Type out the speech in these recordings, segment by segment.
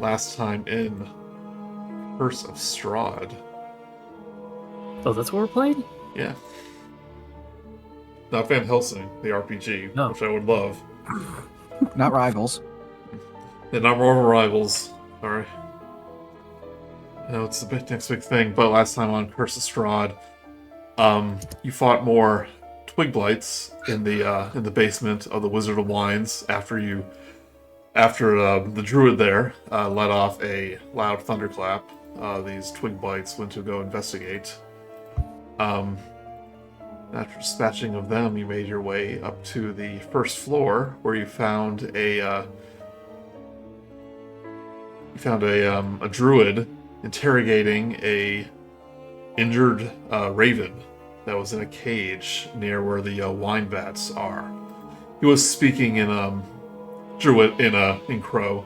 last time in Curse of Strahd. Oh, that's what we're playing? Yeah. Not Van Helsing, the RPG, No. which I would love. Not Rivals. And not Marvel Rivals. Sorry. No, it's the next big thing. But last time on Curse of Strahd, you fought more twig blights in the basement of the Wizard of Wines after the druid there let off a loud thunderclap. These twig blights went to go investigate. After dispatching of them, you made your way up to the first floor, where you found a druid interrogating a injured raven that was in a cage near where the wine vats are. He was speaking in druid in crow,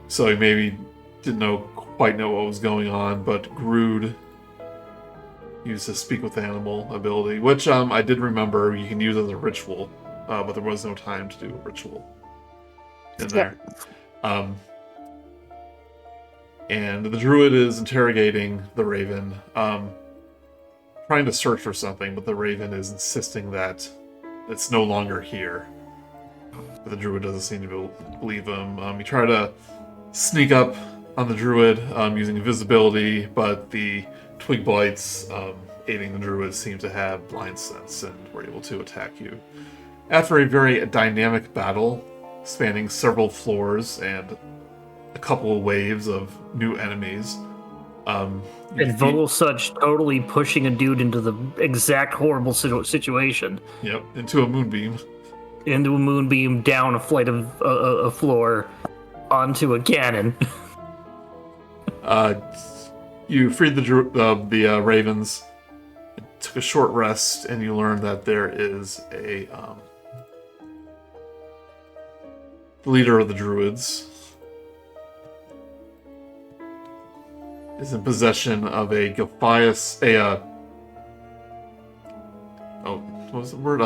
so he maybe didn't quite know what was going on. But Grude used the speak with animal ability, which I did remember you can use as a ritual, but there was no time to do a ritual in there. And the druid is interrogating the raven, trying to search for something, but the raven is insisting that it's no longer here. But the druid doesn't seem to believe him. You try to sneak up on the druid using invisibility, but the twig blights aiding the druid seem to have blind sense and were able to attack you. After a very dynamic battle spanning several floors and a couple of waves of new enemies, and Vogelsuch totally pushing a dude into the exact horrible situation. Yep, into a moonbeam. Into a moonbeam, down a flight of a floor, onto a cannon. You freed the ravens, took a short rest, and you learned that there is a leader of the druids is in possession of a what was the word?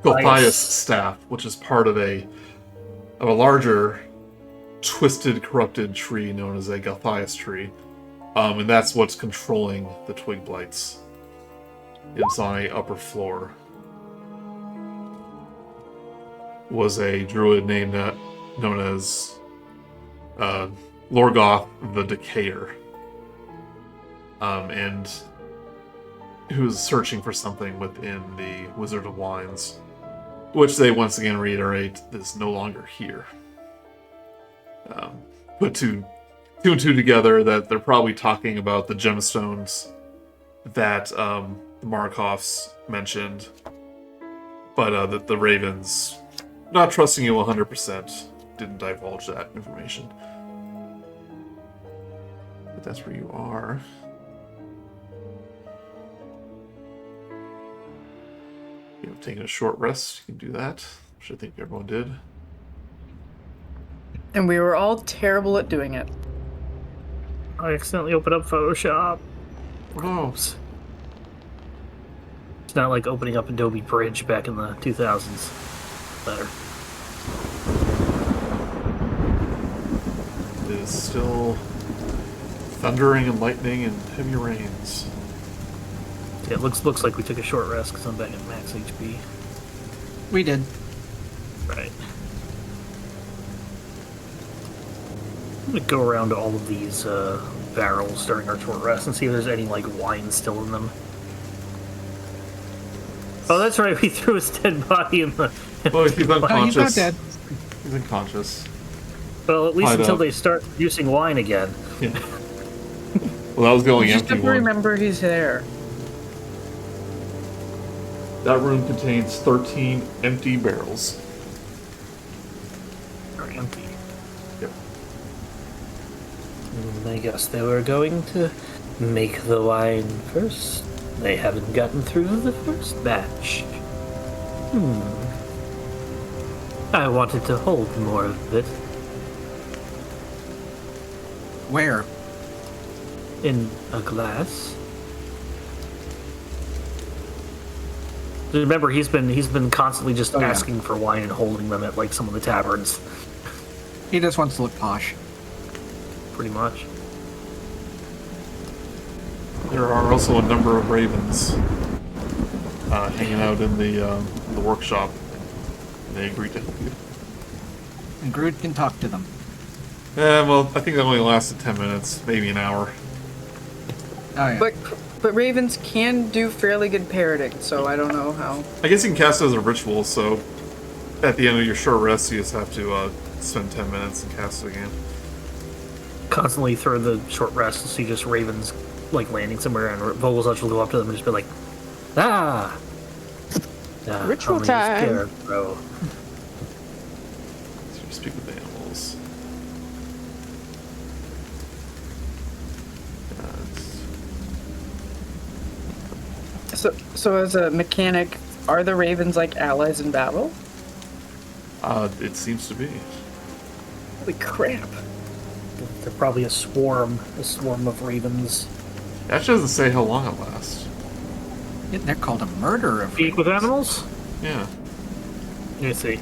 Gothic staff, which is part of a larger twisted, corrupted tree known as a Gothic tree. And that's what's controlling the twig blights. It's on a upper floor. Was a druid known as Lorghoth the Decayer. And who's searching for something within the Wizard of Wines, which they once again reiterate is no longer here. Put two and two together that they're probably talking about the gemstones that the Markovs mentioned, but that the Ravens, not trusting you 100%, didn't divulge that information. But that's where you are. Taking a short rest, you can do that, which I think everyone did. And we were all terrible at doing it. I accidentally opened up Photoshop. Gross. It's not like opening up Adobe Bridge back in the 2000s. Better. It is still thundering and lightning and heavy rains. Yeah, it looks like we took a short rest because I'm back at max HP. We did. Right. I'm gonna go around to all of these barrels during our short rest and see if there's any wine still in them. Oh, that's right. We threw his dead body in the. Well, he's unconscious. No, he's not dead. He's unconscious. Well, at least until they start producing wine again. Yeah. Well, that was going You just empty. have to remember he's there. That room contains 13 empty barrels. They're empty. Yep. I guess they were going to make the wine first. They haven't gotten through the first batch. I wanted to hold more of it. Where? In a glass. Remember, he's been constantly just asking for wine and holding them at some of the taverns. He just wants to look posh. pretty much. There are also a number of ravens hanging out in the workshop. They agree to help you. And Grude can talk to them. Yeah, well, I think that only lasted 10 minutes, maybe an hour. Oh, yeah. But ravens can do fairly good parroting, so I don't know how. I guess you can cast it as a ritual, so at the end of your short rest, you just have to spend 10 minutes and cast it again. Constantly through the short rest, you see just ravens like landing somewhere, and Vogelsuch will go up to them and just be like, "Ah, Ritual how many time." scarecrow." So you speak with animals. So as a mechanic, are the ravens like allies in battle? It seems to be. Holy crap! They're probably a swarm of ravens. It actually doesn't say how long it lasts. Yeah, they're called a murder of... Speak with animals? Yeah. Let me see.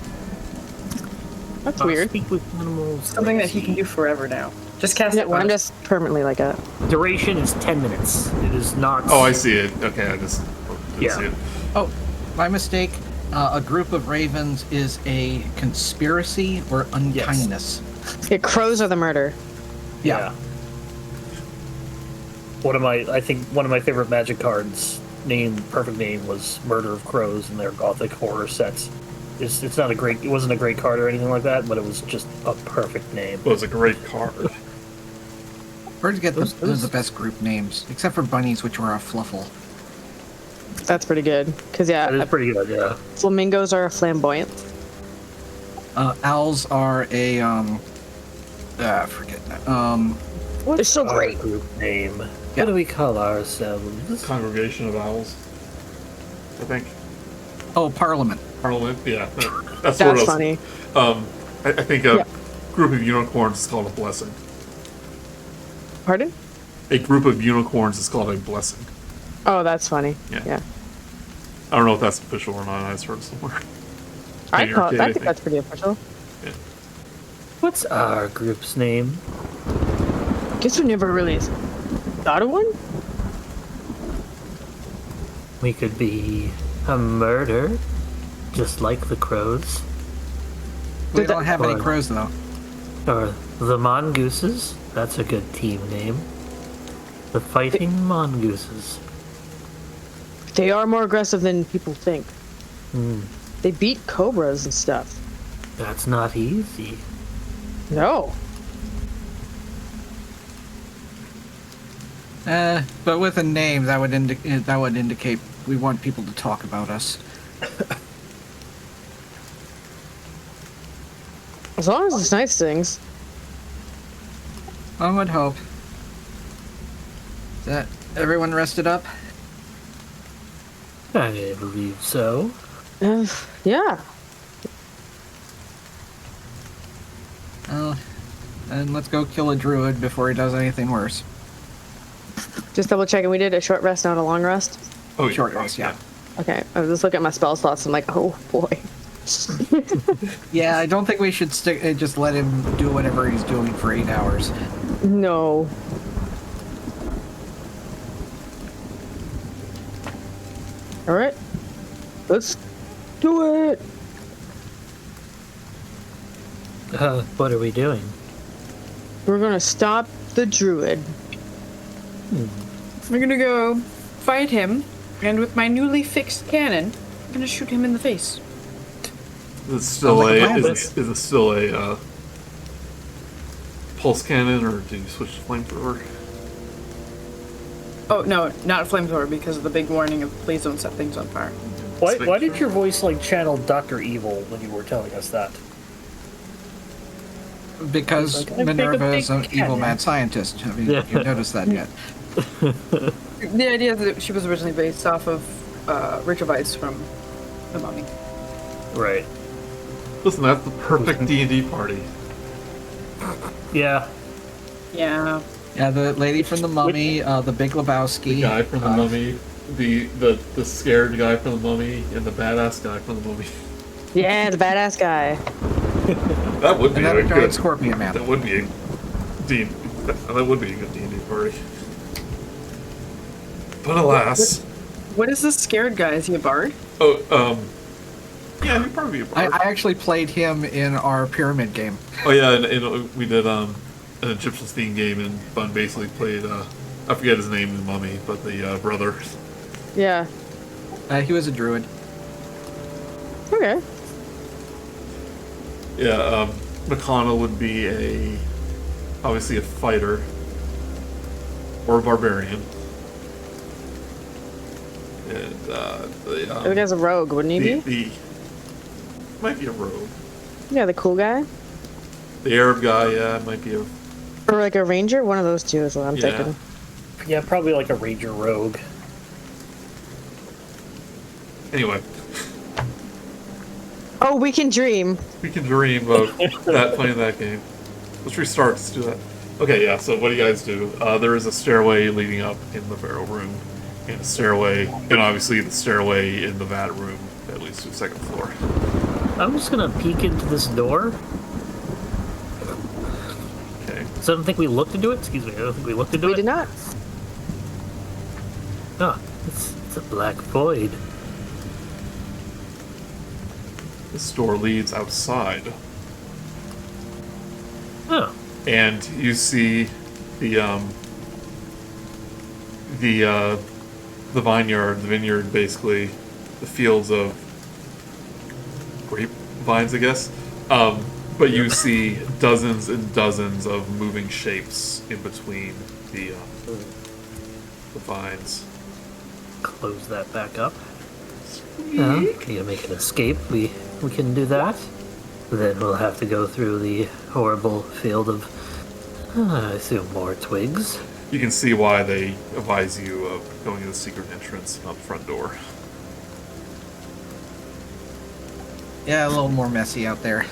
That's weird. Speak with animals. Something that he can do forever now. Just cast Yeah, it well, I'm once. just permanently like a. Duration is 10 minutes. It is not... Oh, I see it. Okay, I just didn't see it. Oh, my mistake. A group of ravens is a conspiracy or unkindness. Yeah, crows are the murder. Yeah. I think one of my favorite Magic cards, perfect name, was Murder of Crows in their Gothic horror sets. It wasn't a great card or anything like that, but it was just a perfect name. It was a great card. Birds get the best group names, except for bunnies, which were a fluffle. That's pretty good. Because, yeah, That is pretty good, yeah. flamingos are flamboyant. Owls are a, forget that. They're so Our great. group name. Yeah. What do we call ourselves? Congregation of Owls, I think. Oh, Parliament. Parliament, yeah. That's what it That's was. funny. I think a group of unicorns is called a blessing. Pardon? A group of unicorns is called a blessing. Oh, that's funny. Yeah. Yeah. I don't know if that's official or not. I just heard it somewhere. I Maybe arcade, think that's pretty official. Yeah. What's our group's name? Guess we never really thought of one? We could be a murder, just like the crows. We don't have any crows, though. Or the mongooses. That's a good team name. The fighting mongooses. They are more aggressive than people think. Hmm. They beat cobras and stuff. That's not easy. No. But with a name, that would indicate we want people to talk about us. As long as it's nice things. I would hope. Is that everyone rested up? I believe so. Yeah. And let's go kill a druid before he does anything worse. Just double checking. We did a short rest, not a long rest. Oh, Short rest, yeah. Okay. I was just looking at my spell slots. I'm like, oh boy. Yeah, I don't think we should just let him do whatever he's doing for 8 hours. No. All right. Let's do it. What are we doing? We're gonna stop the druid. We're gonna go fight him, and with my newly fixed cannon, I'm gonna shoot him in the face. Is it still like a a? plan. Is it still a pulse cannon, or do you switch to flamethrower? Oh no, not a flamethrower because of the big warning of please don't set things on fire. Why did your voice like channel Dr. Evil when you were telling us that? Because Like, I Minerva think a is an big evil cannon. mad scientist. Have you noticed that yet? The idea that she was originally based off of Rachel Weisz from The Mummy. Right. Listen, that's the perfect D&D party. Yeah. Yeah. Yeah, the lady from the Mummy, the Big Lebowski. The guy from the Mummy, the scared guy from the Mummy, and the badass guy from the Mummy. Yeah, the badass guy. That would be Another a giant good. scorpion man. That would be a That would be a good D&D party. But alas. What is this scared guy? Is he a bard? Oh, yeah, he'd probably be a bard. I actually played him in our pyramid game. Oh yeah, and we did an Egyptian theme game, and Bun basically played I forget his name, the mummy, but the brother. Yeah. He was a druid. Okay. Yeah, McConnell would be obviously a fighter or a barbarian. And The guy's a rogue, wouldn't he be? Might be a rogue. Yeah, the cool guy. The Arab guy, yeah, might be a. Or like a ranger. One of those two is what I'm thinking. Yeah, probably like a ranger rogue. Anyway. Oh, we can dream. We can dream of playing that game. Let's restart. Let's do that. Okay, yeah. So what do you guys do? There is a stairway leading up in the barrel room, and a stairway, and obviously the stairway in the vat room that leads to the second floor. I'm just gonna peek into this door. Okay. So I don't think we looked into it. Excuse me. I don't think we looked into it. We did not. Oh, it's a black void. This door leads outside, Oh. and you see the vineyard, basically the fields of grapevines, I guess. But you see dozens and dozens of moving shapes in between the vines. Close that back up. Can you make an escape? We can do that. Then we'll have to go through the horrible field of, I assume, more twigs. You can see why they advise you of going to the secret entrance, not the front door. Yeah, a little more messy out there.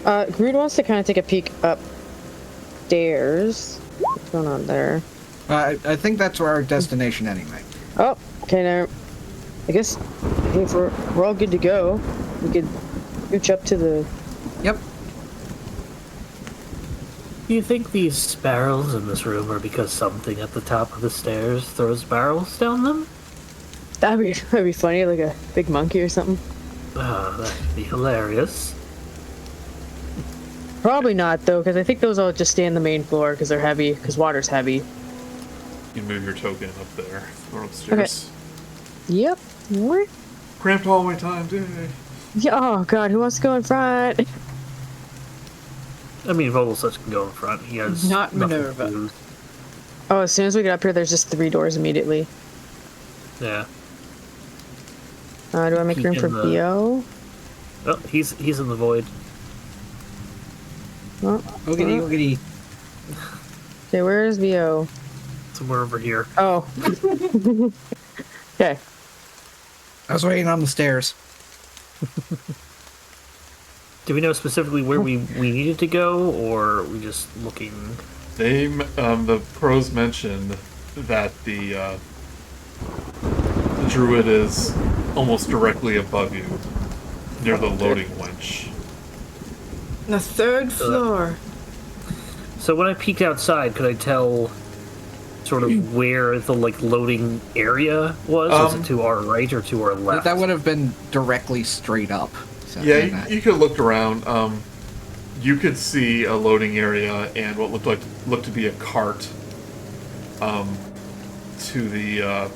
Grude wants to kind of take a peek upstairs. What's going on there? I think that's our destination anyway. Oh, okay, now, I guess if we're all good to go, we could reach up to the... Yep. Do you think these barrels in this room are because something at the top of the stairs throws barrels down them? That'd be funny, like a big monkey or something. That'd be hilarious. Probably not, though, because I think those all just stay on the main floor because they're heavy, because water's heavy. You move your token up there, or upstairs. Okay. Yep. What? Cramped hallway time, yay. Yeah, oh god, who wants to go in front? I mean, Vogelsuch can go in front. He has Not nothing to Minerva. lose. Oh, as soon as we get up here, there's just 3 doors immediately. Yeah. Do I make Peek room in for the- BO? Oh, he's in the void. Oh, Oogity, oogity. okay, where is VO? Somewhere over here. Oh. Okay. I was waiting on the stairs. Do we know specifically where we needed to go, or are we just looking? The pros mentioned that the druid is almost directly above you, near the loading winch. The 3rd floor. So when I peeked outside, could I tell sort of where the loading area was? Was it to our right or to our left? That would have been directly straight up. So Yeah, you could look around. You could see a loading area and what looked to be a cart to the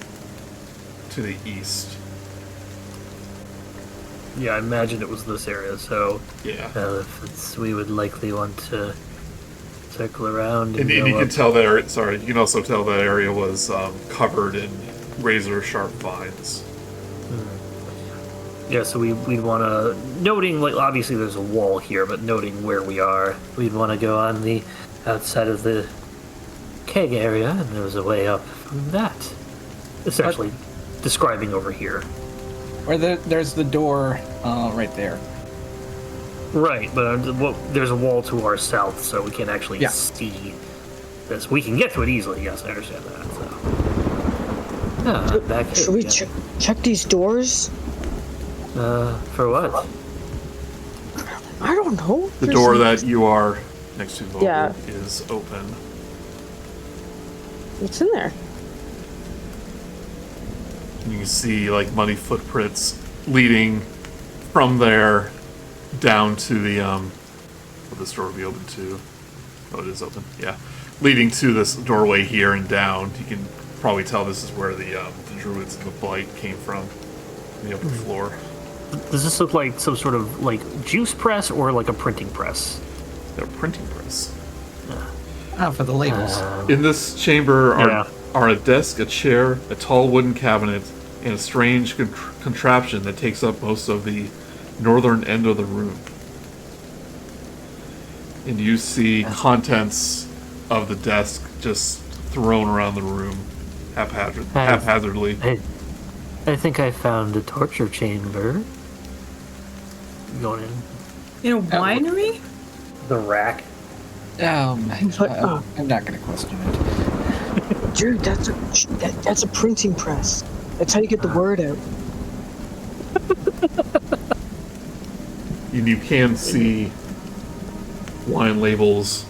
east. Yeah, I imagined it was this area. So Yeah. we would likely want to circle around. And go you can up. tell that area, sorry, you can also tell that area was covered in razor sharp vines. Yeah, so we'd want to, noting, obviously there's a wall here, but noting where we are, we'd want to go on the outside of the keg area, and there's a way up from that. Essentially describing over here. Or there's the door right there. Right, but there's a wall to our south, so we can't actually see this. We can get to it easily, yes, I understand that, so. Back here. Should we check these doors? For what? I don't know. The door that you are next to Vogel Yeah. is open. What's in there? You can see like muddy footprints leading from there down to the will this door be open too? Oh, it is open. Yeah, leading to this doorway here and down. You can probably tell this is where the druids and the blight came from, the upper floor. Does this look like some sort of like juice press or like a printing press? They're printing press. For the labels. In this chamber Yeah. are a desk, a chair, a tall wooden cabinet, and a strange contraption that takes up most of the northern end of the room. And you see contents of the desk just thrown around the room haphazardly. I think I found a torture chamber. Going in. In a winery? The rack. I'm not going to question it. Dude, that's a printing press. That's how you get the word out. And you can see wine labels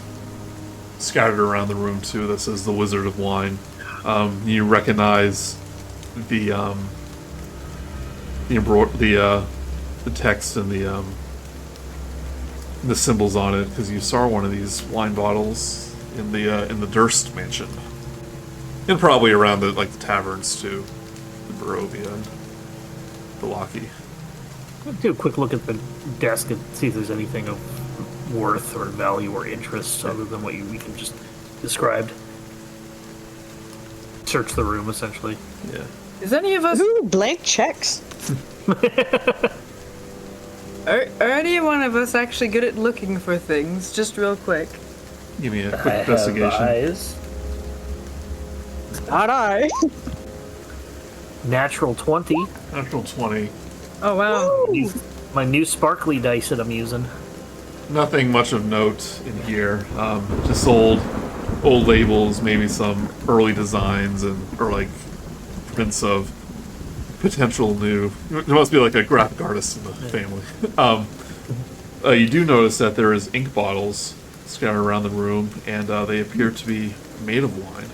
scattered around the room too that says the Wizard of Wine. You recognize the text and the symbols on it because you saw one of these wine bottles in the Durst mansion, and probably around the taverns too, the Barovia and the Locky. I'll do a quick look at the desk and see if there's anything of worth or value or interest other than what we can just described. Search the room essentially. Yeah. Is any of us... Ooh, blank checks. Are any one of us actually good at looking for things? Just real quick. Give me a I quick have investigation. eyes. Not I. Natural 20. Natural 20. Oh, wow. Woo! My new sparkly dice that I'm using. Nothing much of note in here. Just old labels, maybe some early designs or like prints of potential new. There must be like a graphic artist in the family. You do notice that there is ink bottles scattered around the room, and they appear to be made of wine.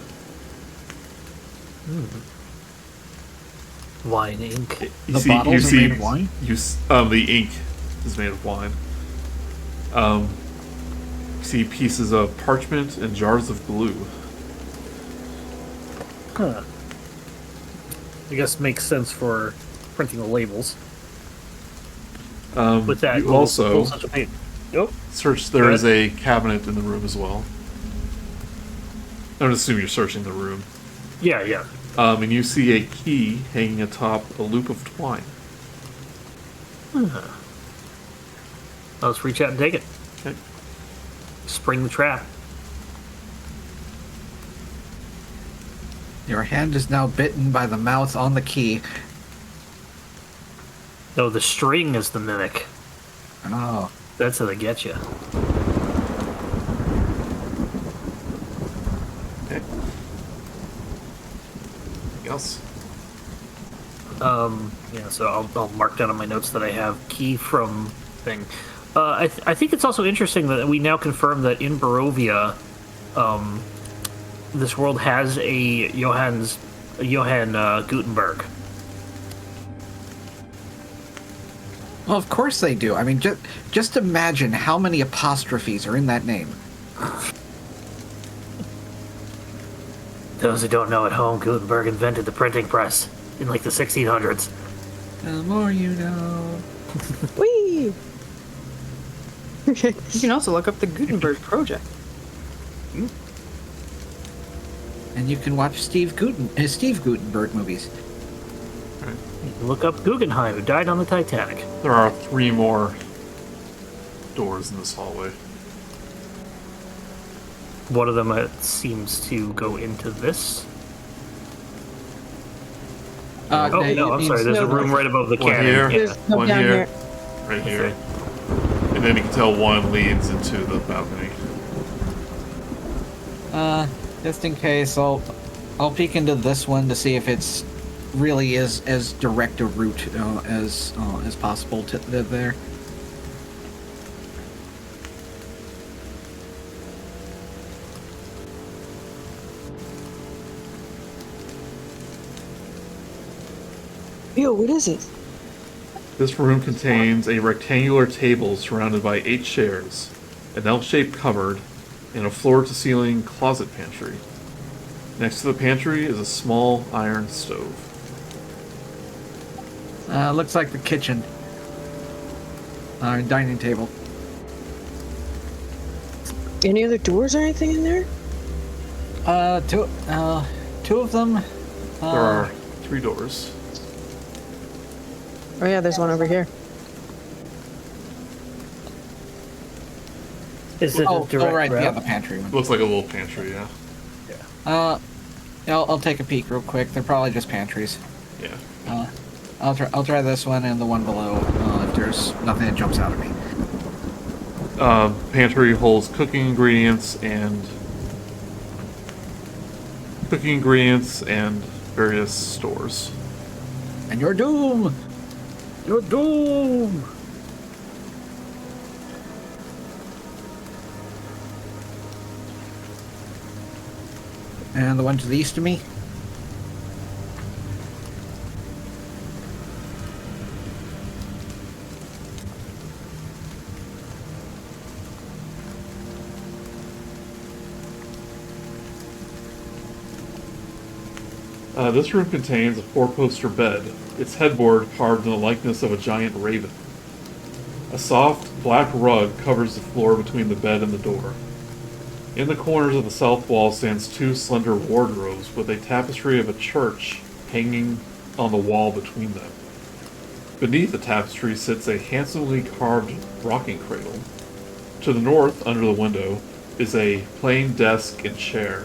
Wine ink. The bottles are made of wine? The ink is made of wine. You see pieces of parchment and jars of glue. Huh. I guess makes sense for printing the labels. With that, you also Oh, search. There is a cabinet in the room as well. I'm assuming you're searching the room. yeah. And you see a key hanging atop a loop of twine. Let's reach out and take it. Okay. Spring the trap. Your hand is now bitten by the mouth on the key. No, the string is the mimic. Oh. That's how they get you. Okay. Anything else? Yeah, so I'll mark down on my notes that I have key from thing. I think it's also interesting that we now confirm that in Barovia, this world has a Johann Gutenberg. Well, of course they do. I mean, just imagine how many apostrophes are in that name. Those who don't know at home, Gutenberg invented the printing press in like the 1600s. The more you know. Whee! You can also look up the Gutenberg Project. And you can watch Steve Gutenberg movies. Look up Guggenheim, who died on the Titanic. There are 3 more doors in this hallway. One of them seems to go into this. Oh, no, I'm sorry. There's a room right above the One cannon. here. Yeah. There's no One down here. here. Right here. And then you can tell one leads into the balcony. Just in case, I'll peek into this one to see if it's really is as direct a route as possible to there. Yo, what is it? This room contains a rectangular table surrounded by 8 chairs, an L-shaped cupboard, and a floor-to-ceiling closet pantry. Next to the pantry is a small iron stove. Looks like the kitchen. Dining table. Any other doors or anything in there? Two of them. There are 3 doors. Oh yeah, there's one over here. Is it a direct right, route? yeah, the pantry one. Looks like a little pantry, yeah. I'll take a peek real quick. They're probably just pantries. Yeah. I'll try this one and the one below. If there's nothing that jumps out at me. Pantry holds cooking ingredients and various stores. And your doom. Your doom! And the one to the east of me. This room contains a 4-poster bed, its headboard carved in the likeness of a giant raven. A soft, black rug covers the floor between the bed and the door. In the corners of the south wall stands 2 slender wardrobes with a tapestry of a church hanging on the wall between them. Beneath the tapestry sits a handsomely carved rocking cradle. To the north, under the window, is a plain desk and chair.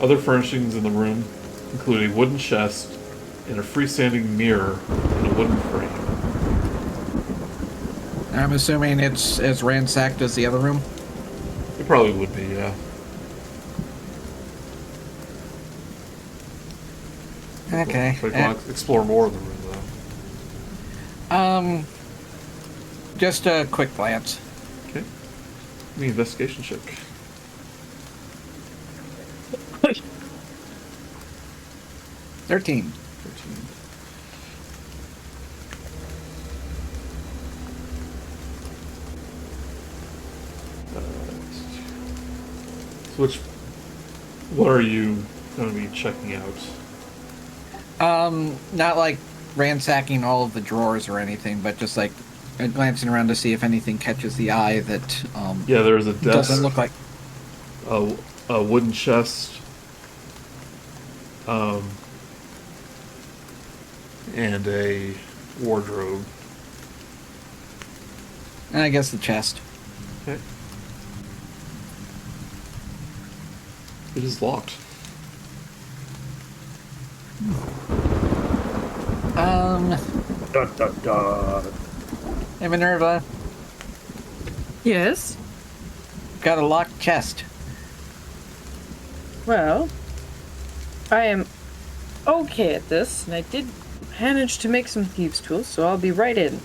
Other furnishings in the room include a wooden chest and a freestanding mirror in a wooden frame. I'm assuming it's as ransacked as the other room. It probably would be, yeah. Okay. So I want to explore more of the room, though. Just a quick glance. Okay. Give me an investigation check. 13. 13. What are you going to be checking out? Not like ransacking all of the drawers or anything, but just like glancing around to see if anything catches the eye that Yeah, there's a desk. doesn't look like. A wooden chest. And a wardrobe. And I guess the chest. Okay. It is locked. Dun, dun, dun. Hey Minerva, Yes. got a locked chest. Well, I am okay at this, and I did manage to make some thieves' tools, so I'll be right in.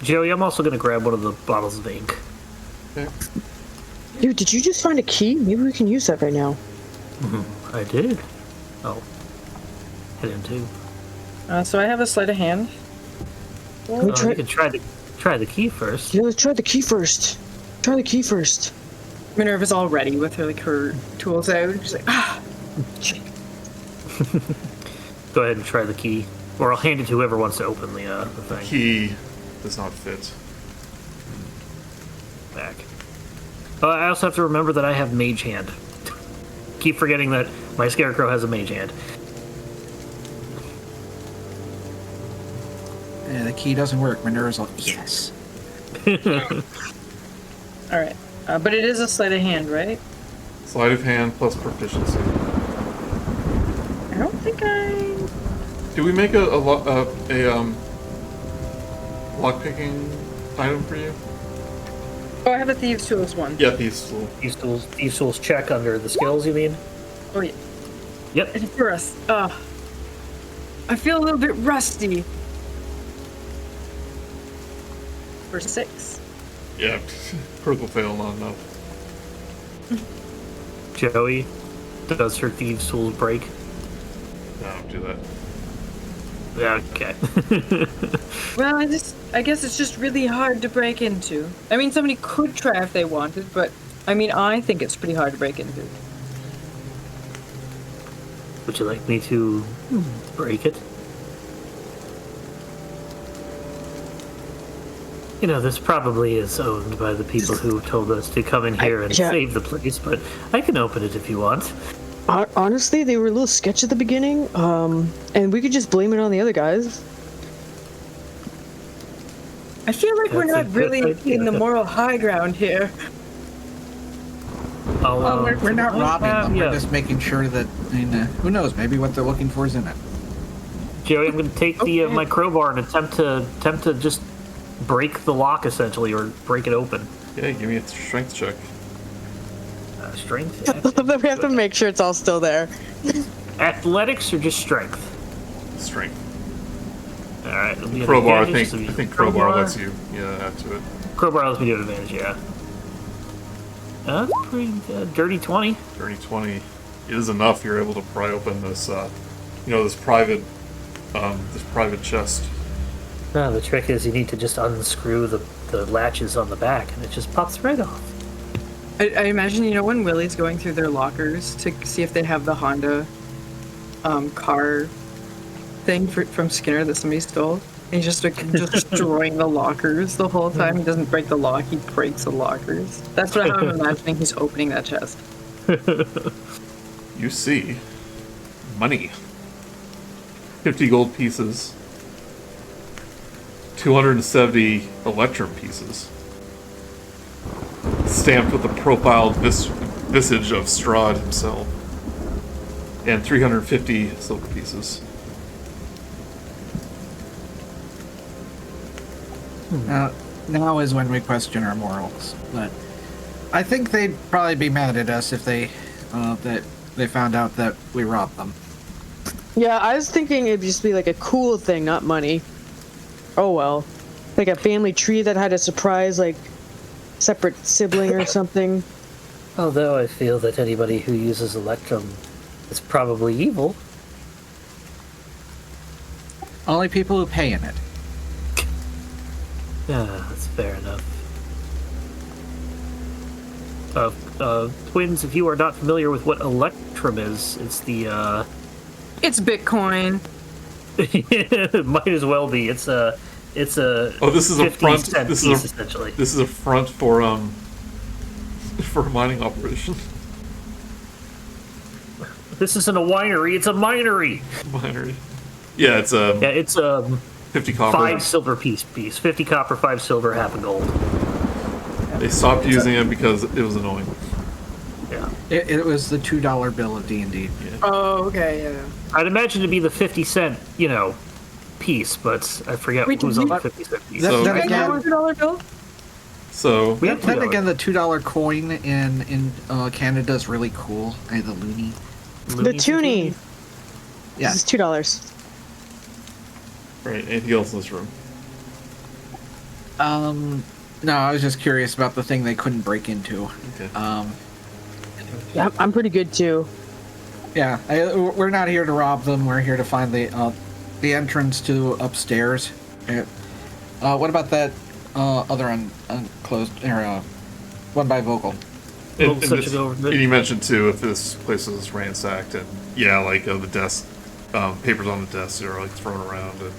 Joey, I'm also going to grab one of the bottles of ink. Okay. Dude, did you just find a key? Maybe we can use that right now. I did. Oh. I didn't too. So I have a sleight of hand. Can we You try? can try the key first. Yeah, let's try the key first. Try the key first. Minerva's all ready with her tools out. She's like, Go ahead and try the key. Or I'll hand it to whoever wants to open the thing. Key does not fit. Back. I also have to remember that I have mage hand. Keep forgetting that my scarecrow has a mage hand. Yeah, the key doesn't work. Minerva's like, yes. all right. But it is a sleight of hand, right? Sleight of hand plus proficiency. I don't think I... Do we make a lockpicking item for you? Oh, I have a thieves' tools one. Yeah, thieves tool. These tools check under the skills, you mean? Oh, yeah. Yep. And for us, I feel a little bit rusty. For 6. Yeah, critical fail, not enough. Joey, does her thieves' tools break? No, don't do that. Yeah, okay. Well, I guess it's just really hard to break into. I mean, somebody could try if they wanted, but I mean, I think it's pretty hard to break into. Would you like me to break it? You know, this probably is owned by the people who told us to come in here and yeah. save the place, but I can open it if you want. Honestly, they were a little sketchy at the beginning, and we could just blame it on the other guys. I feel like we're That's a not good really idea. in the moral high ground here. We're not robbing them. yeah. We're just making sure that, I mean, who knows? Maybe what they're looking for is in it. Joey, I'm going to take my crowbar and attempt to just break the lock, essentially, or break it open. Yeah, give me a strength check. Strength? We have to make sure it's all still there. Athletics or just strength? Strength. Alright, it'll be an Crowbar, I advantage, think. so I think crowbar lets you add to it. Crowbar lets me do an advantage, yeah. That's pretty good. Dirty 20. Dirty 20 is enough. You're able to pry open this, this private chest. No, the trick is you need to just unscrew the latches on the back, and it just pops right off. I imagine, when Willie's going through their lockers to see if they have the Honda car thing from Skinner that somebody stole. And he's just destroying the lockers the whole time. He doesn't break the lock, he breaks the lockers. That's what I'm imagining he's opening that chest. You see money. 50 gold pieces. 270 electrum pieces. Stamped with the profiled visage of Strahd himself. And 350 silver pieces. Now is when we question our morals. But I think they'd probably be mad at us if they found out that we robbed them. Yeah, I was thinking it'd just be like a cool thing, not money. Oh well. Like a family tree that had a surprise, like, separate sibling or something. Although I feel that anybody who uses Electrum is probably evil. Only people who pay in it. Yeah, that's fair enough. Twins, if you are not familiar with what Electrum is, it's the, It's Bitcoin. it might as well be. It's a This is a 50 front. cent This piece, is essentially. This is a front for a mining operation. This isn't a winery, it's a minery. Winery. Yeah, it's Yeah, it's 50 copper. 5 silver piece. 50 copper, 5 silver, half a gold. They stopped using it because it was annoying. Yeah. It was the $2 bill of D&D. Oh, okay, yeah. I'd imagine to be the 50 cent, piece, but I forget Wait, who's did on you- the 50 cent piece. So- Then Hey, again, $100 bill? So We have then $2. again, the $2 coin in Canada is really cool. The loonie. The toonie. Yeah. This is $2. right, anything else in this room? No, I was just curious about the thing they couldn't break into. Okay. Yeah, I'm pretty good too. Yeah, we're not here to rob them. We're here to find the entrance to upstairs. What about that other unclosed one by Vogel? And Such a go over and you mentioned too if this place is ransacked and the desk, papers on the desks are like thrown around and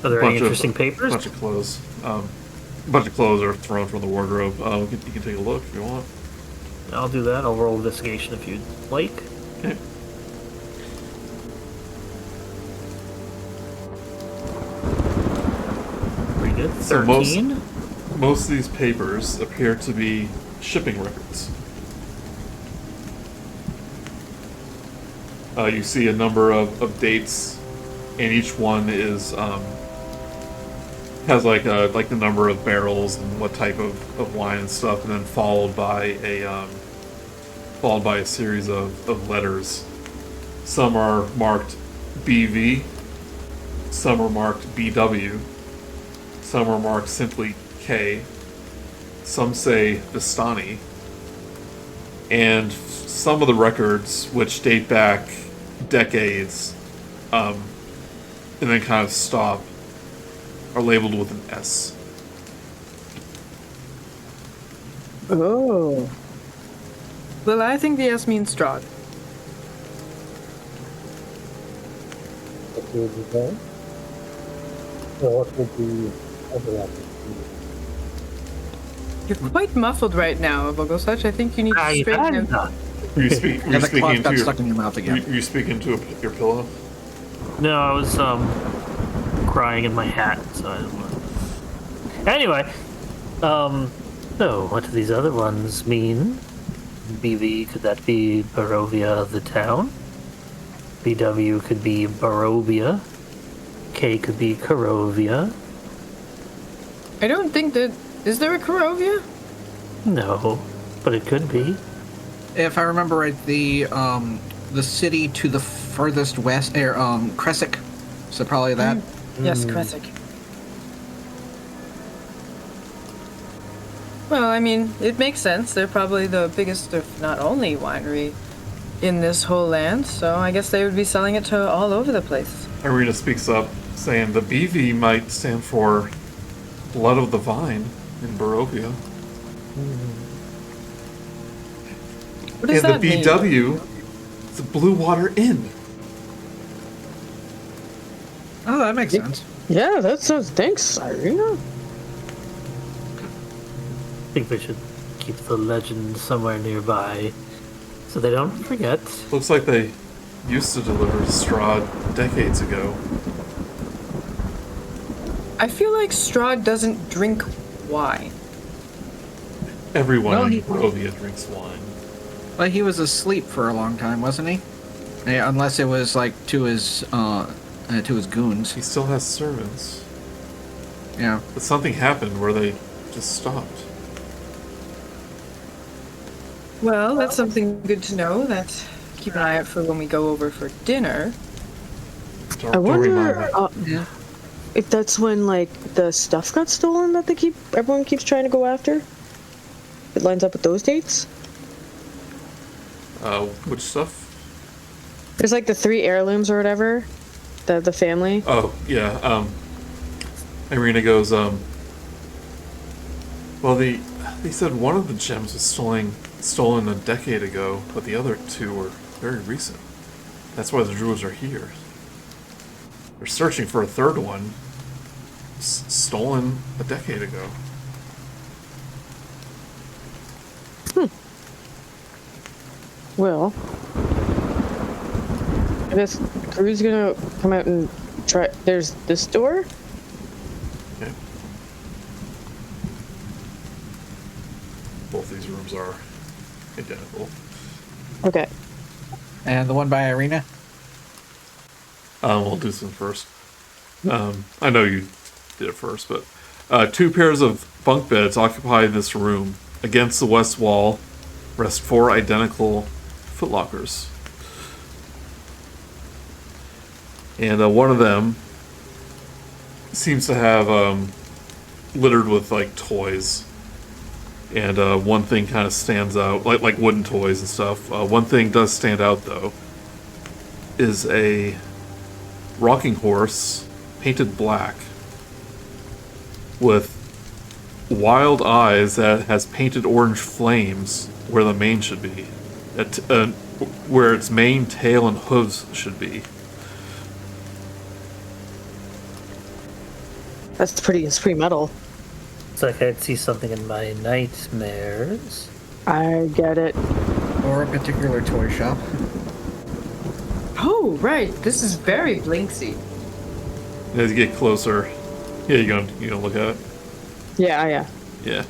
Are there any bunch interesting of, papers? bunch of clothes. A bunch of clothes are thrown from the wardrobe. You can take a look if you want. I'll do that. I'll roll investigation if you'd like. Okay. Pretty good. So 13. Most of these papers appear to be shipping records. You see a number of dates, and each one is has like the number of barrels and what type of wine and stuff, and then followed by a series of letters. Some are marked BV, some are marked BW, some are marked simply K, some say Vistani, and some of the records, which date back decades, and then kind of stop are labeled with an S. Oh. Well, I think the S means Strahd. What would you say? Or what would be overlapping? You're quite muffled right now, Vogelsuch. I think you need to straighten out. Were you, speak, were you And the speaking cloth into got your, stuck in your mouth were again. you- were you speaking into your pillow? No, I was crying in my hat, so I don't know. Anyway, so what do these other ones mean? BV, could that be Barovia the town? BW could be Barovia. K could be Karovia. I don't think that... Is there a Karovia? No, but it could be. If I remember right, the city to the furthest west, Kresic, so probably that. Yes, Kresic. Well, I mean, it makes sense. They're probably the biggest, if not only, winery in this whole land, so I guess they would be selling it to all over the place. Irina speaks up, saying the BV might stand for Blood of the Vine in Barovia. What does And that the mean? BW is the Blue Water Inn. Oh, that makes sense. Yeah, that sounds. Thanks, Irina. I think they should keep the legend somewhere nearby so they don't forget. Looks like they used to deliver to Strahd decades ago. I feel like Strahd doesn't drink wine. Everyone Well, in he- Barovia drinks wine. But he was asleep for a long time, wasn't he? Yeah, unless it was like to his goons. He still has servants. Yeah. But something happened where they just stopped. Well, that's something good to know. That keep an eye out for when we go over for dinner. Don't I remind wonder me. if that's when like the stuff got stolen that everyone keeps trying to go after. It lines up with those dates. Which stuff? There's like the 3 heirlooms or whatever, the family. Oh, yeah, Irina goes, well, they said one of the gems was stolen a decade ago, but the other 2 were very recent. That's why the Druids are here. They're searching for a third one, stolen a decade ago. Well, I guess Grude's gonna come out and try. There's this door. Okay. Both these rooms are identical. Okay. And the one by Irina? We'll do this one first. I know you did it first, but 2 pairs of bunk beds occupy this room. Against the west wall rest 4 identical footlockers. And one of them seems to have littered with like toys. And one thing kind of stands out, like wooden toys and stuff. One thing does stand out though, is a rocking horse painted black with wild eyes that has painted orange flames where the mane should be, where its mane, tail, and hooves should be. It's pretty metal. It's like I'd see something in my nightmares. I get it. Or a particular toy shop? Oh, right. This is very Blinksy. As you get closer, yeah, you gonna look at it. Yeah. Yeah.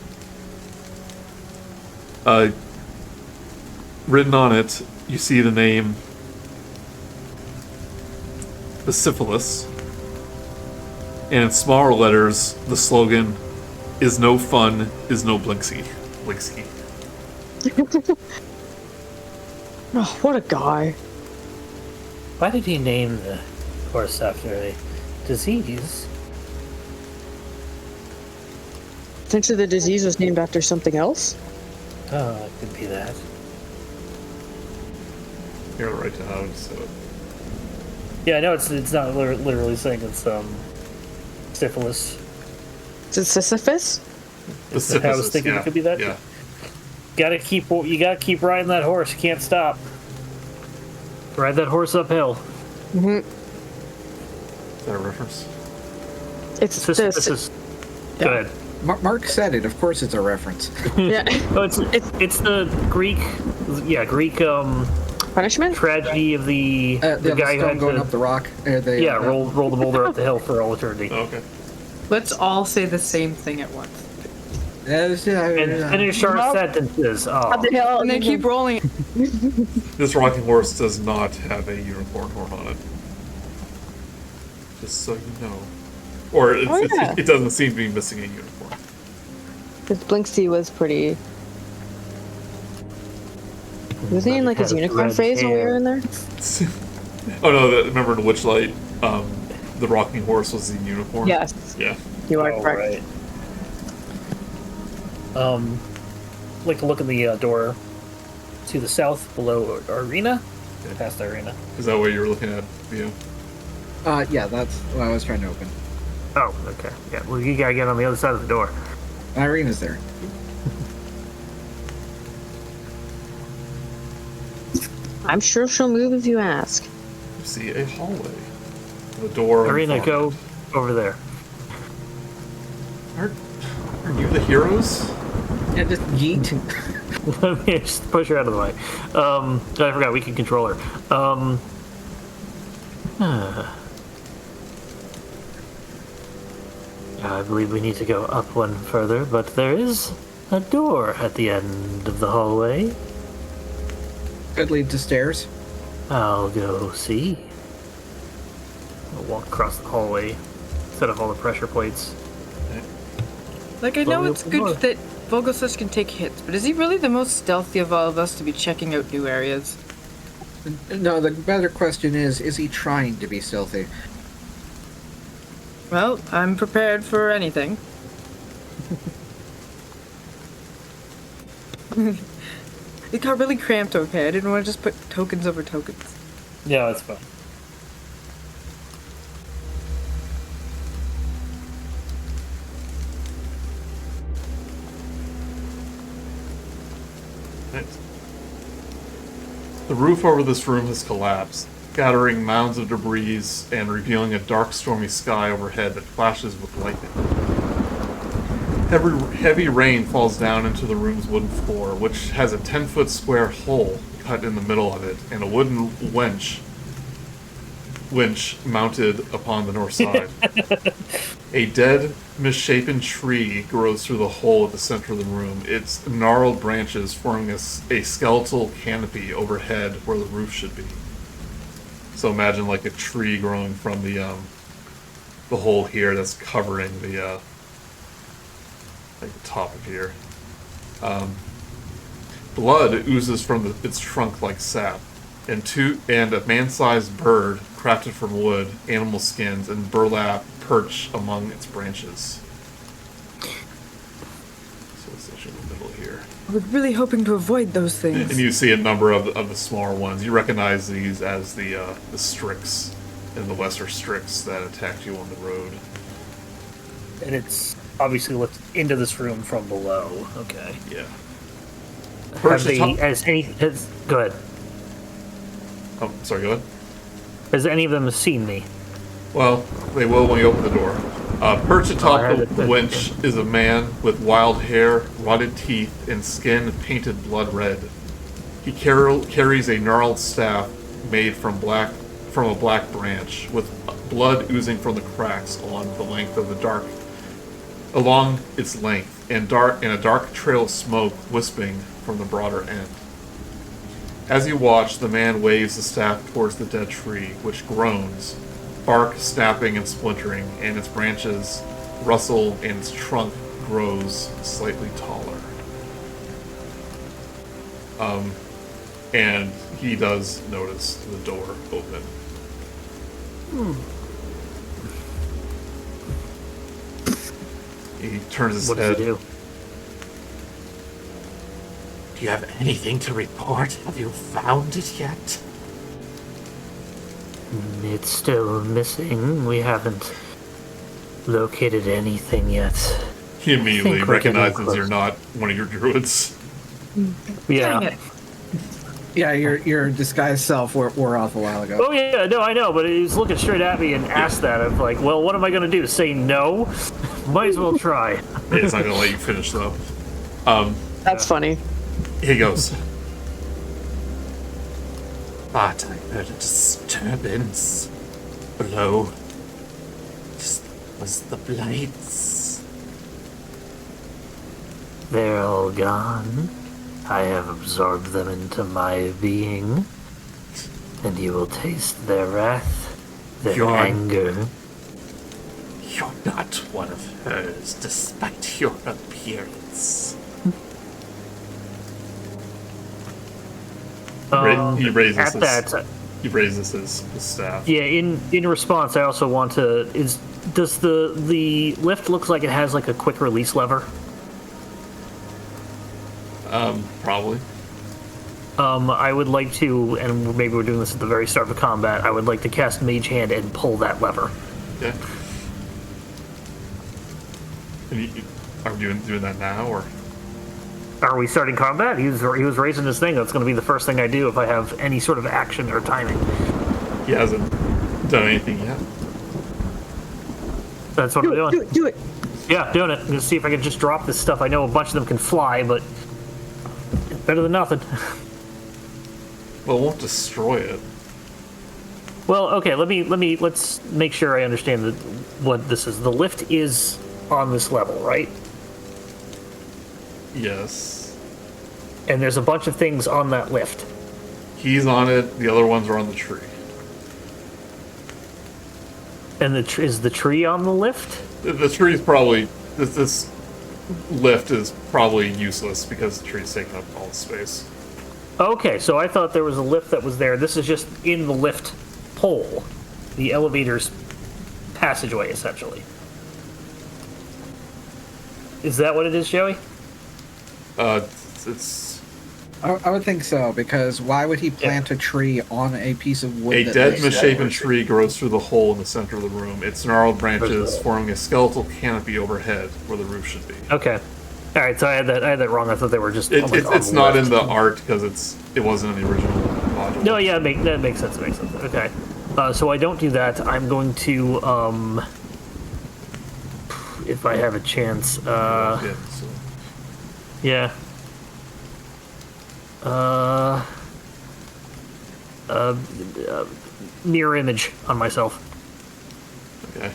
Written on it, you see the name the Syphilis, and in smaller letters, the slogan "Is no fun, is no Blinksy." Blinksy. Oh, what a guy. Why did he name the horse after a disease? Potentially the disease was named after something else. Oh, it could be that. Here, I'll write down how to say it. Yeah, I know it's not literally saying it's syphilis. Is it Sisyphus? The I was syphilis, thinking yeah. it could be that. Yeah. You gotta keep riding that horse. You can't stop. Ride that horse uphill. Is that a reference? It's This is Yeah. good. Mark said it. Of course, it's a reference. yeah. Oh, it's the Greek, Greek Punishment? tragedy of the guy who stone had going to up the rock. roll the boulder up the hill for all eternity. Okay. Let's all say the same thing at once. And finish our Well- sentences. Oh. What the hell? And then keep rolling. This rocking horse does not have a unicorn horn on it. Just so you know. Or yeah. it doesn't seem to be missing a unicorn. Because Blinksy was pretty. Was he in like his Had unicorn red phase when we hair. were in there? Oh no! Remember in Witchlight, the rocking horse was the unicorn. Yes, Yeah. you are Oh, correct. right. Like to look at the door to the south below arena, Yeah. past the arena. Is that what you were looking at? Yeah. Yeah, that's what I was trying to open. Oh, okay. Yeah. Well, you gotta get on the other side of the door. Irena's there. I'm sure she'll move if you ask. You see a hallway. The door. on the Arena, far go end. over there. Are you the heroes? Yeah, just yeet. Let me just push her out of the way. I forgot we can control her. I believe we need to go up one further, but there is a door at the end of the hallway. Could lead to stairs. I'll go see. I'll walk across the hallway, set up all the pressure plates. Like, I Well, know we it's open good door. that Vogelsuch can take hits, but is he really the most stealthy of all of us to be checking out new areas? No, the better question is he trying to be stealthy? Well, I'm prepared for anything. It got really cramped, okay? I didn't want to just put tokens over tokens. Yeah, that's fine. Nice. The roof over this room has collapsed, scattering mounds of debris and revealing a dark, stormy sky overhead that flashes with lightning. Heavy rain falls down into the room's wooden floor, which has a 10-foot square hole cut in the middle of it and a wooden winch mounted upon the north side. A dead, misshapen tree grows through the hole at the center of the room, its gnarled branches forming a skeletal canopy overhead where the roof should be. So imagine like a tree growing from the hole here that's covering the like the top of here. Blood oozes from its trunk like sap, and a man-sized bird crafted from wood, animal skins, and burlap perch among its branches. So it's actually in the middle here. I was really hoping to avoid those things. And you see a number of the smaller ones. You recognize these as the Strix and the lesser Strix that attacked you on the road. And it's obviously looked into this room from below. Okay. Yeah. Have they, go ahead. Oh, sorry, go ahead. Has any of them seen me? Well, they will when you open the door. Perched atop I heard the it. winch is a man with wild hair, rotted teeth, and skin painted blood red. He carries a gnarled staff made from a black branch, with blood oozing from the cracks along its length, and a dark trail of smoke wisping from the broader end. As you watch, the man waves the staff towards the dead tree, which groans, bark snapping and splintering, and its branches rustle and its trunk grows slightly taller. And he does notice the door open. He turns his What head. does he do? Do you have anything to report? Have you found it yet? It's still missing. We haven't located anything yet. He immediately think we're getting recognizes close. you're not one of your druids. Yeah. Dang it. Yeah, your disguised self wore off a while ago. Oh yeah, no, I know, but he was looking straight at me and asked that. I'm like, well, what am I gonna do? Say no? Might as well try. It's not gonna let you finish though. That's funny. He goes. But I heard a disturbance below. It was the blights. They're all gone. I have absorbed them into my being, and you will taste their wrath, their You're- anger. You're not one of hers, despite your appearance. He raises At his, that, he raises his staff. yeah. In response, I also want to does the lift looks like it has like a quick release lever? Probably. I would like to, and maybe we're doing this at the very start of combat. I would like to cast Mage Hand and pull that lever. Yeah. And are we doing that now, or? Are we starting combat? He was raising his thing. That's going to be the first thing I do if I have any sort of action or timing. He hasn't done anything yet. That's what I'm doing. Do it, do it. Yeah, doing it. I'm gonna see if I can just drop this stuff. I know a bunch of them can fly, but it's better than nothing. Well, it won't destroy it. Well, okay. Let's make sure I understand what this is. The lift is on this level, right? Yes. And there's a bunch of things on that lift. He's on it. The other ones are on the tree. And is the tree on the lift? The tree's probably this lift is probably useless because the tree's taking up all the space. Okay, so I thought there was a lift that was there. This is just in the lift pole, the elevator's passageway, essentially. Is that what it is, Joey? It's I would think so, because why would he plant a tree on a piece of wood? a that dead, makes misshapen that? tree grows through the hole in the center of the room. Its gnarled branches forming a skeletal canopy overhead where the roof should be. Okay. All right, so I had that wrong. I thought they were just. on It's the not lift. in the art because it wasn't in the original module. No, yeah, that makes sense. It makes sense. Okay. So I don't do that. I'm going to, if I have a chance, Yeah, so yeah. Mirror image on myself. okay.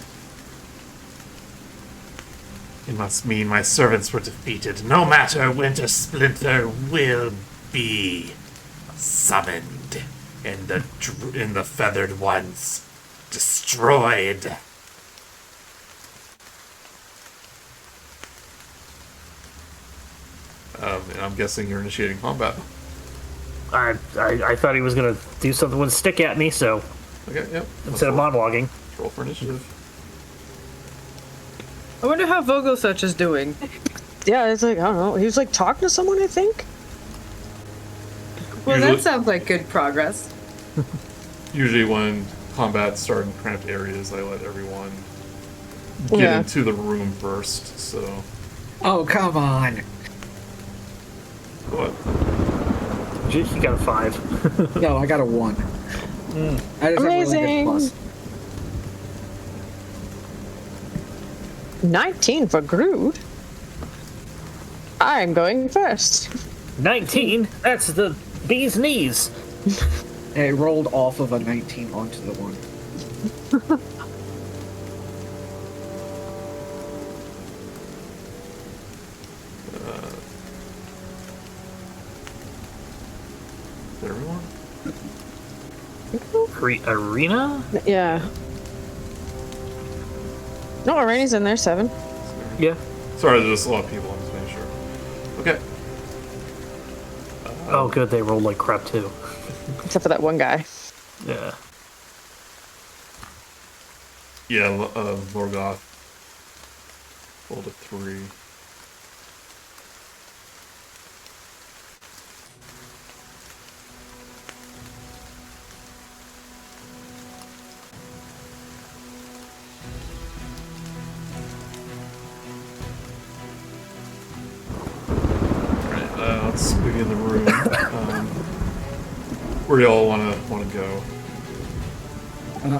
It must mean my servants were defeated. No matter, Winter Splinter will be summoned, and the feathered ones destroyed. And I'm guessing you're initiating combat. I thought he was gonna do something with a stick at me, so Okay, yep. instead of Let's monologuing. roll for initiative. I wonder how Vogelsuch is doing. Yeah, it's like, I don't know. He was like talking to someone, I think. Well, Usually- that sounds like good progress. Usually when combat starts in cramped areas, I let everyone get Yeah. into the room first, so... Oh, come on. What? He got a 5. No, I got a 1. I just have really good Amazing. plus. 19 for Grude. I'm going first. 19. That's the bee's knees. It rolled off of a 19 onto the 1. Is that everyone? Arena? Yeah. No, Irani's in there, 7. Yeah. Sorry, there's just a lot of people. I'm just making sure. Okay. Oh, good. They rolled like crap too. Except for that one guy. Yeah. Yeah, Lorghoth rolled a 3. Let's maybe in the room. Where do y'all want to go?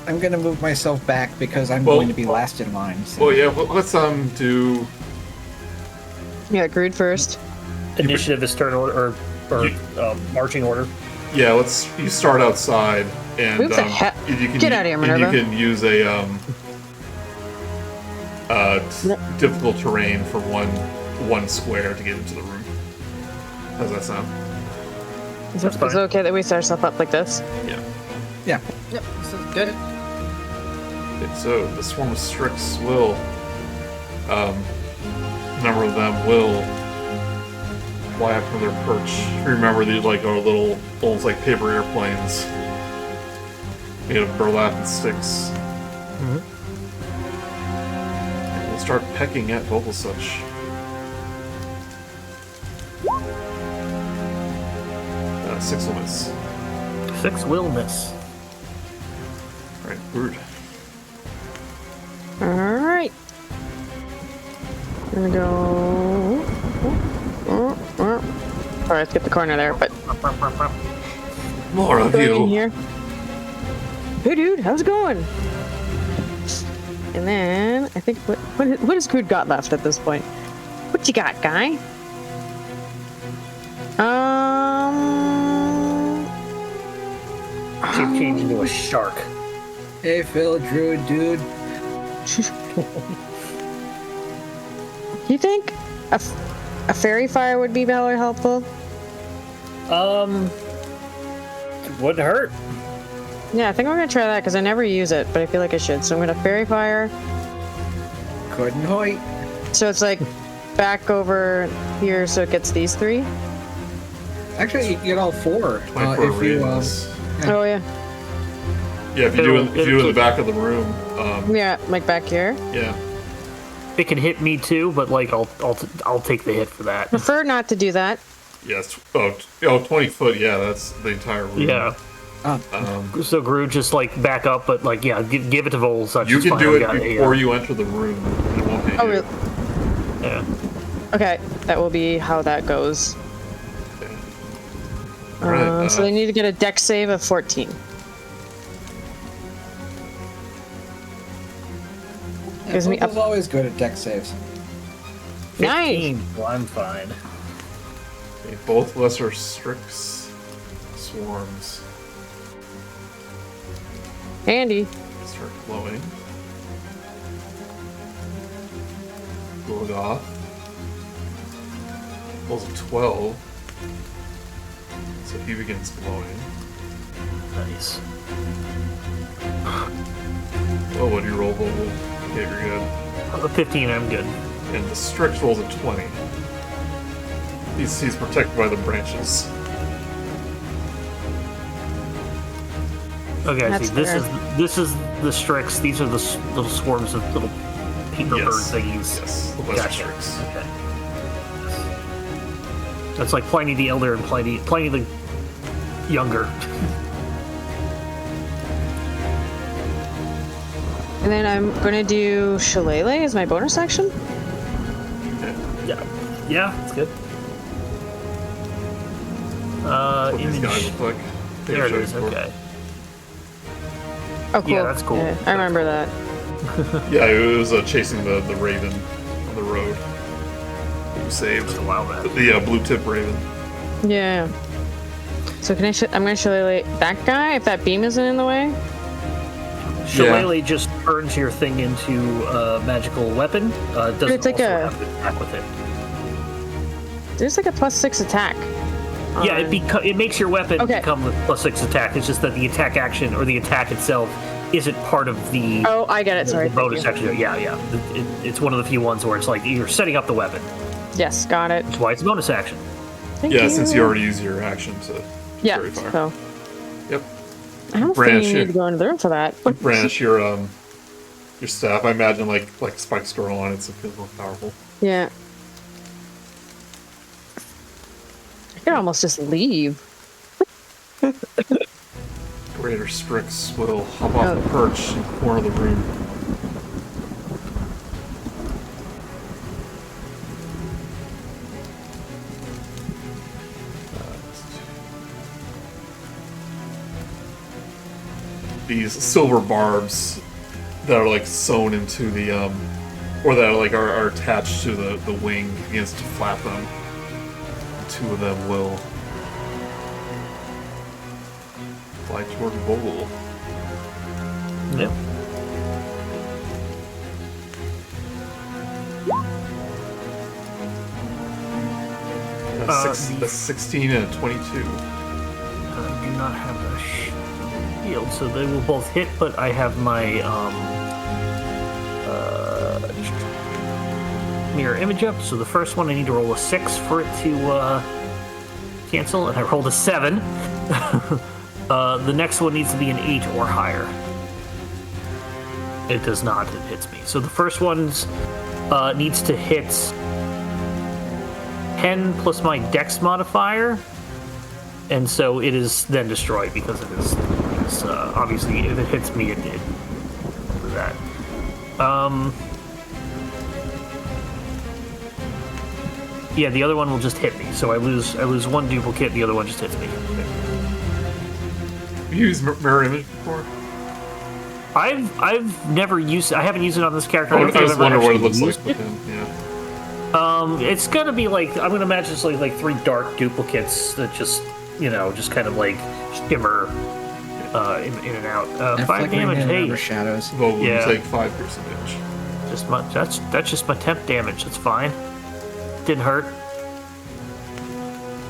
I'm gonna move myself back because I'm Well- going to be last in line. So. Well, yeah. Let's do. Yeah, Grude first. Initiative is turn order or marching order. Yeah, you start outside and Move the heck- you can Get out of here, and you Minerva. can use a difficult terrain for one square to get into the room. How's that sound? Is That's it fine. okay that we set ourselves up like this? Yeah. Yeah. Yep, this is good. Okay, so the swarm of Strix will, a number of them will fly up from their perch. If you remember, these like are little, almost like paper airplanes made of burlap and sticks. And we'll start pecking at Vogelsuch. 6 will miss. 6 will miss. Alright, Grude. Alright. Gonna go. Sorry, I skipped the corner there, but More of go in you. here. Hey, dude, how's it going? And then I think what has Grude got left at this point? What you got, guy? Keep changing into a shark. Hey, Phil, Druid, dude. You think a fairy fire would be really helpful? It wouldn't hurt. Yeah, I think I'm gonna try that because I never use it, but I feel like I should. So I'm gonna fairy fire. Couldn't hoit. So it's like back over here, so it gets these 3. Actually, you get all 4 24 if you. radius. Oh yeah, Yeah, if you do it in the back of the room, yeah, like back here. yeah. It can hit me too, but like I'll take the hit for that. Prefer not to do that. Yes. 20 foot, yeah, that's the entire room. Yeah. So Grude just like back up, but like yeah, give it to Vogelsuch. You it's can fine, do I've it got before you enter the room. It won't hit Oh you. really? Yeah. Okay, that will be how that goes. Okay. Alright, So they need to get a dex save of 14. Gives me Phil's up. always good at deck saves. Nice. 15. Well, I'm fine. okay, both lesser Strix swarms Handy. start glowing. Lorghoth rolls a 12, so he begins glowing. Nice. Oh, what do you roll, Vogel? Okay, you're good. A 15, I'm good. And the Strix rolls a 20. He's protected by the branches. Okay, I That's see. fair. This is the Strix. These are the little swarms of little peeper bird thingies. Yes, the lesser Gotcha. Strix. Okay. That's like Pliny the Elder and Pliny the Younger. And then I'm gonna do Shillelagh as my bonus action. Okay. Yeah, that's good. What these Image. guys look like. There it Show you is. before. Okay. Oh, cool. Yeah, that's cool. I remember that. Yeah, it was chasing the raven on the road. You saved Just allow that. the blue tip raven. Yeah. So can I'm gonna Shillelagh that guy if that beam isn't in the way. Shillelagh just turns your thing into a magical weapon. It doesn't It's like also a- have to attack with it. There's like a +6 attack. Yeah, on- it makes your weapon Okay. become the +6 attack. It's just that the attack action or the attack itself isn't part of the, Oh, I get it. Sorry. the thank bonus you. action. Yeah. It's one of the few ones where it's like you're setting up the weapon. Yes, got it. That's why it's a bonus action. Thank Yeah, you. since you already used your action to Yeah. very far. So Yep. I don't Branch think you here. need to go into the room for that. Brandish your staff. I imagine like spikes grow on it, so it feels more powerful. Yeah. I could almost just leave. Greater Strix will hop off Oh. the perch in the corner of the room. these silver barbs that are like sewn into the or that are like are attached to the wing. Begins to flap them. Two of them will fly toward Vogel. Yep. That's 16 and a 22. I do not have a shield, so they will both hit, but I have my mirror image up. So the first one I need to roll a 6 for it to cancel, and I rolled a 7. The next one needs to be an 8 or higher. It does not, it hits me. So the first one's needs to hit 10 plus my dex modifier, and so it is then destroyed because it is obviously if it hits me, it did that. Yeah, the other one will just hit me, so I lose one duplicate. The other one just hits me. Have you used mirror image before? I've never used. I haven't used it on this character. I don't think just I've ever wonder what it actually looks like used with it. him. Yeah. It's gonna be like I'm gonna imagine it's like 3 dark duplicates that just just kind of like shimmer in and out. 5 damage. Hey, shadows. Vogel will Yeah. take 5% damage. just my that's just my temp damage. That's fine. Didn't hurt.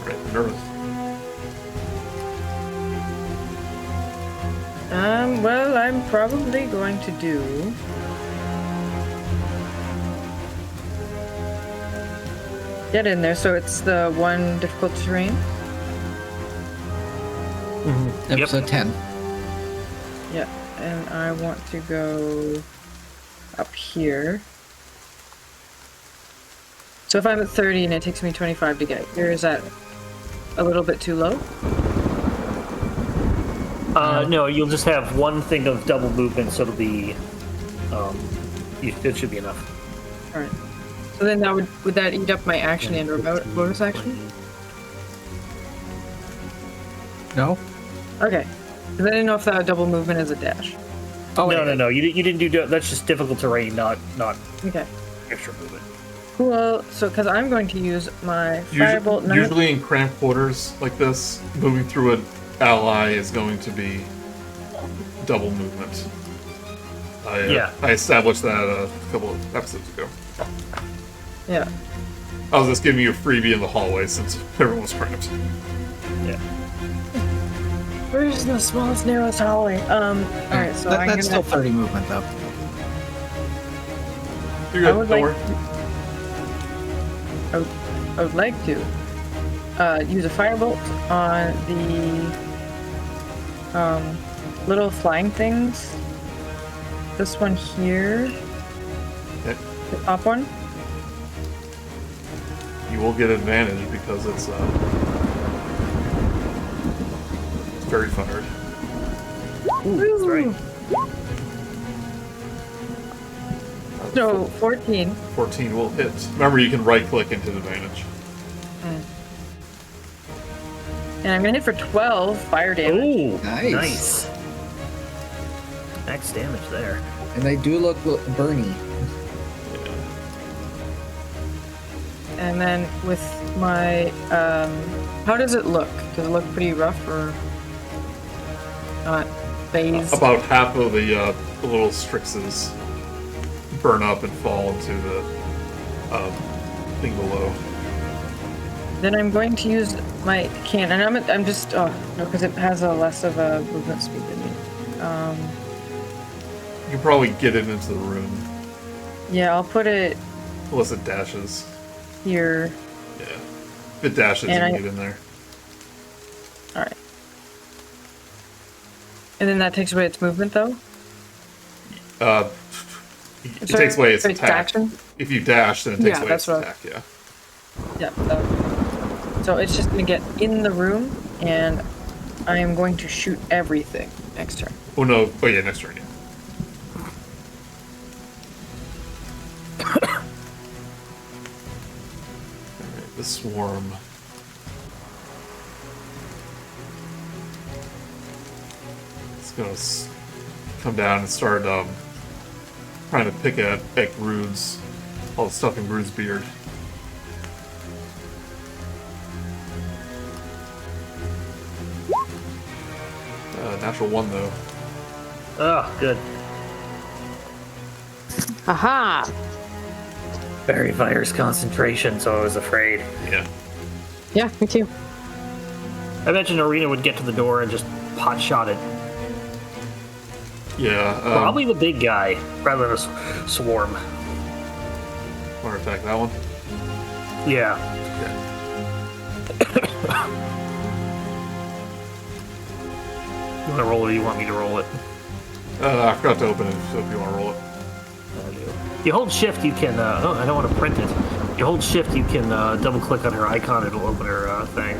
Right, Minerva. Well, I'm probably going to do. Get in there, so it's the 1 difficult terrain. Episode 10. Yeah, and I want to go up here. So if I'm at 30 and it takes me 25 to get here, is that a little bit too low? No, you'll just have 1 thing of double movement, so it'll be it should be enough. All right. So then that would that eat up my action and remote bonus action? No? Okay. 'Cause I didn't know if that double movement is a dash. Oh, No. You didn't do that's just difficult terrain, not Okay. extra movement. Cool. So because I'm going to use my firebolt. Usually in cramped quarters like this, moving through an ally is going to be double movement. I established that a couple of episodes ago. Yeah. I was just giving you a freebie in the hallway since everyone was cramped. Yeah. We're just in the smallest, narrowest hallway. All right. So I'm that's gonna. still 30 movement, though. You're good, would don't like- worry. I would like to use a firebolt on the little flying things. This one here, Okay. the top one. You will get advantage because it's very fired. That's right. So 14. 14 will hit. Remember, you can right-click and hit advantage. And I'm gonna hit for 12 fire damage. Ooh, Nice. Max damage there. And they do look burny. And then with my how does it look? Does it look pretty rough or not phased? About half of the little Strixes burn up and fall into the thing below. Then I'm going to use my cannon. I'm just no, because it has a less of a movement speed than me. You can probably get it into the room, Yeah, I'll put it unless it dashes. here. Yeah. If it dashes, And you I- can get in there. All right. And then that takes away its movement, though. It takes away its Its attack. action. If you dash, then it takes Yeah, away that's its what attack, yeah. Yeah. So it's just gonna get in the room, and I am going to shoot everything next turn. Oh no, oh yeah, next turn, yeah. Alright, the swarm. It's gonna come down and start trying to pick at Grude's, all the stuff in Grude's beard. Natural 1 though. Oh, good. Aha! Very virus concentration, so I was afraid. Yeah. Yeah, me too. I imagine Arena would get to the door and just pot shot it. Yeah. Probably the big guy, rather than a swarm. Want to attack that one? Yeah. You want to roll it or you want me to roll it? I forgot to open it, so if you want to roll it. You hold shift, you can, oh, I don't want to print it. You hold shift, you can double click on her icon, it'll open her thing.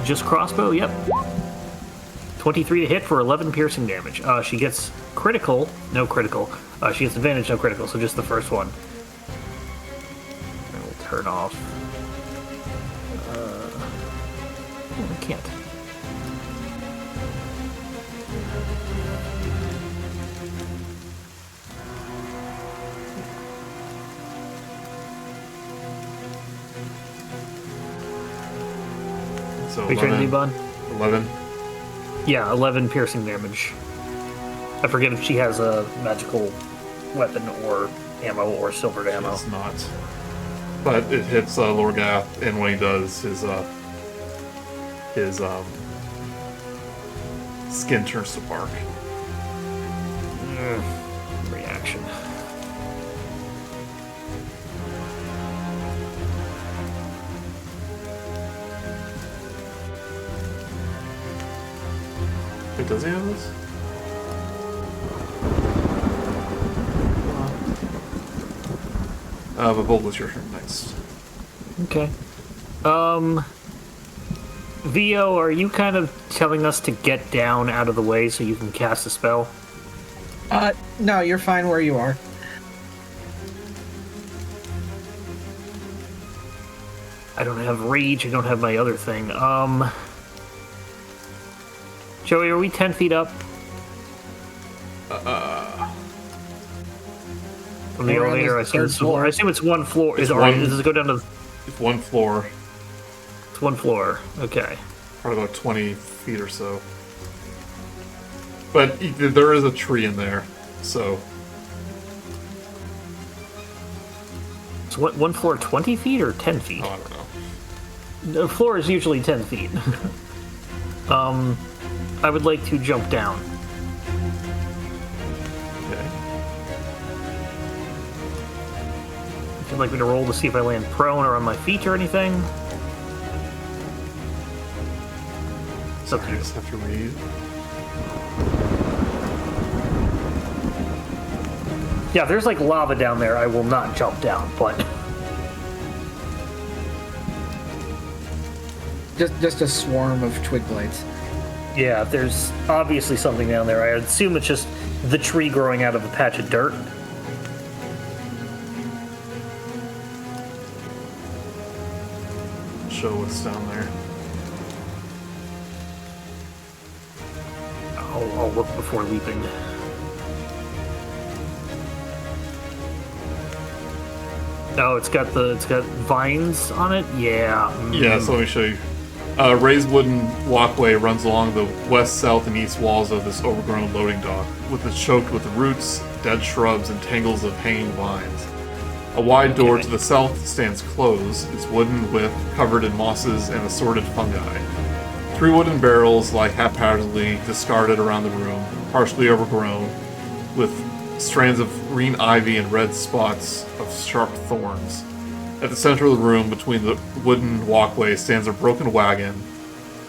Just crossbow, yep. 23 to hit for 11 piercing damage. She gets critical, no critical. She gets advantage, no critical, so just the first one. And we'll turn off. Oh, I can't. So Are you trying to do, Bud? 11. Yeah, 11 piercing damage. I forget if she has a magical weapon or ammo or silvered ammo. It's not. But it hits Lorghoth, and when he does, his skin turns to bark. Reaction. Wait, does he have this? But Vogel's your turn next. Okay. Vio, are you kind of telling us to get down out of the way so you can cast a spell? No, you're fine where you are. I don't have rage, I don't have my other thing. Joey, are we 10 feet up? From the We're on elevator, the I assume third it's floor. I assume it's one floor. It's Does it go down to? It's one floor, It's one floor. Okay. probably about 20 feet or so. But there is a tree in there, so So what? One floor, 20 feet or 10 feet? oh, I don't know. The floor is usually 10 feet. I would like to jump down. Okay. Would you like me to roll to see if I land prone or on my feet or anything? It's up to I you. just have to read. Yeah, if there's like lava down there, I will not jump down, but Just a swarm of twig blades. yeah, if there's obviously something down there, I assume it's just the tree growing out of a patch of dirt. Show what's down there. I'll look before leaping. Oh, it's got vines on it. Yeah. Yeah, so let me show you. A raised wooden walkway runs along the west, south, and east walls of this overgrown loading dock, with it choked with roots, dead shrubs, and tangles of hanging vines. A wide door to the south stands closed, its wooden width covered in mosses and assorted fungi. 3 wooden barrels lie haphazardly discarded around the room, partially overgrown, with strands of green ivy and red spots of sharp thorns. At the center of the room, between the wooden walkway, stands a broken wagon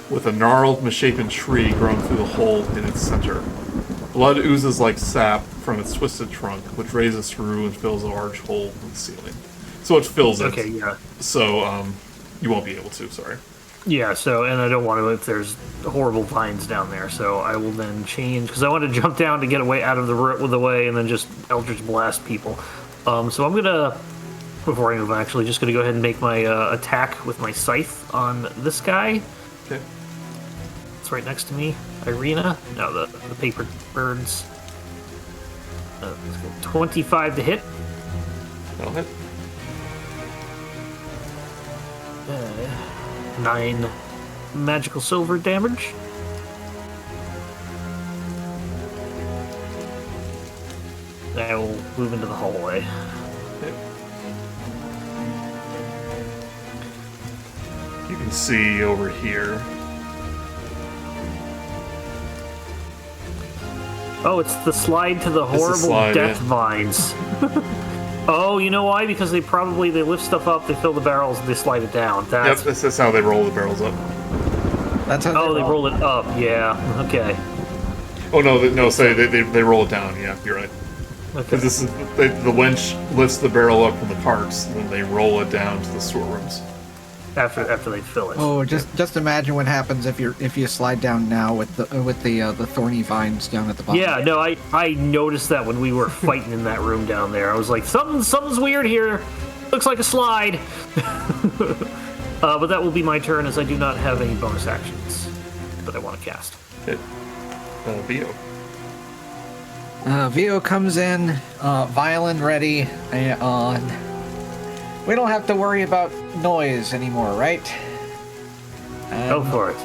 with a gnarled, misshapen tree growing through the hole in its center. Blood oozes like sap from its twisted trunk, which raises through and fills a large hole in the ceiling. So it fills it. Okay, yeah. So, you won't be able to, sorry. Yeah, so, and I don't want to if there's horrible vines down there, so I will then change, because I want to jump down to get away out of the way and then just Eldritch Blast people. So I'm going to, before I move, I'm actually just going to go ahead and make my attack with my scythe on this guy. Okay. Let's right next to me. Irina? No, the paper birds. 25 to hit. That'll hit. 9 magical silver damage. I will move into the hallway. Yep. You can see over here. Oh, it's the slide to the It's the horrible slide, death yeah. vines. Oh, you know why? Because they lift stuff up, they fill the barrels, and they slide it down. Yep, that's how they roll the barrels up. That's how. Oh, they roll it up. Yeah. Okay. Oh no, say they roll it down. Yeah, you're right. Okay. Because this is the wench lifts the barrel up from the carts, and then they roll it down to the storerooms. After they fill it. Oh, just imagine what happens if you slide down now with the thorny vines down at the bottom. Yeah, no, I noticed that when we were fighting in that room down there. I was like, something's weird here. Looks like a slide. But that will be my turn, as I do not have any bonus actions that I want to cast. Hit. Vio. Vio comes in, violin ready, and we don't have to worry about noise anymore, right? Go for it.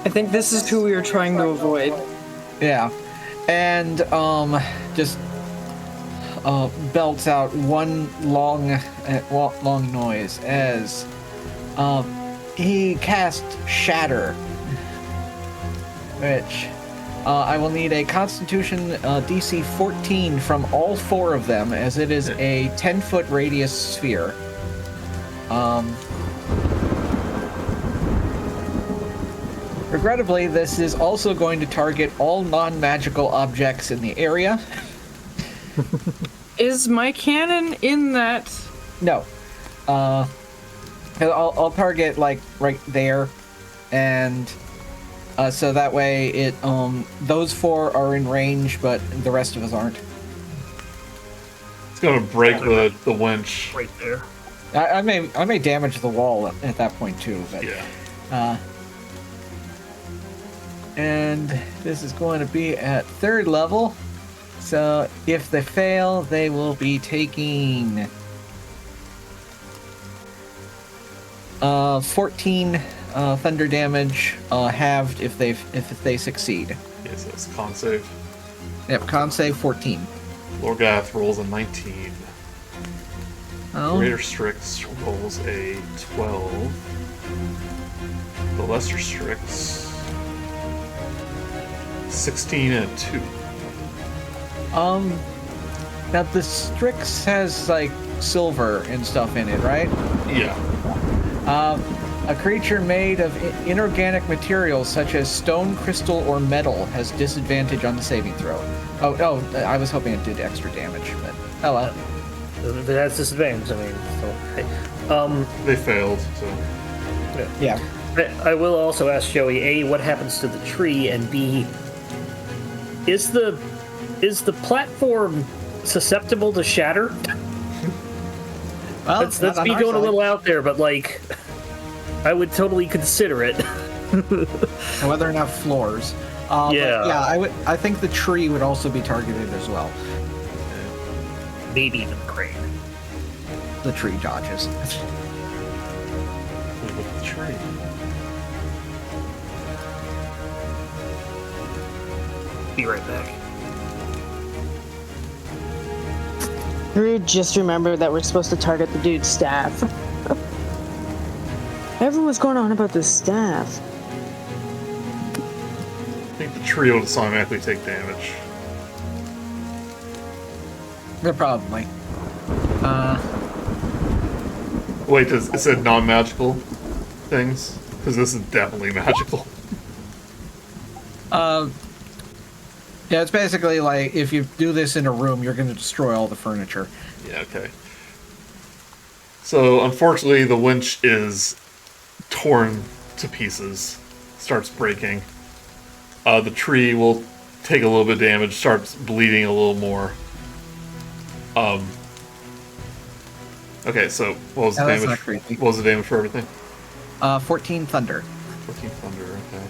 I think this is who we were trying to avoid. Yeah, and just belts out one long noise as he casts Shatter, which I will need a Constitution DC 14 from all 4 of them, as it is a 10-foot radius sphere. Regrettably, this is also going to target all non-magical objects in the area. Is my cannon in that? No. I'll target, like, right there, and so that way it those 4 are in range, but the rest of us aren't. It's gonna break the wench. Right there. I may damage the wall at that point too, but Yeah. and this is going to be at 3rd level. So if they fail, they will be taking 14 thunder damage, halved if they succeed. Yes, that's con save. Yep, con save 14. Lorghoth rolls a 19. Oh, Greater Strix rolls a 12. The Lesser Strix 16 and a 2. now the Strix has like silver and stuff in it, right? Yeah. A creature made of inorganic materials such as stone, crystal, or metal has disadvantage on the saving throw. Oh, I was hoping it did extra damage, but oh well. If it has disadvantage, I mean, so, hey. They failed, so. Yeah. I will also ask Joey, A, what happens to the tree, and B, is the platform susceptible to shatter? Well, That's not on me our going a side. little out there, but like, I would totally consider it. Whether or not floors. Yeah. But yeah, I think the tree would also be targeted as well. Maybe even the crane. The tree dodges. Look at the tree. Be right back. Grude just remembered that we're supposed to target the dude's staff. Everyone's going on about this staff. I think the tree will just automatically take damage. Yeah, probably. Wait, it said non-magical things? Because this is definitely magical. Yeah, it's basically like if you do this in a room, you're going to destroy all the furniture. Yeah, okay. So, unfortunately, the winch is torn to pieces. Starts breaking. The tree will take a little bit of damage, starts bleeding a little more. Okay, so what was the That's damage? not creepy. What was the damage for everything? 14 thunder. 14 thunder, okay.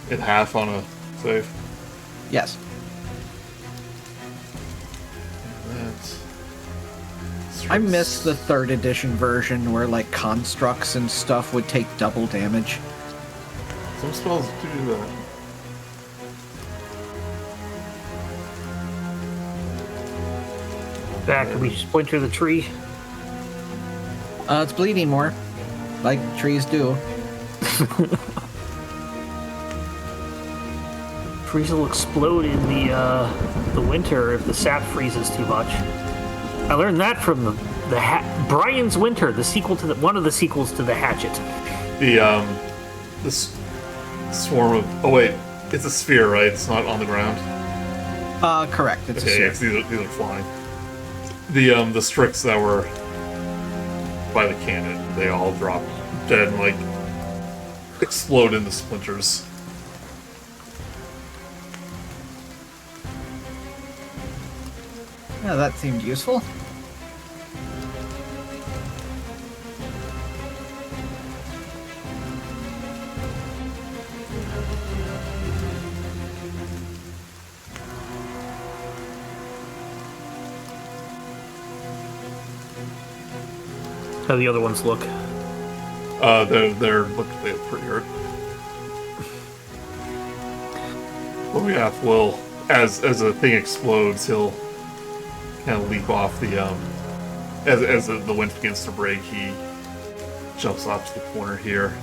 in half on a save. Yes. That's... I miss the 3rd edition version where like constructs and stuff would take double damage. Some spells do that. Back, can we just point to the tree? It's bleeding more, like trees do. Trees will explode in the winter if the sap freezes too much. I learned that from the Brian's Winter, the sequel to one of the sequels to the Hatchet. This swarm of... Oh wait, it's a sphere, right? It's not on the ground? Correct. It's Okay, a yeah, 'cause these are flying. The Strix that were by the cannon, they all drop dead and, like, explode into splinters. Yeah, that seemed useful. How the other ones look? They look pretty hurt. Lorghoth will, as the thing explodes, he'll kind of leap off the as the wind begins to break. He jumps off to the corner here.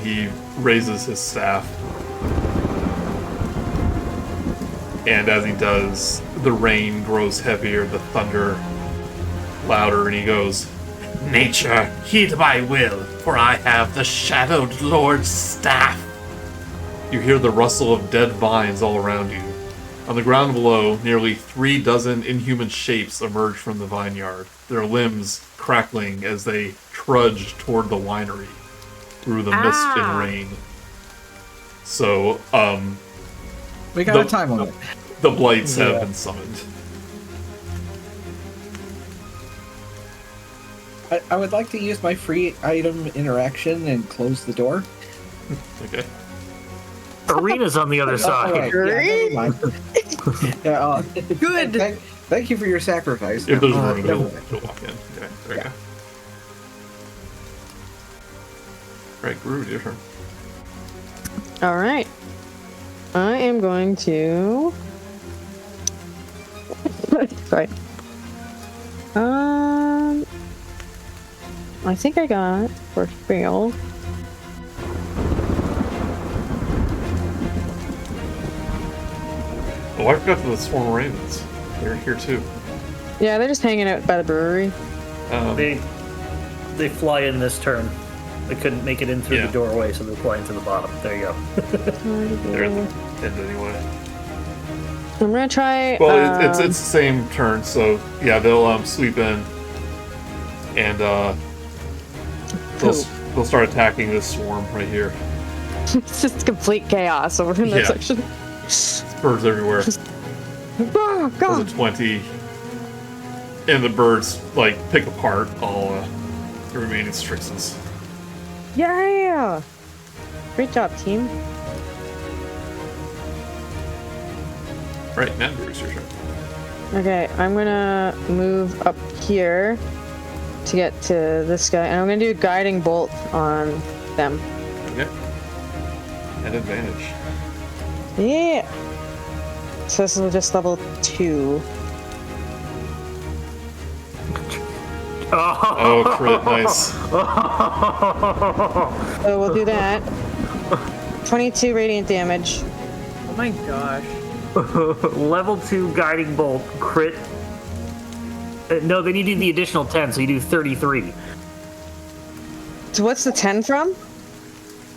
He raises his staff, and as he does, the rain grows heavier, the thunder louder, and he goes, Nature, heed my will, for I have the Shadowed Lord's staff. You hear the rustle of dead vines all around you. On the ground below, nearly 36 inhuman shapes emerge from the vineyard, their limbs crackling as they trudge toward the winery through the mist and rain. So, We got a time limit. the blights have been summoned. I would like to use my free item interaction and close the door. Okay. Arena's on the other side. Right. Yeah, never mind. Yeah, Good. Thank you for your sacrifice. If there's room, never he'll mind. walk in. Okay, there you go. Right, Grude, your turn. All right. I am going to. Sorry. I think I got for fail. Oh, I forgot the swarm of ravens. They're here too. Yeah, they're just hanging out by the brewery. They fly in this turn. They couldn't make it in through Yeah. the doorway, so they're flying to the bottom. There you go. They're at the end anyway. I'm gonna try. Well, it's the same turn, so yeah, they'll sweep in, and they'll start attacking this swarm right here. It's just complete chaos over in that Yeah. section. Birds everywhere. Oh, There's God. a 20, and the birds like pick apart all the remaining Strixes. Yeah! Great job, team. Right, now Bruce, your turn. Okay, I'm gonna move up here to get to this guy, and I'm gonna do guiding bolt on them. Okay. At advantage. Yeah! So this is just level 2. Oh, crit, nice. So we'll do that. 22 radiant damage. Oh my gosh. Level 2 guiding bolt crit. No, then you do the additional 10, so you do 33. So what's the 10 from?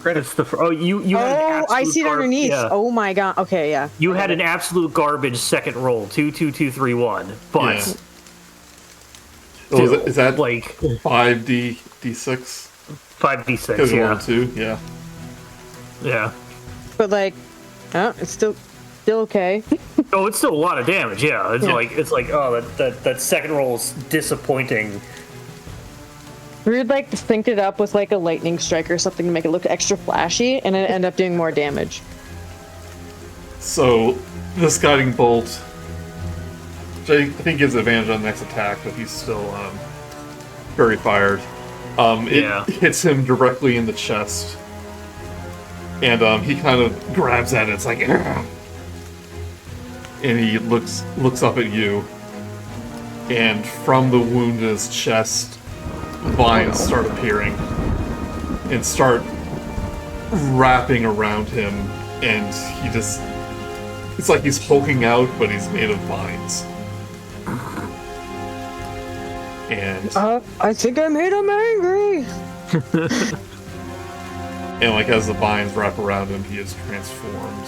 It's the you had an Oh, absolute I see it underneath. yeah. Oh my god. Okay, yeah. You had an absolute garbage second roll, 2, 2, 2, 3, 1. But Yeah. Oh, still, is that like 5d6? 5d6? Because Yeah, level 2, yeah. yeah. But like, oh, it's still okay. Oh, it's still a lot of damage. Yeah, it's like oh, that second roll is disappointing. Grude like synced it up with like a lightning strike or something to make it look extra flashy, and it ended up doing more damage. So, this guiding bolt, which I think gives advantage on the next attack, but he's still very fired. It hits him directly in the chest, and he kind of grabs at it. It's like, "Ugh." And he looks up at you, and from the wound in his chest, vines start appearing and start wrapping around him, and he just, it's like he's hulking out, but he's made of vines. And I think I made him angry. and like as the vines wrap around him, he is transformed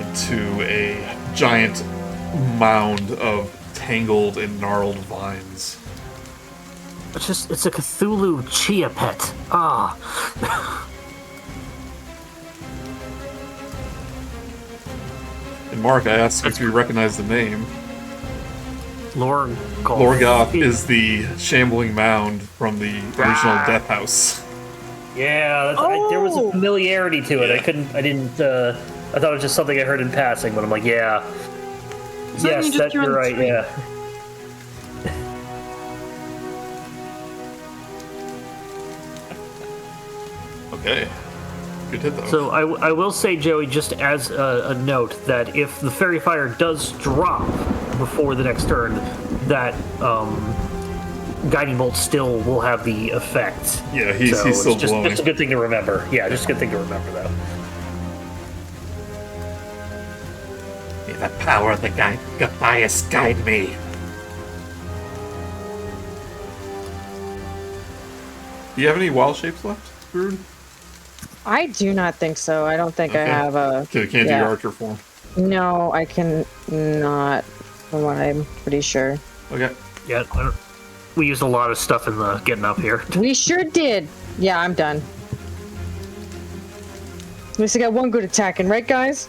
into a giant mound of tangled and gnarled vines. It's a Cthulhu chia pet. Ah. And Mark, I asked if you recognize the name. Lorghoth. Lorghoth is the shambling mound from the original Death House. Yeah, there was a familiarity to it. I thought it was just something I heard in passing, but I'm like, yeah. So Yes, you're right, yeah. Okay. Good hit, though. So I will say, Joey, just as a note, that if the Fairy Fire does drop before the next turn, that Guiding Bolt still will have the effect. Yeah, he's still glowing. Just a good thing to remember. Yeah, just a good thing to remember, though. May the power of the Gothias guide me. Do you have any wild shapes left, Grude? I do not think so. I don't think I have a. Okay, can't do your archer form. No, I can not. From what I'm pretty sure. Okay. Yeah, we used a lot of stuff in the getting up here. We sure did. Yeah, I'm done. At least I got one good attacking, right, guys?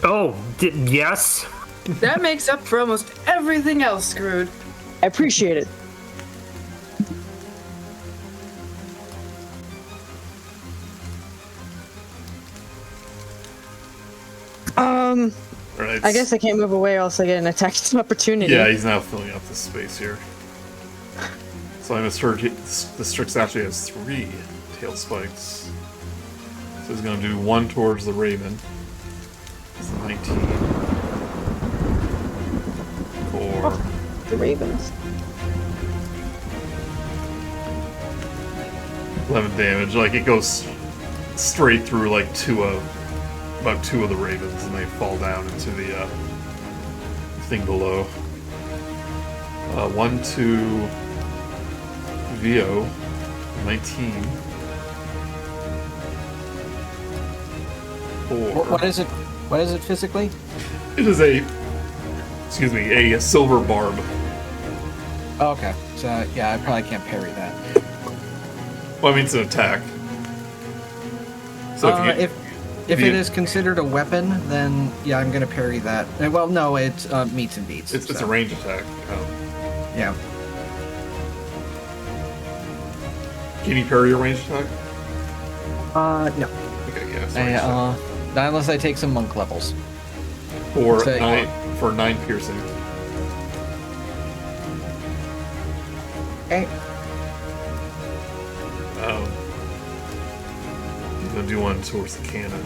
Oh, yes. That makes up for almost everything else, Grude. I appreciate it. Right. I guess I can't move away, or else I get an attack opportunity. Yeah, he's now filling up the space here. So I misheard. The Strix actually has 3 tail spikes. So he's going to do 1 towards the Raven. It's 19. For The Ravens. 11 damage. Like, it goes straight through, like, about 2 of the Ravens, and they fall down into the thing below. 1 to VO, 19. 4. What is it? What is it physically? It is a silver barb. Oh, okay. So yeah, I probably can't parry that. Well, I mean, it's an attack. So If it is considered a weapon, then yeah, I'm gonna parry that. Well, no, it's meets and beats. It's a range attack. Yeah. Can you parry your range attack? No. Okay, yeah. Sorry, Not unless I take some monk levels. for so- 9 piercing. Okay. I'm gonna do 1 towards the cannon.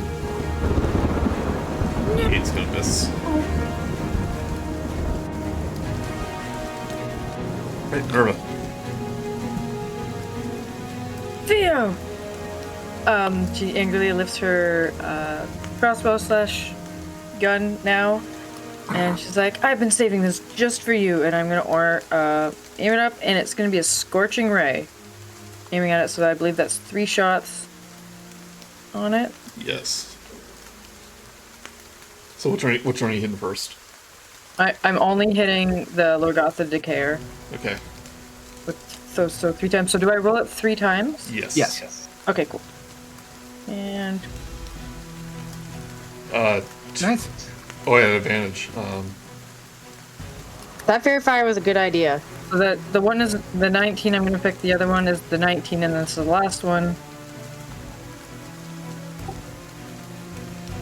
8's gonna miss. Right, Minerva. Theo! She angrily lifts her crossbow / gun now, and she's like, I've been saving this just for you, and I'm gonna aim it up, and it's gonna be a scorching ray. Aiming at it, so I believe that's 3 shots on it. Yes. So which one are you hitting first? I'm only hitting the Lorghoth the Decayer. Okay. So 3 times. So do I roll it 3 times? Yes. Yes. Okay, cool. And Nice. Oh, I had advantage. That fairy fire was a good idea. So the one is the 19. I'm gonna pick the other one is the 19, and this is the last one.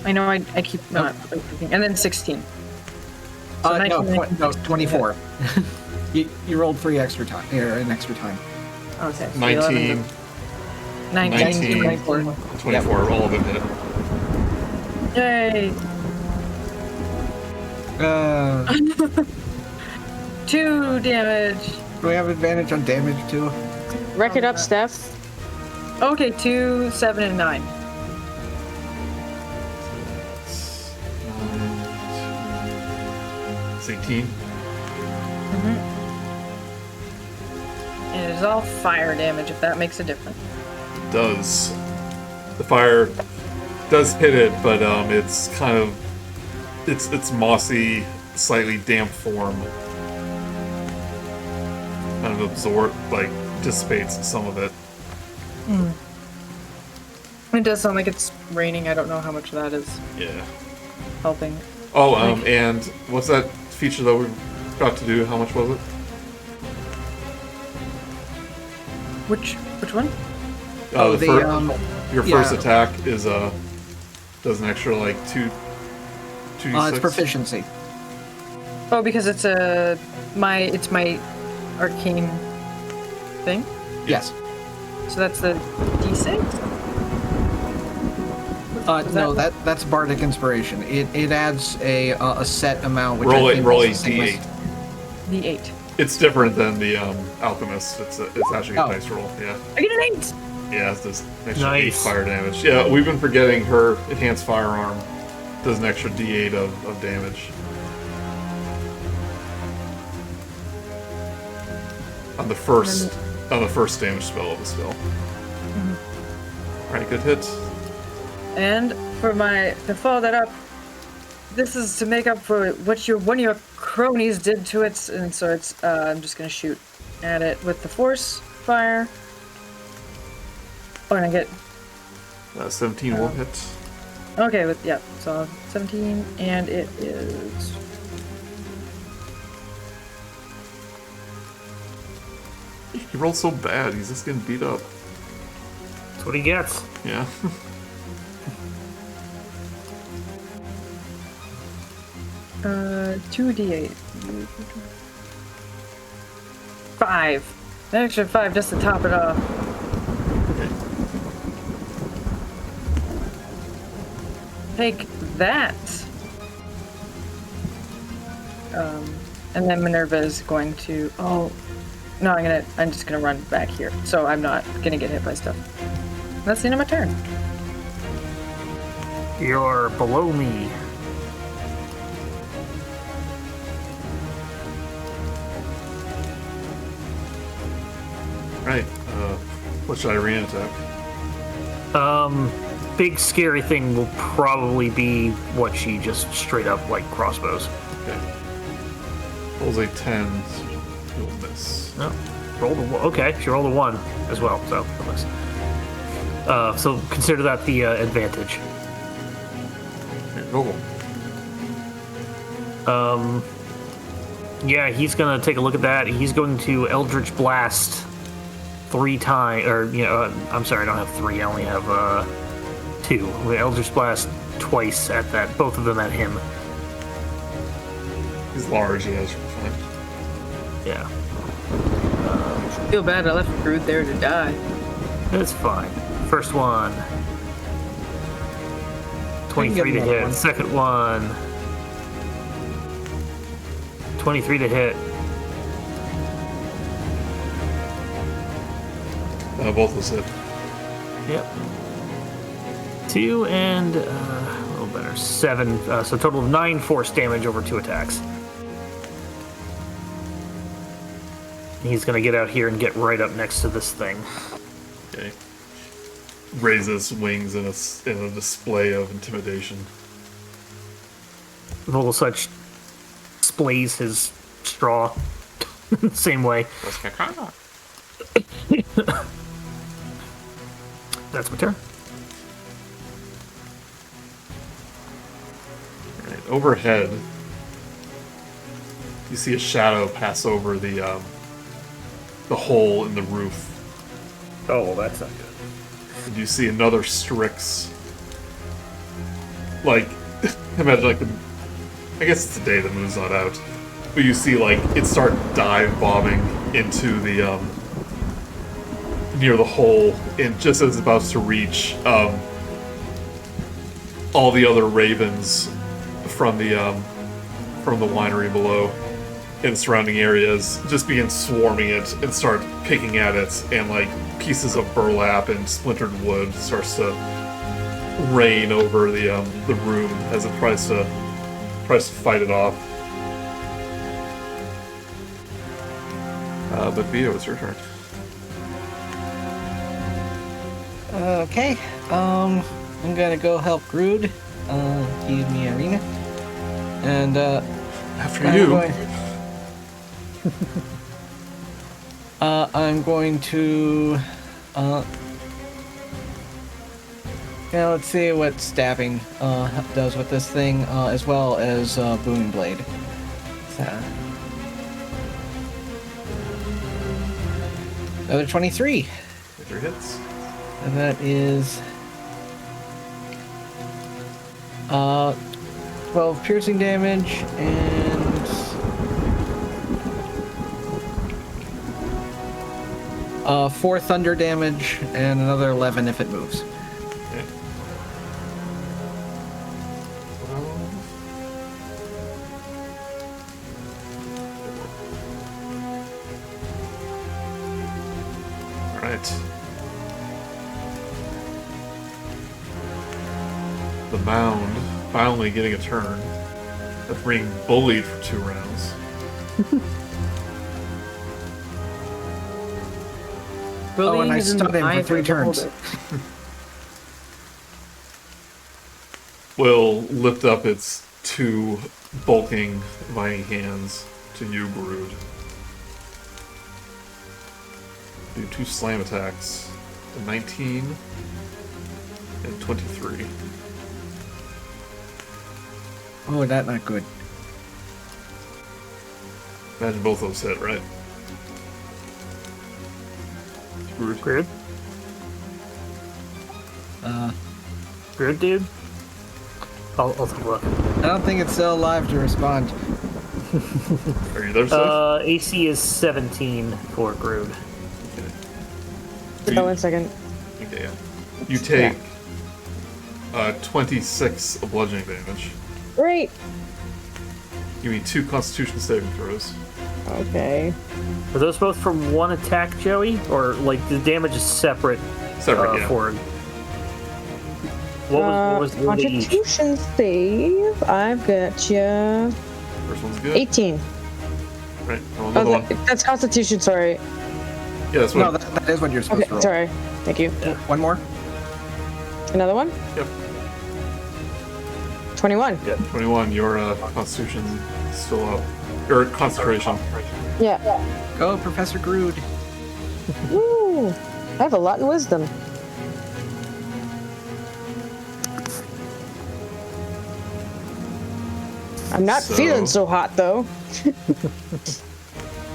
I know I keep not picking, and then 16. So 19, no, 24. you rolled 3 extra time, or an extra time. Okay. So 19, 19, 24. 24, all of them hit. Yay! 2 damage. Do we have advantage on damage too? Wreck it up, Steph. Okay, 2, 7, and 9. It's 18. And it is all fire damage, if that makes a difference. It does. The fire does hit it, but it's kind of it's mossy, slightly damp form. Kind of dissipates some of it. It does sound like it's raining. I don't know how much that is Yeah. helping. Oh, and what's that feature that we got to do? How much was it? Which one? Your first attack is does an extra like 2d6. It's proficiency. Oh, because it's my arcane thing. Yes. So that's the D6. No, that's bardic inspiration. It adds a set amount. Which Roll I a think is the same d8. D8. It's different than the alchemist. It's actually a Oh. dice roll. Yeah. I get an 8. Yeah, it's this extra 8 Nice. fire damage. Yeah, we've been forgetting her enhanced firearm does an extra d8 of damage. On the first damage spell of the spell. Alright, good hit. And to follow that up, this is to make up for what one of your cronies did to it, and so it's I'm just gonna shoot at it with the force fire. Oh, and I get 17 will hit. okay with so 17, and it is He rolled so bad, he's just getting beat up. That's what he gets. Yeah. 2d8. 5. An extra 5 just to top it off. Take that. And then Minerva is going to. Oh, no! I'm just gonna run back here, so I'm not gonna get hit by stuff. That's the end of my turn. You're below me. Right. What should Irene attack? Big scary thing will probably be what she just straight up like crossbows. Okay. Rolls a 10. You'll miss. No, rolled a one. Okay, she rolled a 1 as well, so she'll miss. So consider that the advantage. Okay, Vogel. Yeah, he's gonna take a look at that. He's going to Eldritch Blast 3 times, or I'm sorry, I don't have 3. I only have 2. Eldritch Blast twice at that, both of them at him. He's large, he has fine. Yeah, Feel bad I left Grude there to die. that's fine. First one, 23 to another hit. one. Second one, 23 to hit. Both of us hit. Yep. 2 and a little better, 7. So total of 9 force damage over 2 attacks. He's gonna get out here and get right up next to this thing. Okay. Raises wings in a display of intimidation. Vogelsuch displays his straw same way. That's my turn. Right, overhead, you see a shadow pass over the hole in the roof. Oh, well, that's not good. And you see another Strix. Like, imagine like I guess it's the day the moon's not out. But you see like it start dive bombing into the near the hole, and just as it's about to reach all the other ravens from the winery below in the surrounding areas just begin swarming it and start picking at it, and like pieces of burlap and splintered wood starts to rain over the room as it tries to fight it off. But Vito, it's your turn. Okay. I'm gonna go help Grude. He's me arena. And After I'm you. I'm going to yeah, let's see what stabbing does with this thing, as well as booming blade. So, another 23. Hit your hits. And that is 12 piercing damage and 4 thunder damage and another 11 if it moves. Okay. 12. Alright. The mound finally getting a turn after being bullied for 2 rounds. Oh, and I is in stunned him for either 3 turns. beholder. Will lift up its 2 bulking, mighty hands to you, Grude. Do 2 slam attacks. A 19 and 23. Oh, that's not good. Imagine both those hit, right? Grude. Grude? Grude, dude? I'll take a look. I don't think it's still alive to respond. Are you there, Steph? AC is 17 for Grude. Okay. Oh, 1 second. Okay, yeah. You take 26 of bludgeoning damage. Great. Give me 2 Constitution saving throws. Okay. Are those both from one attack, Joey? Or, like, the damage is separate, Separate, yeah. for... What was the each? Constitution save. I've got you. First one's good. 18. Right, roll Oh, another one. that's Constitution. Sorry. Yeah, that's No, what. that is what you're supposed Okay. to roll. Sorry. Thank you. One more? Another one. Yep. 21. Yeah, 21. Your Constitution is still up. Your concentration. Yeah. Go, Professor Grude. Woo! I have a lot in wisdom. I'm not So- feeling so hot though.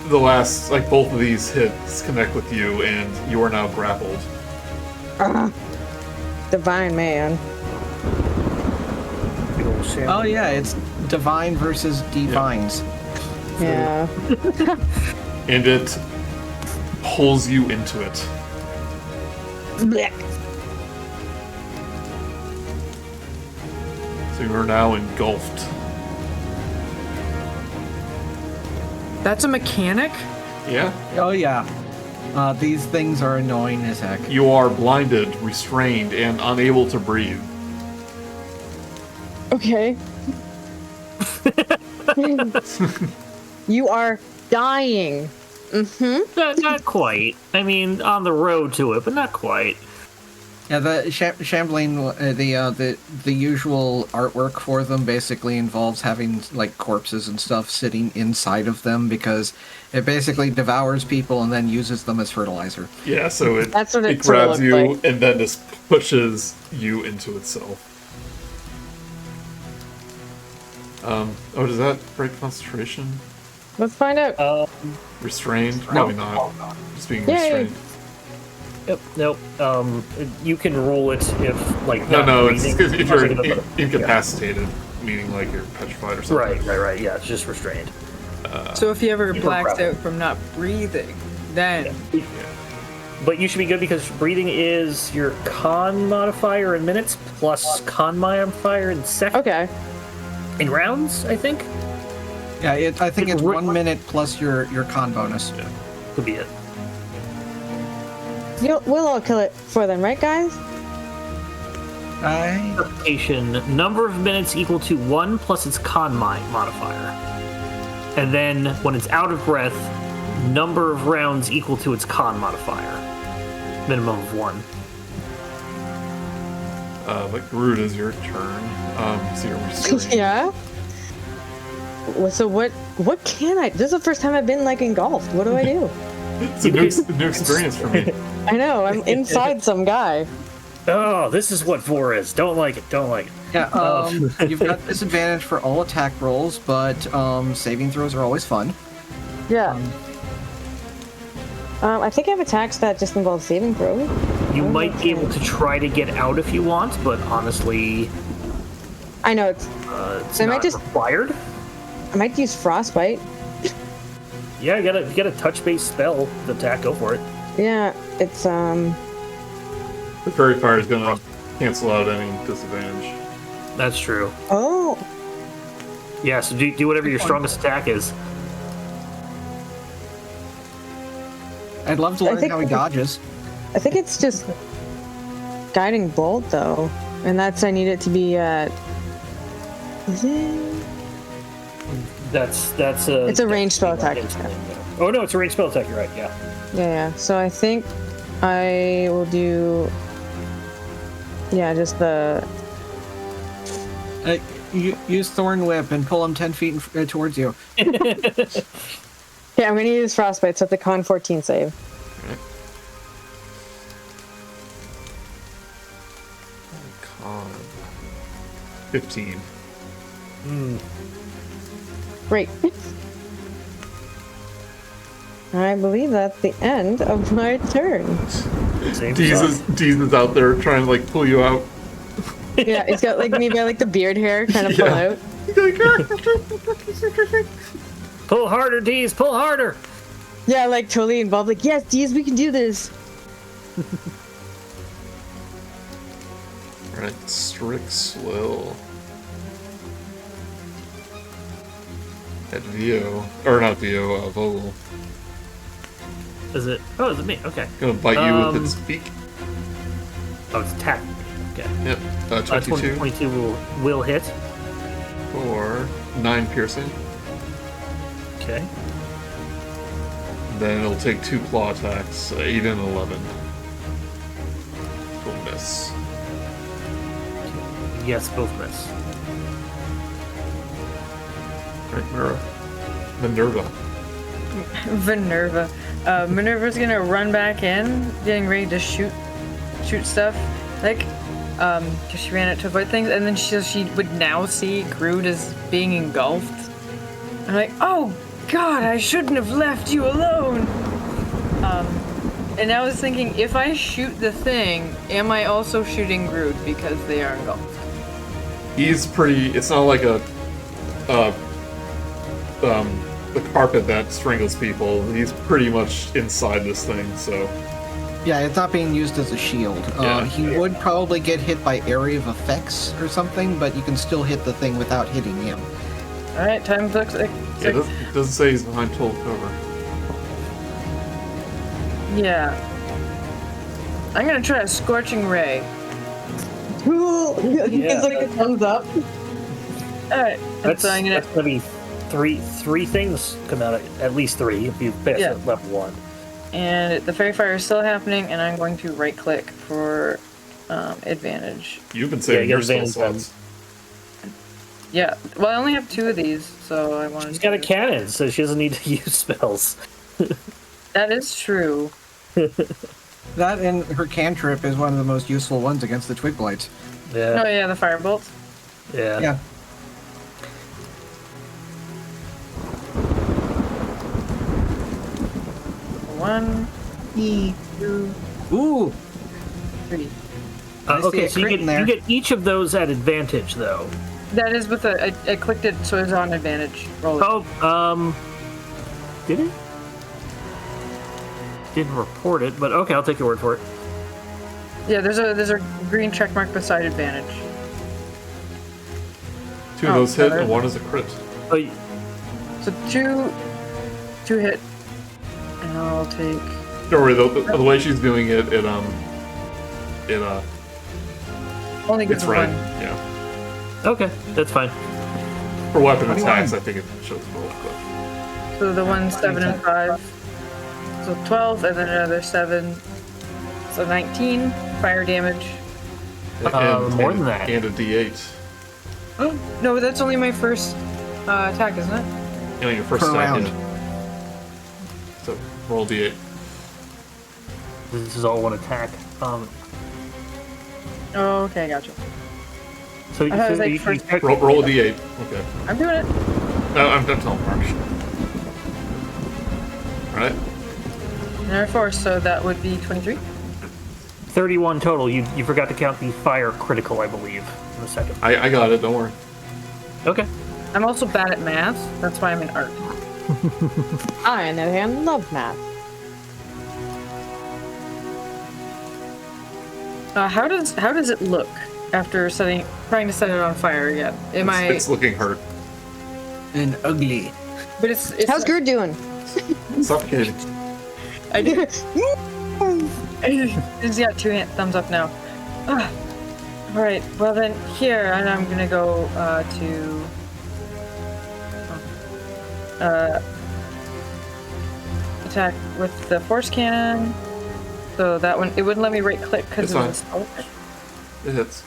The last, like, both of these hits connect with you, and you are now grappled. Divine man. Big old shit. Oh yeah, it's divine versus divines. Yeah. And it pulls you into it. Blech. So you are now engulfed. That's a mechanic? Yeah? Oh yeah. These things are annoying as heck. You are blinded, restrained, and unable to breathe. Okay. You are dying. Not quite. I mean, on the road to it, but not quite. Yeah, the shambling, the usual artwork for them basically involves having like corpses and stuff sitting inside of them because it basically devours people and then uses them as fertilizer. Yeah, so it, That's what it it sorta grabs looked you like. and then just pushes you into itself. Oh, does that break concentration? Let's find out. Restrained? Probably not. Just being Yay. restrained. Yep. Nope. You can roll it if like No, not no, it's breathing. if you're incapacitated, meaning like you're petrified or something. Right. Yeah, it's just restrained. So if you ever You blacks probably- out from not breathing, then But you should be good because breathing is your con modifier in minutes plus con modifier in seconds. Okay. In rounds, I think. Yeah, I think it's 1 minute plus your con bonus. Could be it. We'll all kill it for them, right, guys? Suffocation, number of minutes equal to 1 plus its con modifier. And then when it's out of breath, number of rounds equal to its con modifier. Minimum of 1. But Grude is your turn. So you're restrained. Yeah. So what can I? This is the first time I've been like engulfed. What do I do? It's a new experience for me. I know, I'm inside some guy. Oh, this is what 4 is. Don't like it. Yeah, you've got disadvantage for all attack rolls, but saving throws are always fun. Yeah. I think I have attacks that just involve saving throws. You might be able to try to get out if you want, but honestly, I know it's. it's I not might just- required. I might use frostbite. Yeah, you got a touch-based spell to attack. Go for it. Yeah, it's The Fairy Fire is gonna cancel out any disadvantage. That's true. Oh. Yeah, so do whatever your strongest attack is. I'd love to I learn think- how he dodges. I think it's just guiding bolt though, and that's I need it to be at. Is it? That's It's a ranged spell attack. Oh no, it's a ranged spell attack. You're right. Yeah. Yeah. So I think I will do. Yeah, just the. You use Thorn Whip and pull him 10 feet towards you. Yeah, I'm gonna use frostbite. So it's a con 14 save. Con 15. Great. I believe that's the end of my turn. Deez is out there trying to like pull you out. Yeah, he's got like maybe like the beard hair kind of pull Yeah. out. Pull harder, Deez. Pull harder. Yeah, like totally involved. Like, yes, Deez, we can do this. Alright, Strixwill. At Vio. Or not Vio, Vogel. Is it? Oh, is it me? Okay. Gonna bite you with its beak. Oh, it's attack. Okay. Yep. 22 22 will hit. for 9 piercing. Okay. Then it'll take 2 claw attacks, 8 and 11. Will miss. Yes, both miss. Right, Minerva. Minerva's gonna run back in, getting ready to shoot stuff. Like, cause she ran out to avoid things, and then she would now see Grude as being engulfed. I'm like, oh God, I shouldn't have left you alone. And I was thinking, if I shoot the thing, am I also shooting Grude because they are engulfed? He's pretty. It's not like the carpet that strangles people. He's pretty much inside this thing, so. Yeah, it's not being used as a shield. Yeah. He would probably get hit by area of effects or something, but you can still hit the thing without hitting him. All right, time looks like. Yeah, it doesn't say he's behind total cover. Yeah. I'm gonna try a scorching ray. Cool. It's like a thumbs up. All right, That's, so I'm gonna. that's gonna be three things come out. At least 3 if you pass Yeah. level 1. And the fairy fire is still happening, and I'm going to right click for advantage. You've been saving you your get spell advantage slots. Yeah, well, I only have 2 of these, so I wanted She's to. got a cannon, so she doesn't need to use spells. That is true. That and her cantrip is one of the most useful ones against the twig blights. Oh Yeah. yeah, the firebolt. Yeah. 1, 2, Ooh, 3. I see Okay, a so you crit in there. you get each of those at advantage, though. That is with I clicked it so it's on advantage. Roll it. Oh, did it? Didn't report it, but okay, I'll take your word for it. Yeah, there's a green check mark beside advantage. 2 of those hit, better. and 1 is a crit. Oh, So two hit, and I'll take. Don't worry, the way she's doing it, Only gives it's a right. 1. Yeah. okay, that's fine. For weapon 21. attacks, I think it shows both. But So the 1, 7, and 5. So 12, and then another 7. So 19 fire damage. More than that. And a D8. Oh no, that's only my first attack, isn't it? You know, your first Per attack. round. Yeah. So roll D8. This is all one attack. Oh, okay, gotcha. So, I thought it was so like you, first- Roll a D8. Okay. I'm doing it. No, I'm telling Mark. Alright. Another 4, so that would be 23. 31 total. You forgot to count the fire critical, I believe, in the second. I got it, don't worry. Okay. I'm also bad at math. That's why I'm in art. I, on the other hand, love math. How does it look after trying to set it on fire again? It's looking hurt. and ugly. But it's How's Grude doing? Suffocating. I do. He's got 2 thumbs up now. All right. Well then, here, and I'm gonna go to attack with the force cannon. So that one, it wouldn't let me right click because It's it was a spell. It hits.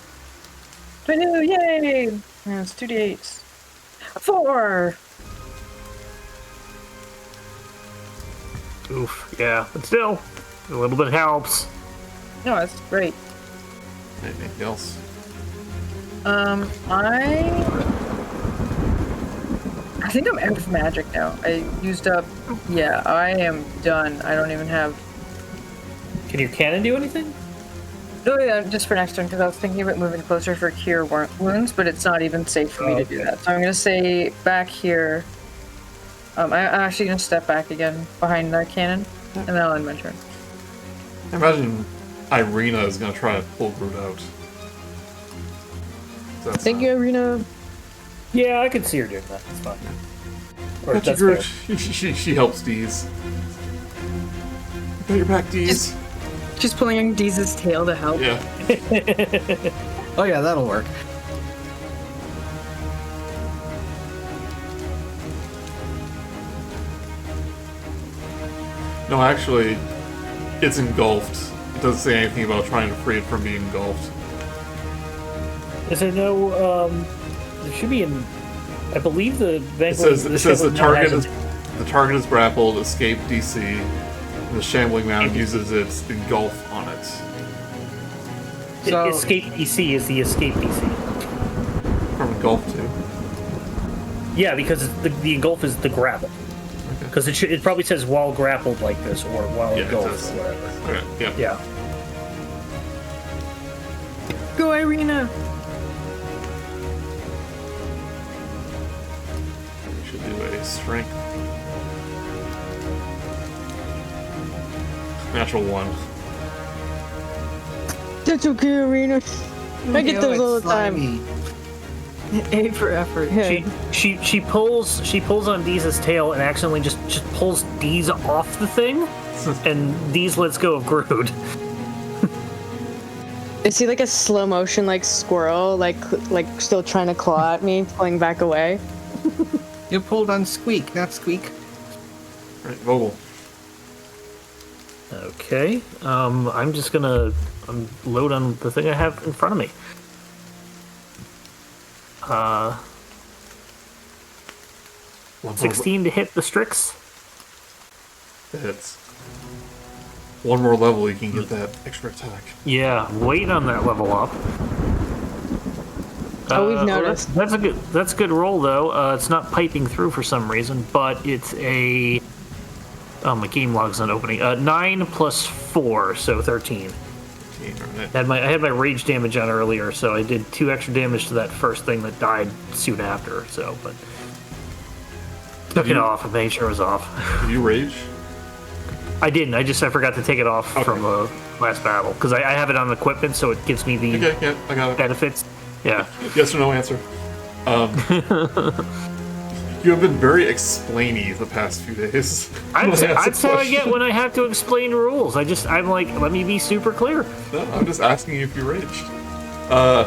22, yay! And it's 2d8s. 4. Oof. Yeah, but still, a little bit helps. No, that's great. Anything else? I think I'm out of magic now. I used up. Yeah, I am done. I don't even have. Can your cannon do anything? Oh yeah, just for next turn because I was thinking about moving closer for cure wounds, but it's not even safe for me to do that. So I'm gonna say back here. I'm actually gonna step back again behind the cannon, and then I'll end my turn. I imagine Irina is going to try to pull Grude out. So that's Thank you, Arena. Yeah, I could see her doing that. That's fine. Or Got you, that's Grude. fair. She helps Deez. Got your back, Deez. She's pulling on Deez's tail to help. Yeah. Oh yeah, that'll work. No, actually, it's engulfed. It doesn't say anything about trying to free it from being engulfed. Is there no? There should be an. I believe the It says the target is grappled, escape DC, and the shambling mound uses its engulf on it. So- escape DC is the escape DC. From engulf too. Yeah, because the engulf is the grapple. Okay. Because it probably says while grappled like this or while Yeah, it engulfed does. or whatever. Okay, yeah. Yeah. Go, Irina! We should do a strength. Natural 1. That's okay, Arena. I get those all the time. Slimy. A for effort. Yeah. She pulls on Deez's tail and accidentally just pulls Deez off the thing, and Deez lets go of Grude. Is he like a slow motion, like squirrel, like still trying to claw at me, pulling back away? You pulled on Squeak, not Squeak. Right, Vogel. Okay. I'm just gonna load on the thing I have in front of me. 16 to hit the Strix. It hits. One more level, you can get that extra attack. Yeah, wait on that level up. Oh, we've noticed. That's a good roll though. It's not piping through for some reason, but it's a Oh, my game log's not opening. 9 plus 4, so 13. Alright. I had my rage damage on earlier, so I did 2 extra damage to that first thing that died soon after. So, but took it off and made sure it was off. Did you rage? I didn't. I forgot to take it off Okay. from the last battle because I have it on equipment, so it gives me the Okay, yeah, I got it. benefits. Yeah. Yes or no answer. You have been very explainy the past few days. That's how I get when I have to explain rules. I'm like, let me be super clear. No, I'm just asking you if you raged. All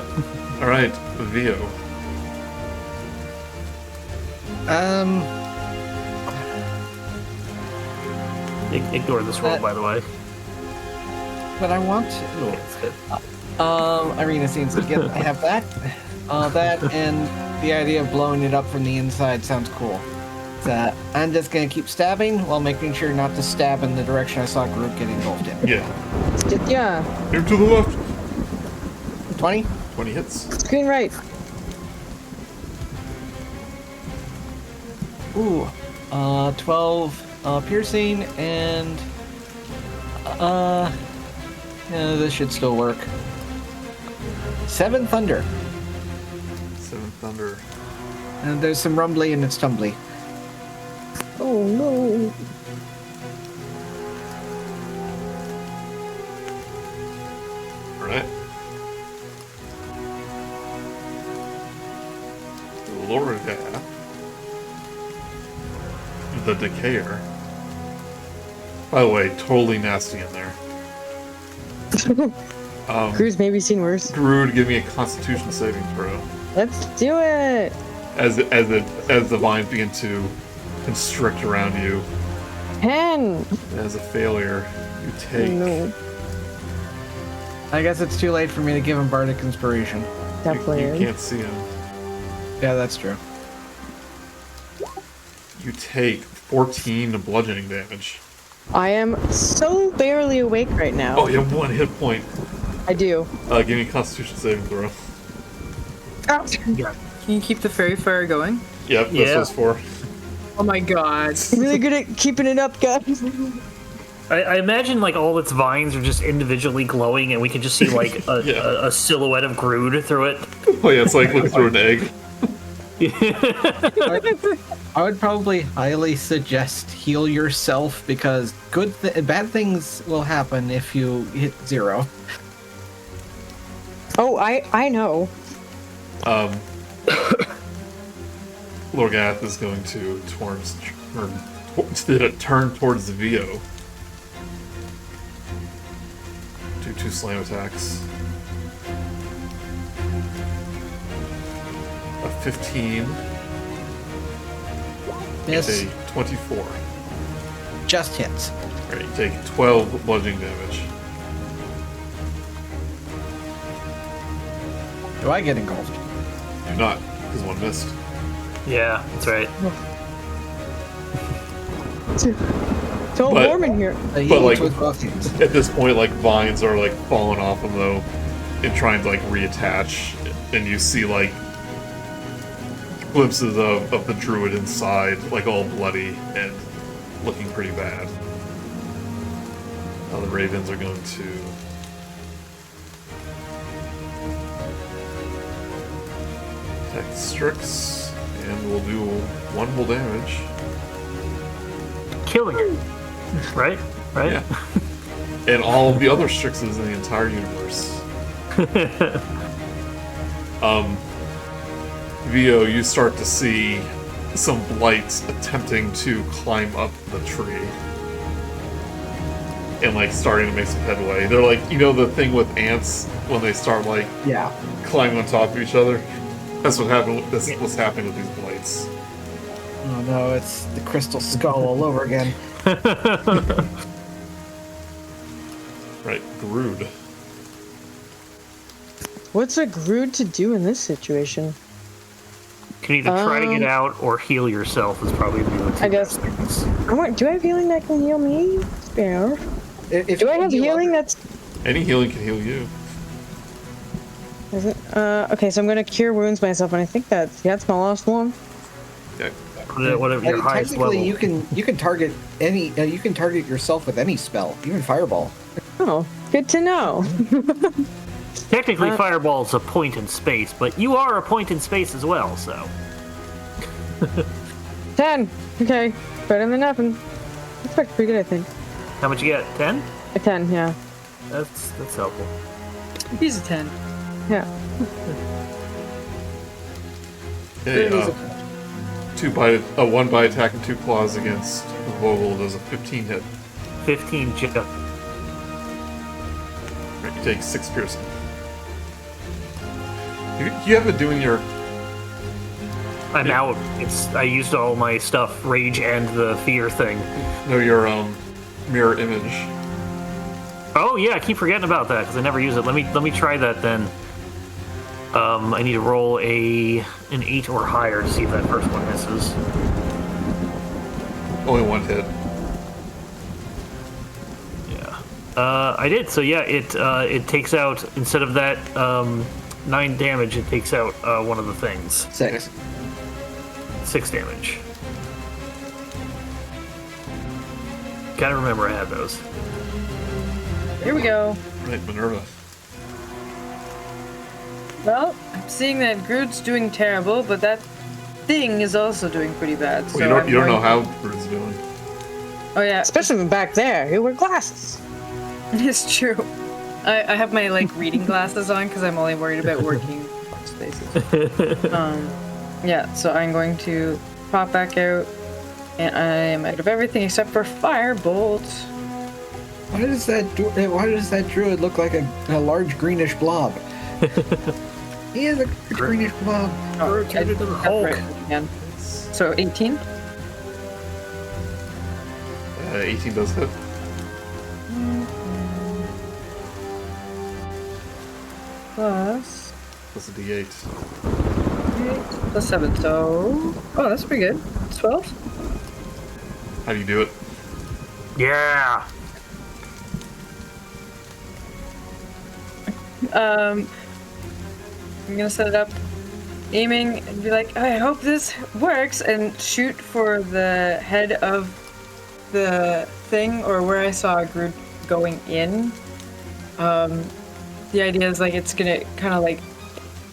right, Vio. Ignore this roll, by the way. But I want to. It's good. Arena scenes again. I have that. That and the idea of blowing it up from the inside sounds cool. So I'm just gonna keep stabbing while making sure not to stab in the direction I saw Grude get engulfed in. Yeah. Yeah. Here to the left. 20? 20 hits. Screen right. Ooh. 12 piercing and yeah, this should still work. 7 thunder. 7 thunder. And there's some rumbly and it's tumbly. Oh no. Alright. Lorghoth. The Decayer. By the way, totally nasty in there. Grude's maybe seen worse. Grude, give me a Constitution saving throw. Let's do it. As the vines begin to constrict around you. 10. As a failure, you take. No. I guess it's too late for me to give him Bardic Inspiration. Definitely. You can't see him. Yeah, that's true. You take 14 bludgeoning damage. I am so barely awake right now. Oh, you have 1 hit point. I do. Give me a Constitution saving throw. Yeah. Can you keep the fairy fire going? Yep, Yeah. this was for. Oh my god. Really good at keeping it up, guys. I imagine like all its vines are just individually glowing, and we can just see like Yeah. a silhouette of Grude through it. Oh yeah, it's like looking through an egg. I would probably highly suggest heal yourself because bad things will happen if you hit 0. Oh, I know. Lorghoth is going to turn towards the Vio. Do 2 slam attacks. A 15. Yes, A 24. just hits. Alright, you take 12 bludgeoning damage. Do I get engulfed? Do not, because 1 missed. Yeah, that's right. It's all But- warm in here. But, like- with both hands. At this point, like, vines are, like, falling off him, though, and trying to, like, reattach. And you see, like, glimpses of the druid inside, like, all bloody and looking pretty bad. Now the ravens are going to... attack Strix, and we'll do 1 full damage. Killing it. Right? Right? Yeah. And all of the other Strixes in the entire universe. Vio, you start to see some blights attempting to climb up the tree. And, like, starting to make some headway. They're like, you know the thing with ants when they start, like, Yeah. climbing on top of each other? That's what happened. That's what's happening with these blights. Oh no, it's the crystal skull all over again. Right, Grude. What's a Grude to do in this situation? You can either try to get out or heal yourself is probably the two I guess- best things. Do I have healing that can heal me? Spare. If Do I you have heal healing others- that's... Any healing can heal you. Is it? Okay, so I'm gonna cure wounds myself, and I think that's my last one. Yeah. whatever your highest technically, level. you can target any. You can target yourself with any spell, even fireball. Oh, good to know. Technically, fireball's a point in space, but you are a point in space as well, so. 10. Okay, better than nothing. That's pretty good, I think. How much you get? 10? A 10, yeah. That's helpful. He's a 10. Yeah. Okay, one bite attack and 2 claws against Vogel does a 15 hit. 15 Jigga. Right, you take 6 piercing. You have been doing your... I'm out. I used all my stuff, rage and the fear thing. No, your mirror image. Oh yeah, I keep forgetting about that because I never use it. Let me try that then. I need to roll an 8 or higher to see if that first one misses. Only 1 hit. Yeah. I did. So yeah, it takes out, instead of that 9 damage, it takes out one of the things. 6. 6 damage. Gotta remember I had those. Here we go. Right, Minerva. Well, I'm seeing that Grude's doing terrible, but that thing is also doing pretty bad. Well, So you don't know how Grude's doing. Oh yeah, Especially from back there. You wear glasses. it's true. I have my reading glasses on because I'm only worried about working spaces. Yeah, so I'm going to pop back out, and I am out of everything except for firebolt. Why does that druid look like a large greenish blob? He is a greenish blob. Oh, I did Hulk. again. So 18. 18 does hit. Plus Plus a d8. 8 plus 7. So that's pretty good. 12. How do you do it? Yeah. I'm gonna set it up, aiming, and be like, I hope this works, and shoot for the head of the thing, or where I saw Grude going in. The idea is it's gonna kind of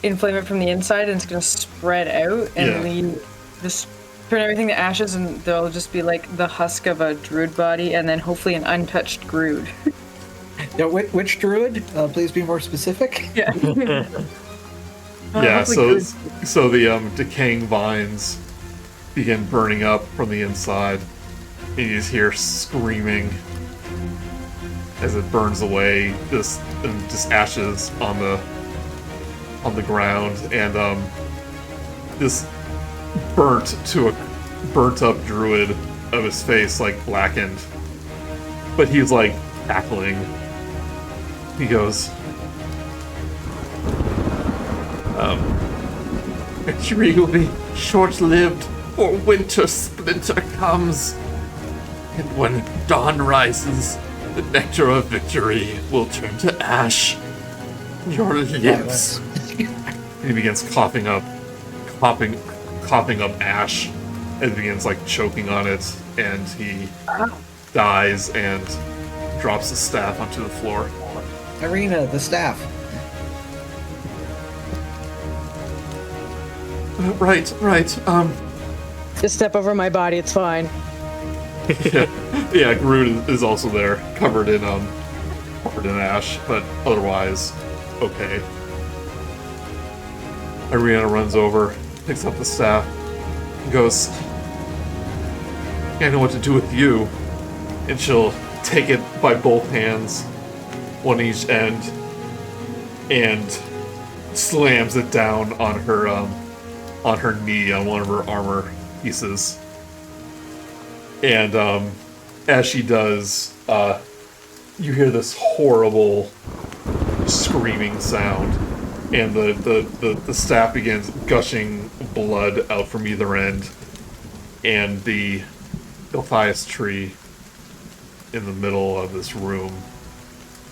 inflame it from the inside, and it's gonna spread out and just turn everything to ashes, and there'll just be the husk of a druid body, and then hopefully an untouched Grude. Now, which druid? Please be more specific. Yeah. Yeah, hopefully so the decaying vines begin burning up from the inside, and you just hear screaming as it burns away, just ashes on the ground, and this burnt up druid of his face blackened, but he's cackling. He goes, A tree will be short-lived, for winter splinter comes. And when dawn rises, the nectar of victory will turn to ash. Your lips. and he begins coughing up ash, and begins choking on it, and he dies and drops the staff onto the floor. Irina, the staff. Right. Just step over my body, it's fine. Yeah, Grude is also there, covered in ash, but otherwise okay. Irina runs over, picks up the staff, and goes, I know what to do with you. And she'll take it by both hands, one each end, and slams it down on her knee on one of her armor pieces. And as she does, you hear this horrible screaming sound, and the staff begins gushing blood out from either end, and the Gothias tree in the middle of this room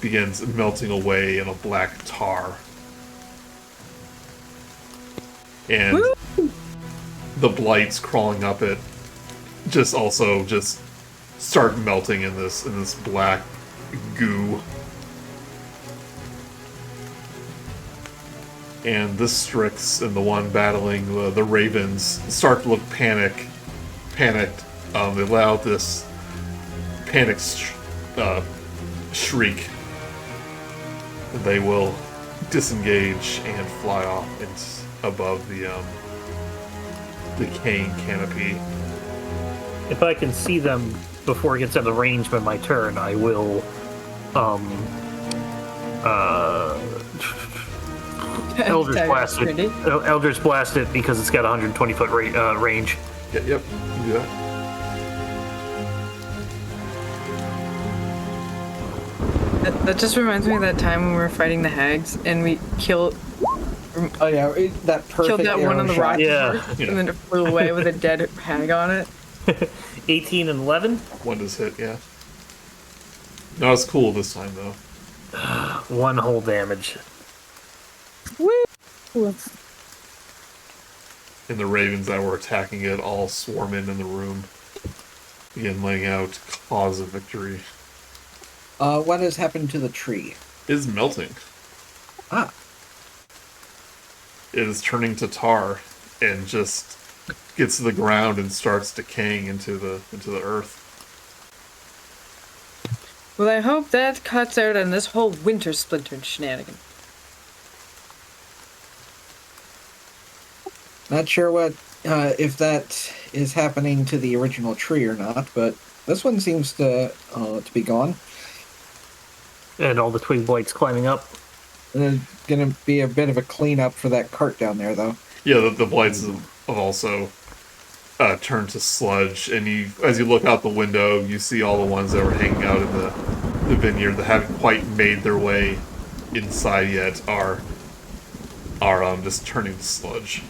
begins melting away in a black tar. And the blights crawling up it just start melting in this black goo. And the Strix and the one battling the ravens start to look panicked. They let out this panic shriek. They will disengage and fly off above the decaying canopy. If I can see them before it gets out of range by my turn, I will Eldritch Blast it. Eldritch Blast it because it's got 120 foot range. Yep, you can do that. That just reminds me of that time when we were fighting the hags and we killed Oh yeah, that perfect that one on the rock Yeah. and then it flew away with a dead hag on it. 18 and 11. One does hit, yeah. Not as cool this time though. 1 whole damage. Woo! And the ravens that were attacking it all swarm in the room, begin laying out cause of victory. What has happened to the tree? It is melting. Ah. It is turning to tar and just gets to the ground and starts decaying into the earth. Well, I hope that cuts out on this whole winter splintered shenanigan. Not sure what if that is happening to the original tree or not, but this one seems to be gone. And all the twig blights climbing up. There's gonna be a bit of a cleanup for that cart down there, though. Yeah, the blights have also turned to sludge, and as you look out the window, you see all the ones that were hanging out in the vineyard that haven't quite made their way inside yet are just turning to sludge.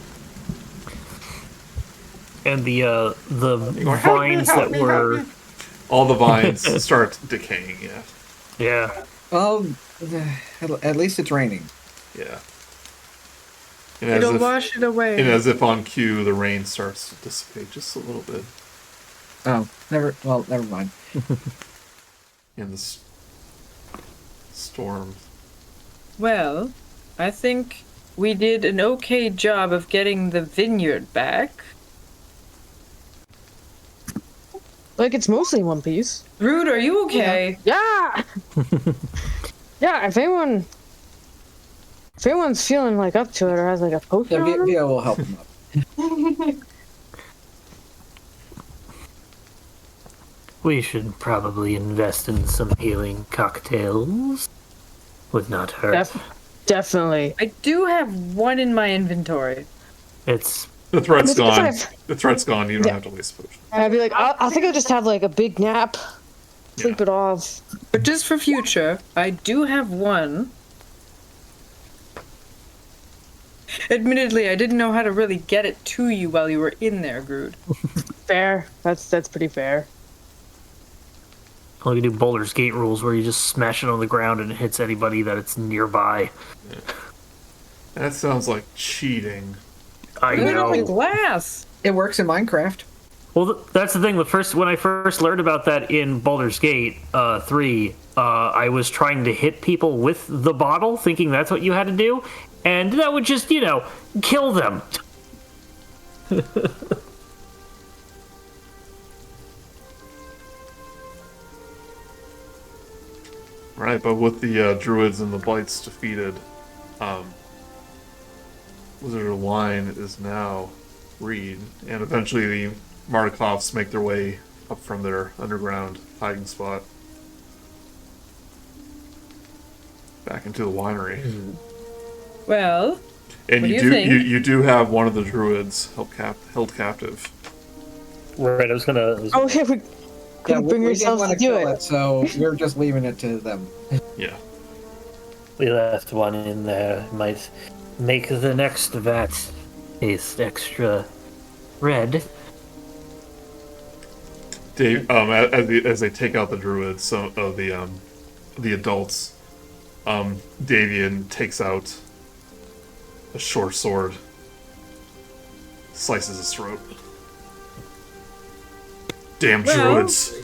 And the vines that were... All the vines start decaying, yeah. Yeah. Well, at least it's raining. Yeah. And It'll wash it away. And as if on cue, the rain starts to dissipate just a little bit. Oh, never mind. In the storm. Well, I think we did an okay job of getting the vineyard back. Like, it's mostly in one piece. Grude, are you okay? Yeah! Yeah, if anyone's feeling like up to it or has like a potion Yeah, on them, Via will help him up. We should probably invest in some healing cocktails. Would not hurt. definitely. I do have one in my inventory. It's... The threat's If gone. I've- The threat's gone. You don't Yeah. have to waste a potion. I'd be like, I think I'll just have like a big nap, sleep Yeah. it off. But just for future, I do have one. Admittedly, I didn't know how to really get it to you while you were in there, Grude. Fair. That's pretty fair. Well, you do Boulder's Gate rules where you just smash it on the ground and it hits anybody that it's nearby. That sounds like cheating. I Put it on the know. glass. It works in Minecraft. Well, that's the thing. When I first learned about that in Baldur's Gate 3, I was trying to hit people with the bottle, thinking that's what you had to do, and that would just, kill them. Right, but with the druids and the blights defeated, Wizard line is now freed, and eventually the Mardikovs make their way up from their underground hiding spot back into the winery. Well, And what you do you do think? you do have one of the druids held captive. Right, I was gonna... Oh, yeah, we couldn't bring we didn't yourselves want to do kill it. so we're just leaving it to them. Yeah. We left one in there. Might make the next vat taste extra red. Dave, as they take out the druids, some of the adults, Davian takes out a short sword slices his throat. Damn Well- druids.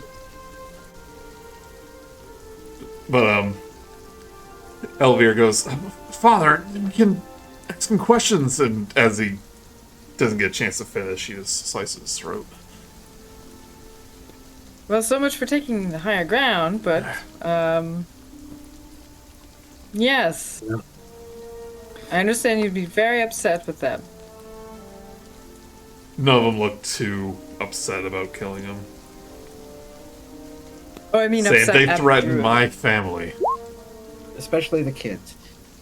But, Elvir goes, Father, you can ask him questions, and as he doesn't get a chance to finish, he just slices his throat. Well, so much for taking the higher ground, but, yes. Yeah. I understand you'd be very upset with them. None of them look too upset about killing him. Oh, I mean, Saying upset they at the threatened druid. my family. Especially the kids.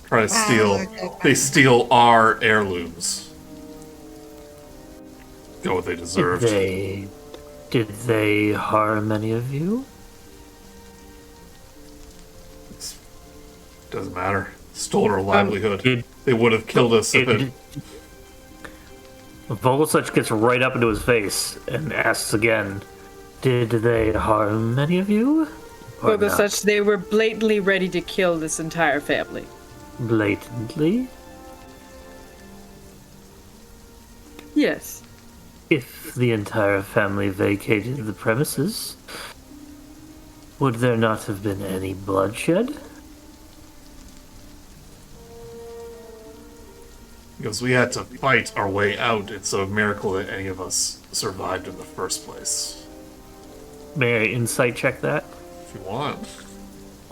Try to steal. They steal our heirlooms. Got what they deserved. Did they harm any of you? Doesn't matter. Stole our livelihood. Did They would have killed us if it. Vogelsuch gets right up into his face and asks again, did they harm any of you? Or But not? such, they were blatantly ready to kill this entire family. Blatantly? Yes. If the entire family vacated the premises, would there not have been any bloodshed? Because we had to fight our way out. It's a miracle that any of us survived in the first place. May I insight check that? If you want.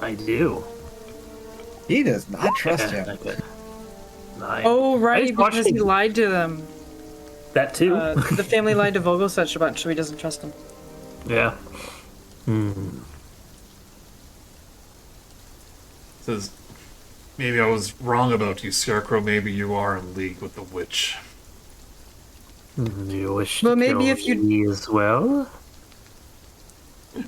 I do. He does not trust him. Okay. Nine. Oh, I right, was because he watching- lied to them. That too? The family lied to Vogelsuch a bunch, so he doesn't trust them. Yeah. Says, maybe I was wrong about you, Scarecrow. Maybe you are in league with the witch. Do you wish Well, to maybe kill if you- me as well?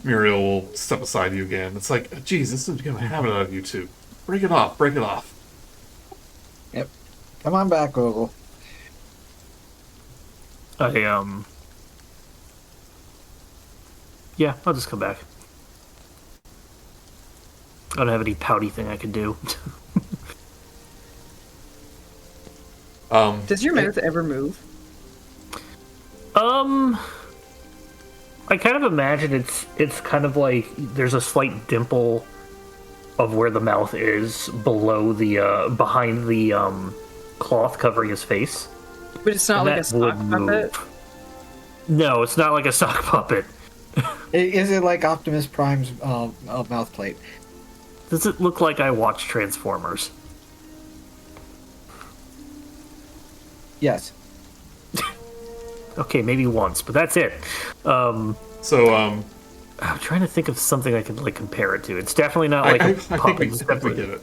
Muriel will step aside you again. It's like, geez, this is becoming a habit out of you two. Break it off. Break it off. Yep. Come on back, Vogel. Yeah, I'll just come back. I don't have any pouty thing I can do. Does your mouth ever move? I kind of imagine it's kind of like there's a slight dimple of where the mouth is below the behind the cloth covering his face. But it's not And like a that sock would puppet? move. No, it's not like a sock puppet. Is it like Optimus Prime's mouth plate? Does it look like I watch Transformers? Yes. Okay, maybe once, but that's it. So, I'm trying to think of something I can like compare it to. It's definitely not I like a think puppet. we It's get definitely- it.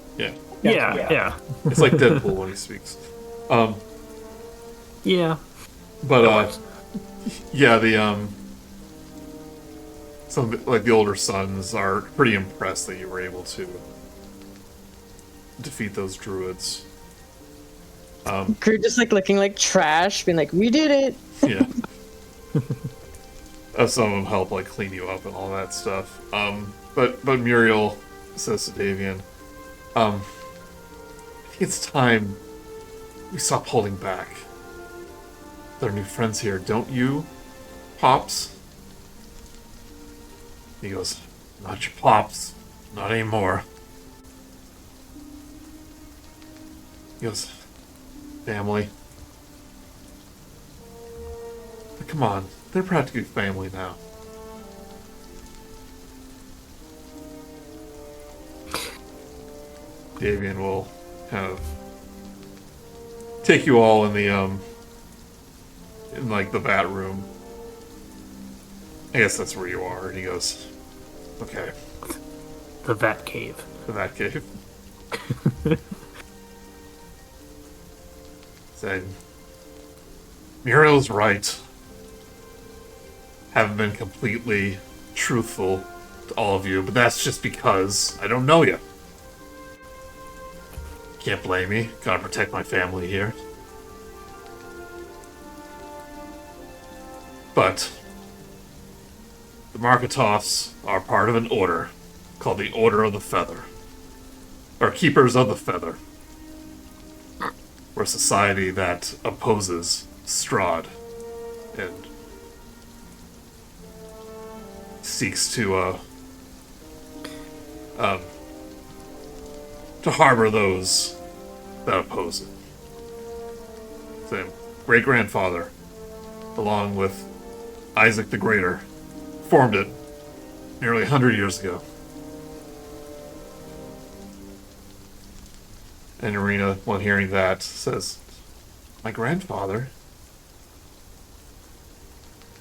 Yeah. Yeah. It's like Deadpool when he speaks. Yeah. But, yeah, some, like, the older sons are pretty impressed that you were able to defeat those druids. Grude just like looking like trash, being like, "We did it." Yeah. Some of them help, like, clean you up and all that stuff. But Muriel says to Davian, I think it's time we stop holding back. With our new friends here, don't you, Pops? He goes, not your Pops. Not anymore. He goes, family. But come on, they're practically family now. Davian will kind of take you all in the in like the vat room. I guess that's where you are. And he goes, okay, The Vat Cave. the vat cave. Saying, Muriel's right. Haven't been completely truthful to all of you, but that's just because I don't know you. Can't blame me. Gotta protect my family here. But the Marketoffs are part of an order called the Order of the Feather. Or Keepers of the Feather. We're a society that opposes Strahd and seeks to harbor those that oppose it. Same great-grandfather, along with Isaac the Greater, formed it nearly 100 years ago. And Irina, when hearing that, says, "My grandfather?"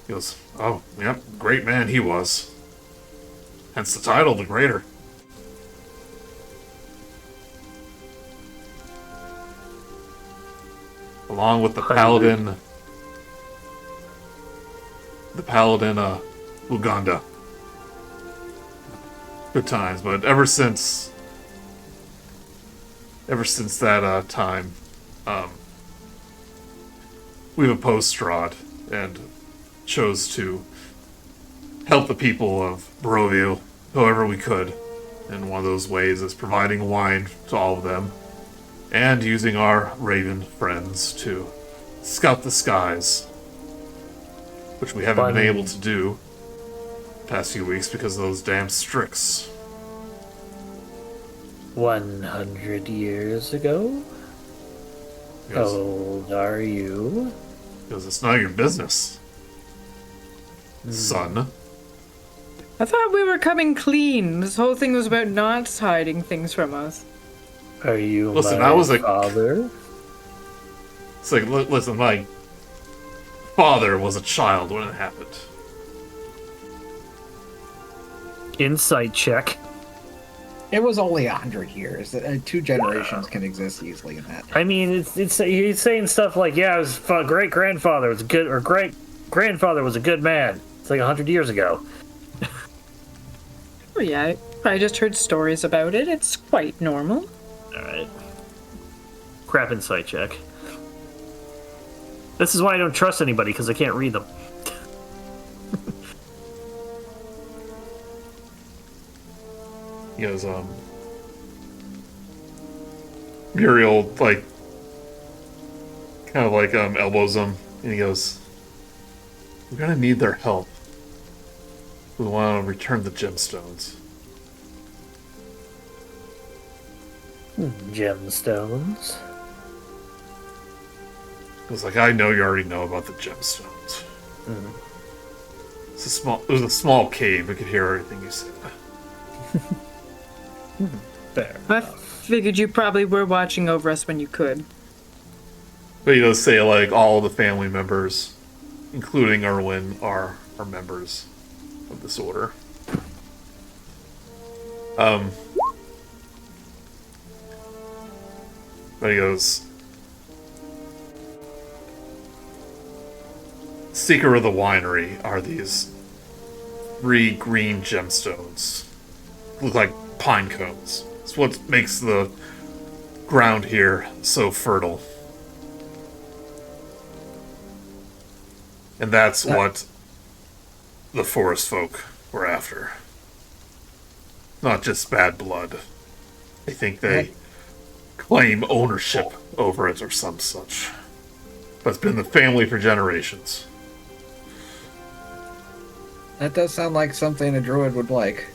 He goes, "Oh, yep, great man he was. Hence the title, the Greater." Along with the paladin, Uganda. Good times, but ever since that time, we've opposed Strahd and chose to help the people of Barovia however we could. And one of those ways is providing wine to all of them, and using our raven friends to scout the skies, which we haven't been able to do the past few weeks because of those damn Strix. 100 years ago? How old are you? Because it's none of your business, son. I thought we were coming clean. This whole thing was about not hiding things from us. Are you Listen, my I was like, father? it's like, listen, my father was a child when it happened. Insight check. It was only 100 years. 2 generations can exist easily in that. I mean, it's he's saying stuff like, yeah, his great grandfather was a good, or great grandfather was a good man. It's like 100 years ago. Oh yeah, I just heard stories about it. It's quite normal. Alright. Crap insight check. This is why I don't trust anybody, because I can't read them. He goes, Muriel, like, kind of like, elbows him, and he goes, "We're gonna need their help. We want to return the gemstones." Gemstones. He was like, "I know you already know about the gemstones. It was a small cave. We could hear everything you said." Fair. I figured you probably were watching over us when you could. But he does say, like, all the family members, including Erwin, are members of this order. But he goes, "Seeker of the winery are these 3 green gemstones. Look like pine cones. It's what makes the ground here so fertile. And that's what the forest folk were after. Not just bad blood. I think they claim ownership over it or some such. But it's been the family for generations." That does sound like something a druid would like.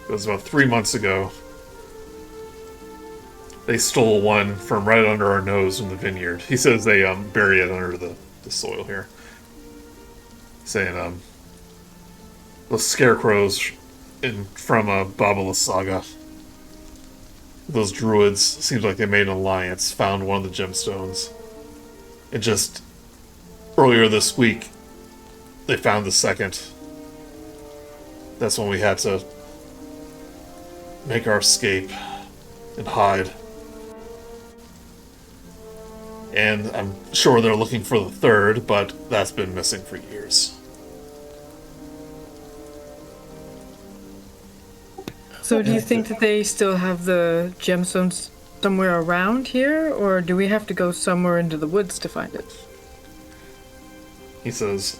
It was about 3 months ago. They stole one from right under our nose in the vineyard. He says they bury it under the soil here. Saying those scarecrows from Babala Saga. Those druids, seems like they made an alliance, found one of the gemstones. And just earlier this week, they found the second. That's when we had to make our escape and hide. And I'm sure they're looking for the third, but that's been missing for years. So do you think that they still have the gemstones somewhere around here, or do we have to go somewhere into the woods to find it? He says,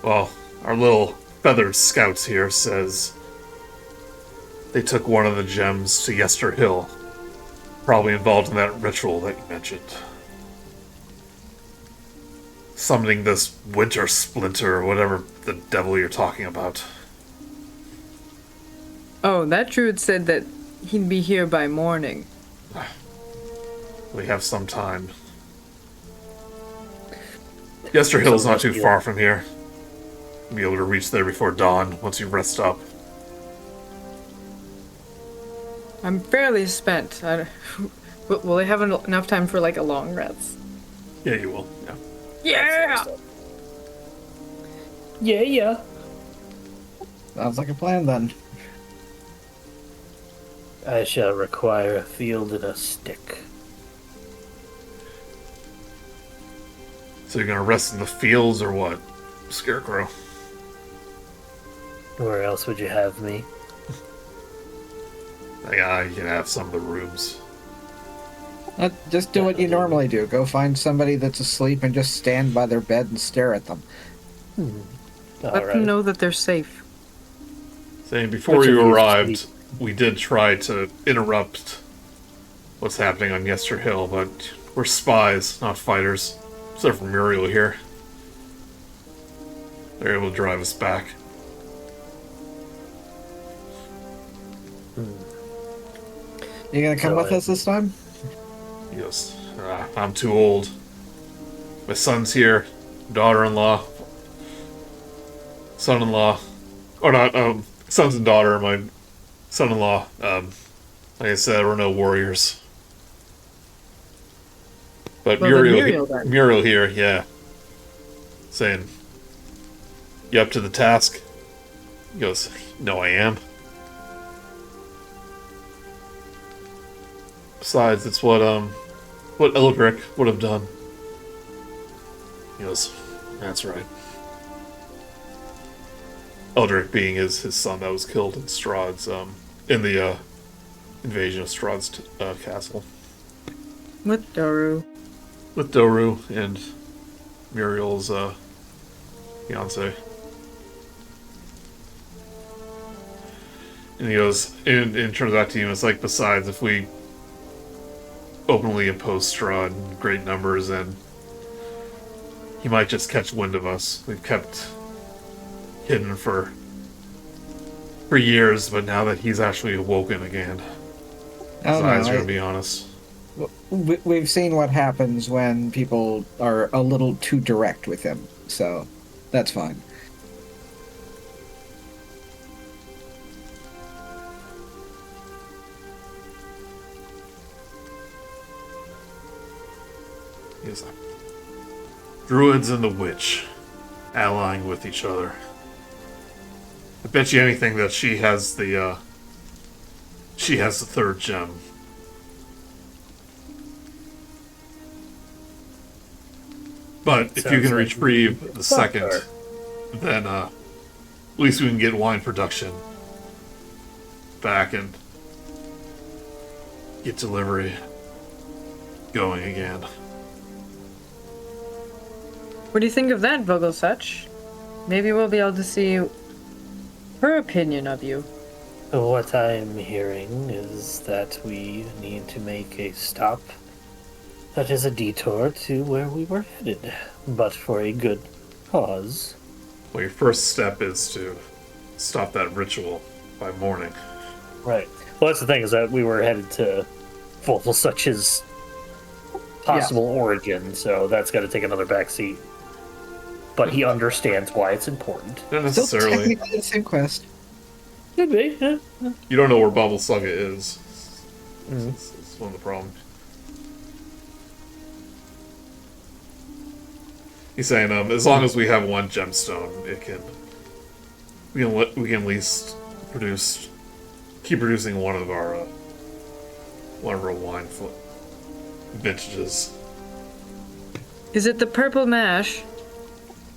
"Well, our little feathered scouts here says they took one of the gems to Yester Hill. Probably involved in that ritual that you mentioned." summoning this winter splinter or whatever the devil you're talking about. Oh, that druid said that he'd be here by morning. We have some time. Yesterhill's not too far from here. We'll be able to reach there before dawn once you rest up. I'm fairly spent. Will I have enough time for like a long rest? Yeah, you will. Yeah. Yeah! Yeah. Sounds like a plan then. I shall require a field and a stick. So you're gonna rest in the fields or what, Scarecrow? Where else would you have me? You can have some of the rooms. Just do what you normally do. Go find somebody that's asleep and just stand by their bed and stare at them. Let them know that they're safe. Saying before Which of you you arrived, sleep? we did try to interrupt what's happening on Yester Hill, but we're spies, not fighters. Except for Muriel here. They're able to drive us back. You gonna come with us this time? Yes. I'm too old. My son's here. Daughter-in-law. Son-in-law. Or not, sons and daughter. My son-in-law. Like I said, we're no warriors. But Well, then Muriel, then. Muriel here, yeah. Saying, you up to the task? He goes, no, I am. Besides, it's what Eldrick would have done. He goes, that's right. Eldrick being his son that was killed in Strahd's, in the, invasion of Strahd's, castle. With Doru. With Doru and Muriel's, fiance. And he goes, in terms of that team, it's like, besides, if we openly oppose Strahd in great numbers, and he might just catch wind of us. We've kept hidden for years, but now that he's actually awoken again, his eyes are going to be honest. We've seen what happens when people are a little too direct with him, so that's fine. He's like, Druids and the Witch allying with each other. I bet you anything that she has the third gem. But if you can retrieve the second, then at least we can get wine production back and get delivery going again. What do you think of that, Vogelsuch? Maybe we'll be able to see her opinion of you. What I'm hearing is that we need to make a stop. That is a detour to where we were headed, but for a good cause. Well, your first step is to stop that ritual by morning. Right. Well, that's the thing, is that we were headed to Vogelsuch's possible origin, so that's got to take another backseat. But he understands why it's important. Not Still necessarily. technically the same quest. Could be, yeah. You don't know where Vogelsuch is. Mhm. It's one of the problems. He's saying, as long as we have one gemstone, we can at least keep producing one of our wine vintages. Is it the purple mash?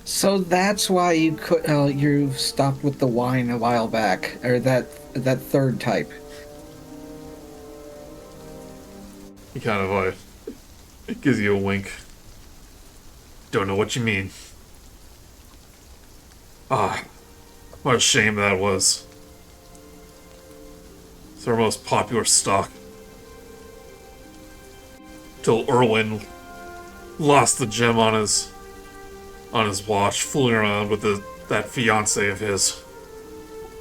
So that's why you stopped with the wine a while back, or that third type. He kind of it gives you a wink. Don't know what you mean. What a shame that was. It's our most popular stock. Till Erwin lost the gem on his on his watch, fooling around with that fiance of his.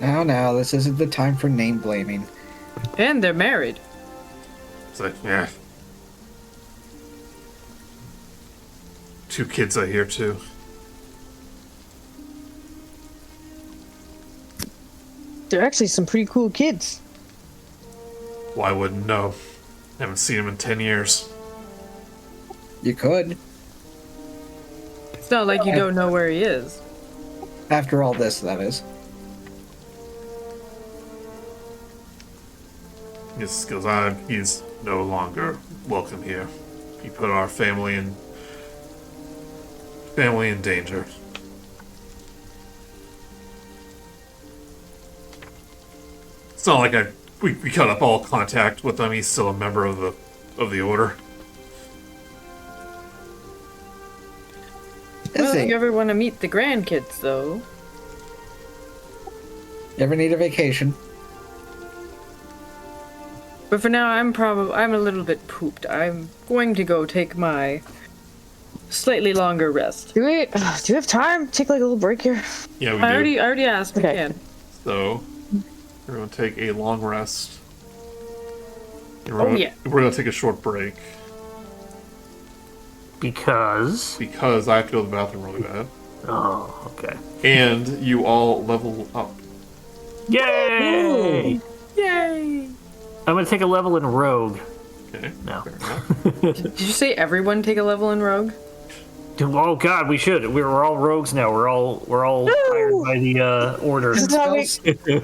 Now, this isn't the time for name blaming. And they're married. It's like, yeah. 2 kids I hear too. They're actually some pretty cool kids. Well, I wouldn't know. Haven't seen him in 10 years. You could. It's not like you don't know where he is. After all this, that is. This goes on. He's no longer welcome here. He put our family in danger. It's not like we cut up all contact with him. He's still a member of the order. Well, if you ever want to meet the grandkids, though. You ever need a vacation? But for now, I'm a little bit pooped. I'm going to go take my slightly longer rest. Do you have time? Take like a little break here. Yeah, we I do. already asked. Okay. We can. So we're gonna take a long rest. And Oh, yeah. We're gonna take a short break Because. because I have to go to the bathroom really bad. Oh, okay. And you all level up. Yay! Yay! I'm gonna take a level in Rogue. Okay. No. Fair enough. Did you say everyone take a level in Rogue? Oh God, we should. We're all rogues now. We're all hired by the order. This is how we-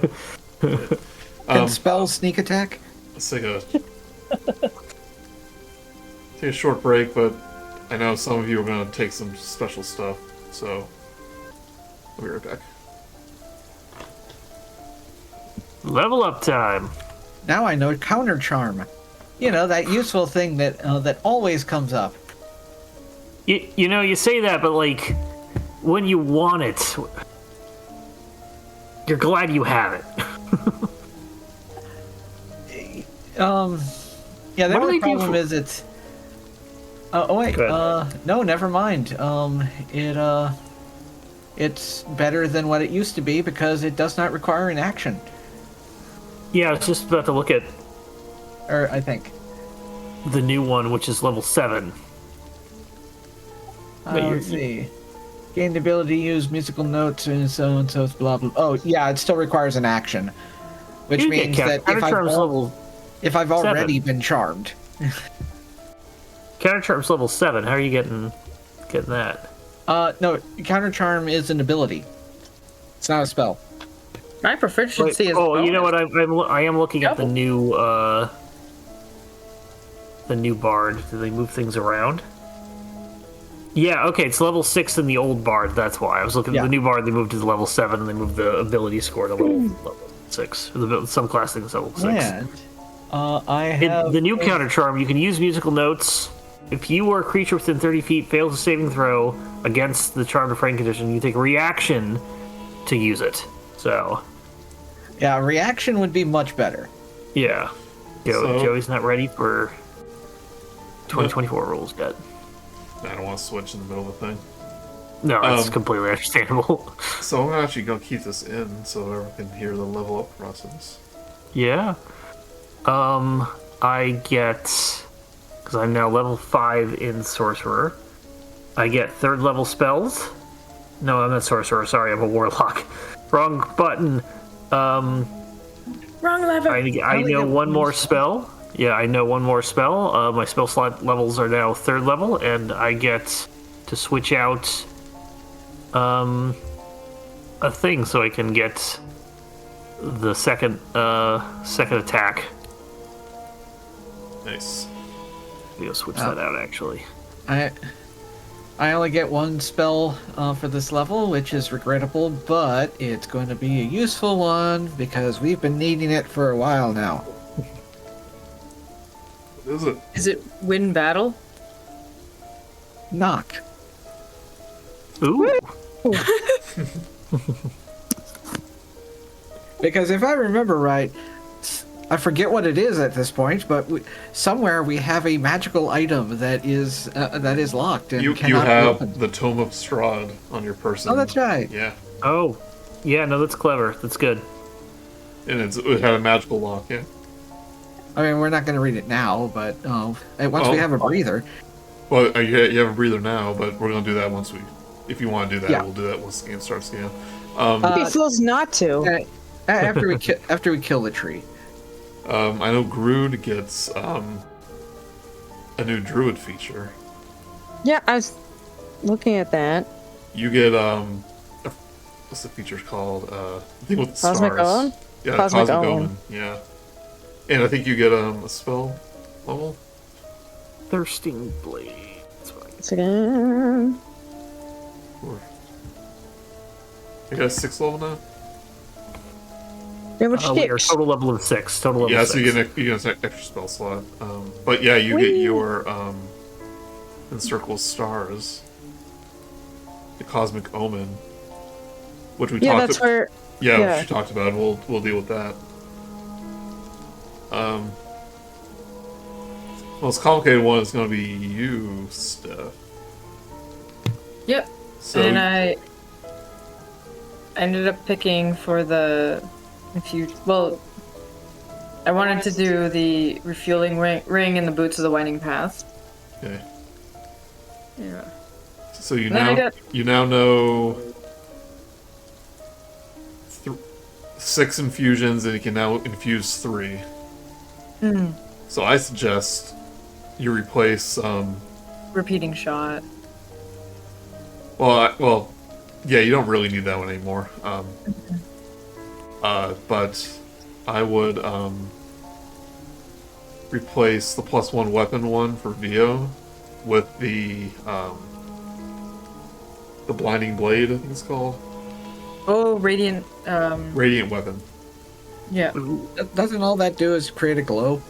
Can spells sneak attack? Let's take a short break, but I know some of you are gonna take some special stuff, so I'll be right back. Level up time. Now I know counter charm. You know, that useful thing that always comes up. You know, you say that, but like, when you want it, you're glad you have it. Yeah, the What do only they do problem for- is it's... oh wait, Go ahead. no, never mind. It's better than what it used to be because it does not require an action. Yeah, I was just about to look at Or, I think. the new one, which is level 7. But Let's see. Gain the ability to use musical notes and so blah blah. Oh, yeah, it still requires an action. Which You means get that counter charms level. if I've already been charmed. Counter charms level 7. How are you getting that? No, counter charm is an ability. It's not a spell. My proficiency is. Oh, you know what? bonus. I am looking at the Double. new bard. Do they move things around? Yeah, okay, it's level 6 in the old bard. That's why I was looking at Yeah. the new bard. They moved to level 7, and they moved the ability score to level 6. The subclass thing is level 6. And I have The new counter charm, you can use musical notes. If you or a creature within 30 feet fails a saving throw against the charmed friend condition, you take a reaction to use it. So, Yeah, reaction would be much better. yeah. So- Joey's not ready for 2024 rules yet. I don't want to switch in the middle of the thing. No, that's completely understandable. So I'm actually gonna keep this in so everyone can hear the level up process. Yeah. I get, because I'm now level 5 in Sorcerer, I get 3rd level spells. No, I'm not Sorcerer, sorry, I'm a Warlock. Wrong button. Wrong lever. I know one more spell. Yeah, I know one more spell. My spell slot levels are now 3rd level, and I get to switch out a thing so I can get the second attack. Nice. Maybe I'll switch that out, actually. I only get one spell for this level, which is regrettable, but it's going to be a useful one because we've been needing it for a while now. What is it? Is it win battle? Knock. Ooh. Because if I remember right, I forget what it is at this point, but somewhere we have a magical item that is locked and You cannot be have opened. the Tome of Strahd on your person. Oh, that's right. Yeah, Oh, yeah, no, that's clever. That's good. and it had a magical lock. Yeah. I mean, we're not going to read it now, but once Oh. we have a breather. Well, you have a breather now, but we're gonna do that once we. If you want to do that, Yeah. we'll do that once the game starts again. He feels not to. After we kill the tree. I know Grude gets a new druid feature. Yeah, I was looking at that. You get what's the feature called? The thing with the Cosmic stars. Omen? Yeah, Cosmic Cosmic Omen. Omen. Yeah, and I think you get a spell level. Thirsting Blade. That's what I Once again. Or... You got a 6 level now. Yeah, which we are sticks? total level of 6. Total level Yeah, 6. so you get an extra spell slot. But yeah, you get your encircle stars, the Cosmic Omen, which we Yeah, talked. that's where. Yeah, yeah. which we talked about. We'll deal with that. Most complicated one is going to be you, Steph. Yep. So And I ended up picking for the I wanted to do the refueling ring and the boots of the winding path. okay. Yeah. So you Then I now got- you now know 6 infusions, and you can now infuse 3. So I suggest you replace. Repeating shot. Well, yeah, you don't really need that one anymore. But I would replace the +1 weapon one for Vio with the blinding blade, I think it's called. Oh, radiant. Radiant weapon. Yeah. Doesn't all that do is create a glow?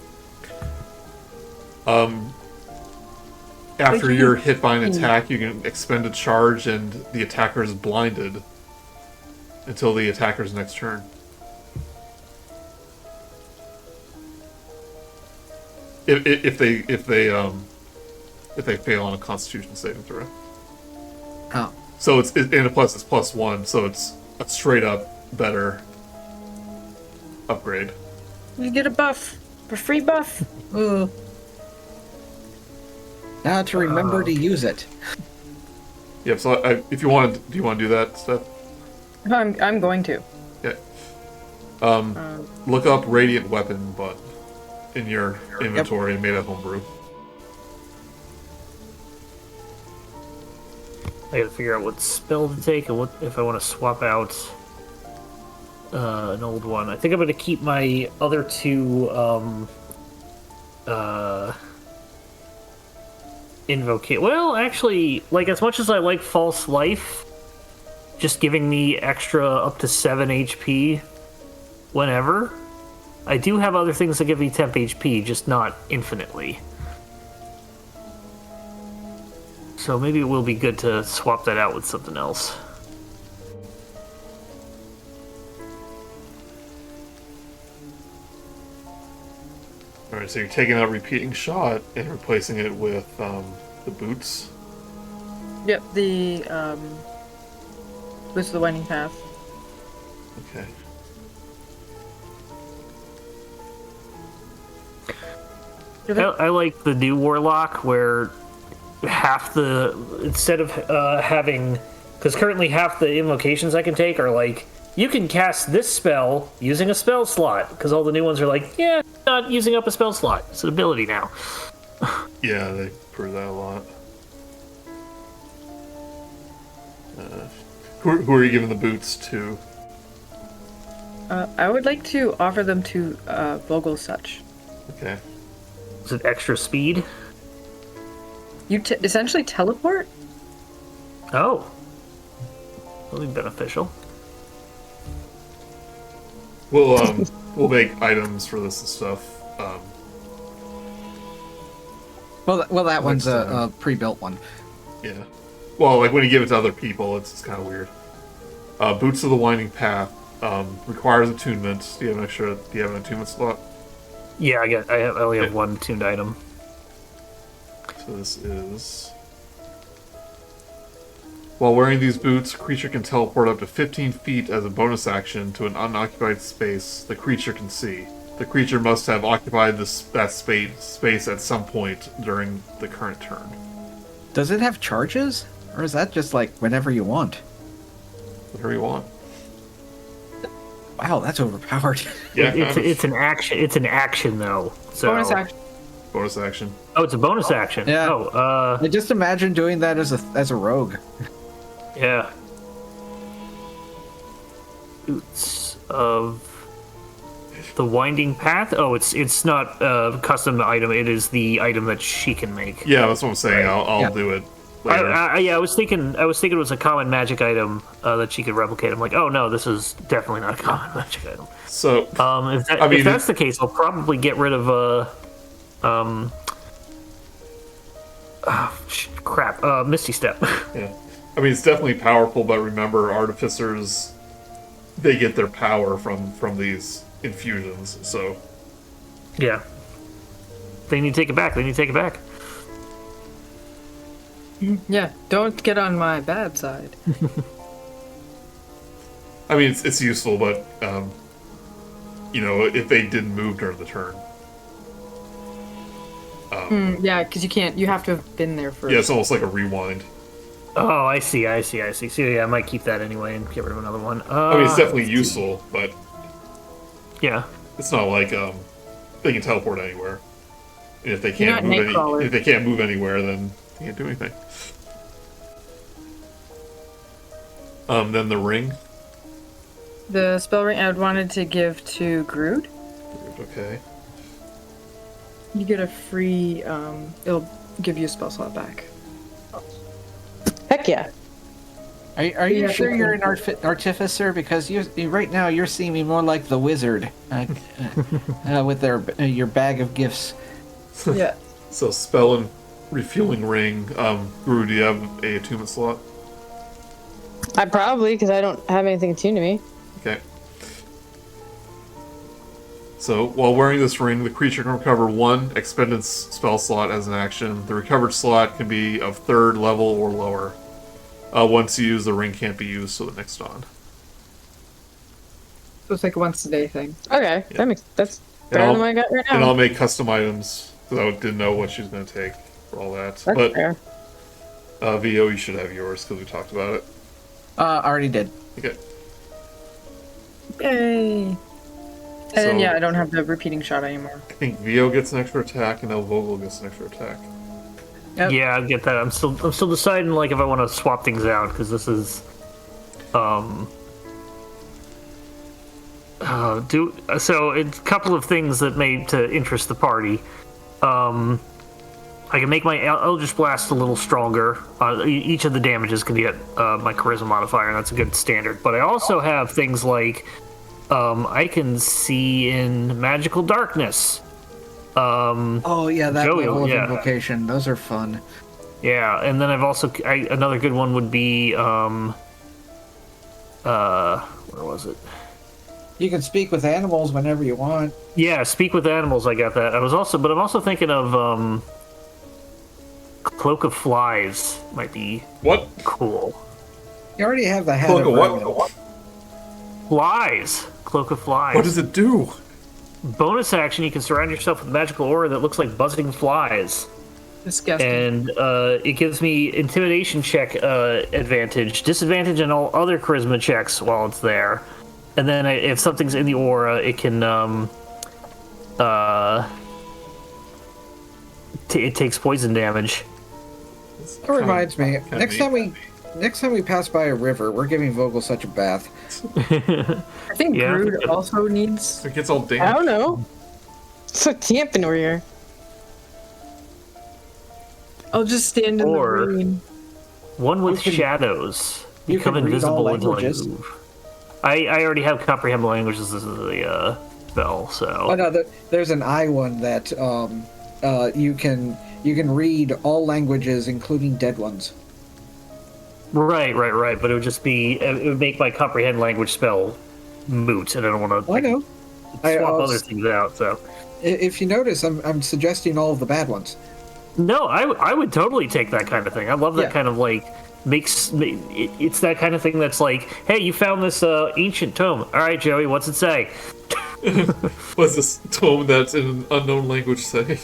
After you're hit by an attack, you can expend a charge, and the attacker is blinded until the attacker's next turn. If they fail on a Constitution saving throw. Oh. So it's +1, so it's a straight up better upgrade. You get a buff. A free buff. Now to remember to use it. Yep. So if you want to, do you want to do that, Steph? No, I'm going to. Yeah. Look up Radiant Weapon, but in your inventory and made a homebrew. I gotta figure out what spell to take and what if I want to swap out an old one. I think I'm gonna keep my other 2 invocate. Well, actually, like as much as I like False Life, just giving me extra up to 7 HP whenever, I do have other things that give me temp HP, just not infinitely. So maybe it will be good to swap that out with something else. Alright, so you're taking out Repeating Shot and replacing it with the boots. Yep. The boots of the winding path. Okay. I like the new Warlock where half the instead of having because currently half the invocations I can take are like you can cast this spell using a spell slot because all the new ones are like not using up a spell slot, it's an ability now. Yeah, they prove that a lot. Who are you giving the boots to? I would like to offer them to Vogelsuch. Okay. Is it extra speed? You essentially teleport. Oh, that'll be beneficial. We'll make items for this and stuff. Well, that one's Next a pre-built one. Yeah. Well, like when you give it to other people, it's kind of weird. Boots of the Winding Path requires attunement. Do you have an attunement slot? Yeah, I only have one tuned item. So this is... While wearing these boots, a creature can teleport up to 15 feet as a bonus action to an unoccupied space the creature can see. The creature must have occupied that space at some point during the current turn. Does it have charges? Or is that just like whenever you want? Whatever you want. Wow, that's overpowered. Yeah, It's an action. It's an action though. So. Bonus action. bonus action. Oh, it's a bonus action. Yeah. Oh, I just imagine doing that as a rogue. yeah. Boots of the Winding Path. Oh, it's not a custom item. It is the item that she can make. Yeah, that's what I'm saying. Right. I'll do it later. I was thinking it was a common magic item that she could replicate. I'm like, oh no, this is definitely not a common magic item. So, If that's the case, I'll probably get rid of Misty Step. yeah. I mean, it's definitely powerful, but remember, artificers, they get their power from these infusions, so... Yeah. They need to take it back. Yeah, don't get on my bad side. I mean, it's useful, but, if they didn't move during the turn. Yeah, because you have to have been there first. Yeah, it's almost like a rewind. Oh, I see. So yeah, I might keep that anyway and get rid of another one. I mean, it's definitely useful, but Yeah. it's not like they can teleport anywhere. And if they You're can't not move Nightcrawler. if they can't move anywhere, then they can't do anything. Then the ring. The spell ring I would wanted to give to Grude. Okay. You get a free, it'll give you a spell slot back. Heck yeah. Are you Yeah, sure you're an definitely. artificer? Because right now you're seeing me more like the wizard with your bag of gifts. Yeah. So spell and refueling ring. Gru, do you have a attunement slot? I probably, because I don't have anything attuned to me. Okay. So, while wearing this ring, the creature can recover one expended spell slot as an action. The recovered slot can be of 3rd level or lower. Once used, the ring can't be used till the next dawn. So it's like a once a day thing. Okay, Yeah. that's better than what I got right And I'll now. make custom items, because I didn't know what she was going to take for all that. That's But, fair. VO, you should have yours, because we talked about it. I already did. Okay. Yay! And then, So- yeah, I don't have the repeating shot anymore. I think VO gets an extra attack, and now Vogel gets an extra attack. Yep. Yeah, I get that. I'm still deciding like if I want to swap things out because this is so it's a couple of things that may to interest the party. I can make my Eldritch Blast a little stronger. Each of the damages can get my Charisma modifier, and that's a good standard. But I also have things like I can see in magical darkness. Oh yeah, that Joey, level of yeah. invocation. Those are fun. Yeah, and then I've also another good one would be where was it? You can speak with animals whenever you want. Yeah, speak with animals. I got that. I'm also thinking of Cloak of Flies might be What? cool. You already have the hat Cloak of of Rowan. what? Flies. Cloak of Flies. What does it do? Bonus action, you can surround yourself with a magical aura that looks like buzzing flies. Disgusting. And it gives me intimidation check advantage, disadvantage on all other charisma checks while it's there. And then if something's in the aura, it can it takes poison damage. That reminds me. kinda Next time we pass by a river, we're giving Vogelsuch a bath. I think Yeah, I Grude think that- also needs. It gets all I damaged. don't know. So camping over here. I'll just stand in Or- the rain. One with You can- shadows. you Become can read all invisible until I languages. move. I already have comprehend languages as a spell, so. Oh no, there's an I one that you can read all languages, including dead ones. Right. But it would just be it would make my comprehend language spell moot, and I don't want to. I know. swap other things out. So, if you notice, I'm suggesting all of the bad ones. no, I would totally take that kind of thing. I love that Yeah. kind of like it's that kind of thing that's like, hey, you found this ancient tome. All right, Joey, what's it say? What's this tome that's in an unknown language say?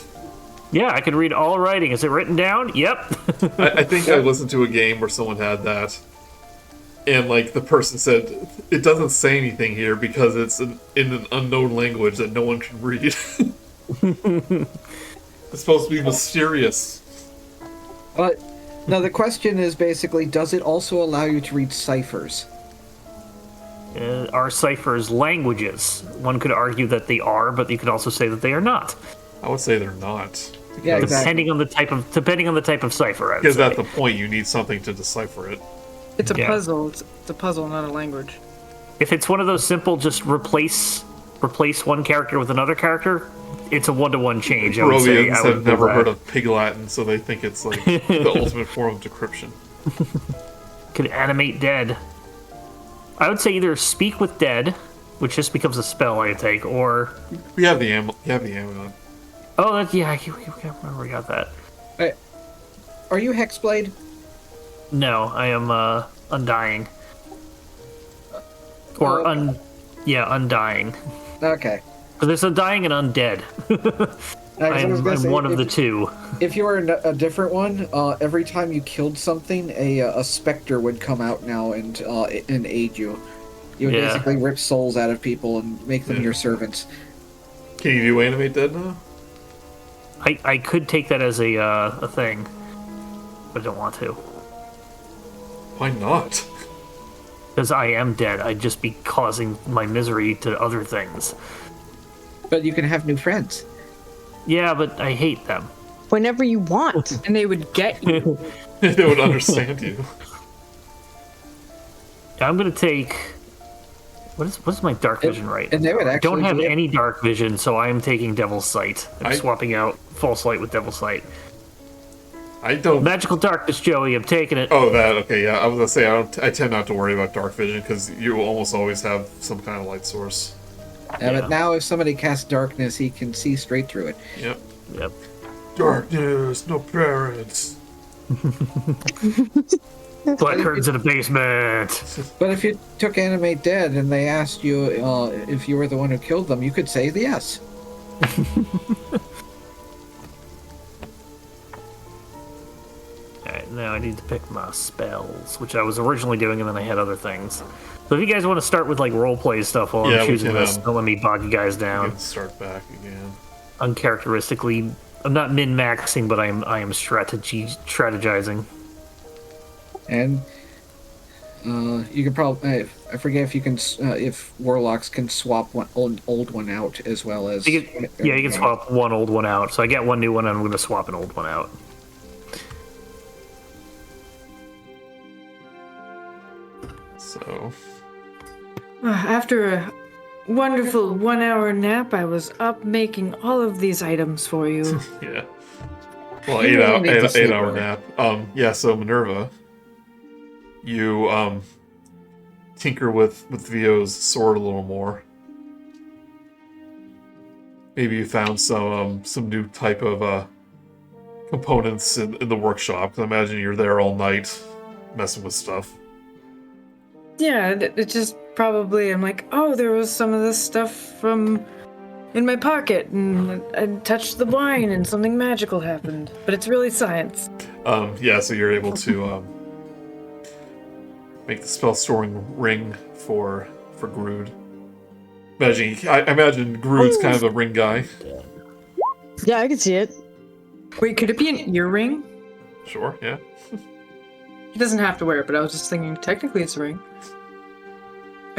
Yeah, I can read all writing. Is it written down? Yep. I think I listened to a game where someone had that, and like the person said, it doesn't say anything here because it's in an unknown language that no one can read. It's supposed to be mysterious. Now the question is basically, does it also allow you to read ciphers? Are ciphers languages? One could argue that they are, but you could also say that they are not. I would say they're not. Yeah, exactly. Depending on the type of cipher. I would Because say. at the point you need something to decipher it. It's a Yeah. puzzle. It's a puzzle, not a language. If it's one of those simple, just replace one character with another character, it's a one-to-one change. I would say. Peruvians have never heard of Pig Latin, so they think it's like the ultimate form of decryption. Could animate dead. I would say either speak with dead, which just becomes a spell I take, or We have the amulet. oh, that yeah, I can't remember we got that. Hey, are you Hexblade? No, I am undying, or undying. Okay. But there's undying and undead. I'm one of the two. If you were a different one, every time you killed something, a specter would come out now and aid you. You would Yeah. basically rip souls out of people and make them your servants. Can you do animate dead now? I could take that as a thing, but I don't want to. Why not? Because I am dead. I'd just be causing my misery to other things. But you can have new friends. Yeah, but I hate them. Whenever you want. And they would get you. They would understand you. I'm gonna take. What's my dark vision right? And they would I actually don't have be- any dark vision, so I am taking Devil's Sight. I'm swapping out False Light with Devil's Sight. I don't. Magical Darkness, Joey. I'm taking it. Oh, that. Okay, yeah. I was gonna say I tend not to worry about dark vision because you will almost always have some kind of light source. But now if somebody casts darkness, he can see straight through it. Yep. Yep. Darkness, no parents. Black curtains in the basement. But if you took Animate Dead and they asked you if you were the one who killed them, you could say yes. Alright, now I need to pick my spells, which I was originally doing, and then I had other things. So if you guys want to start with like roleplay stuff while Yeah, I'm we choosing can, this, don't let me bog you guys We down. can start back again. Uncharacteristically, I'm not min-maxing, but I am strategizing. And you can probably I forget if you can if warlocks can swap one old one out as well as You can swap one old one out. So I get one new one, and I'm going to swap an old one out. So After a wonderful 1 hour nap, I was up making all of these items for you. yeah. Well, You really need to eight sleep hour early. nap. Yeah. So Minerva, you tinker with Vio's sword a little more. Maybe you found some new type of components in the workshop. 'Cause I imagine you're there all night messing with stuff. Yeah, it just probably, I'm like, oh, there was some of this stuff from in my pocket, and I touched the wine, and something magical happened. But it's really science. Yeah, so you're able to make the spell storing ring for Grude. I imagine Grude's kind of a ring guy. Yeah, I can see it. Wait, could it be an earring? Sure, yeah. He doesn't have to wear it, but I was just thinking, technically it's a ring.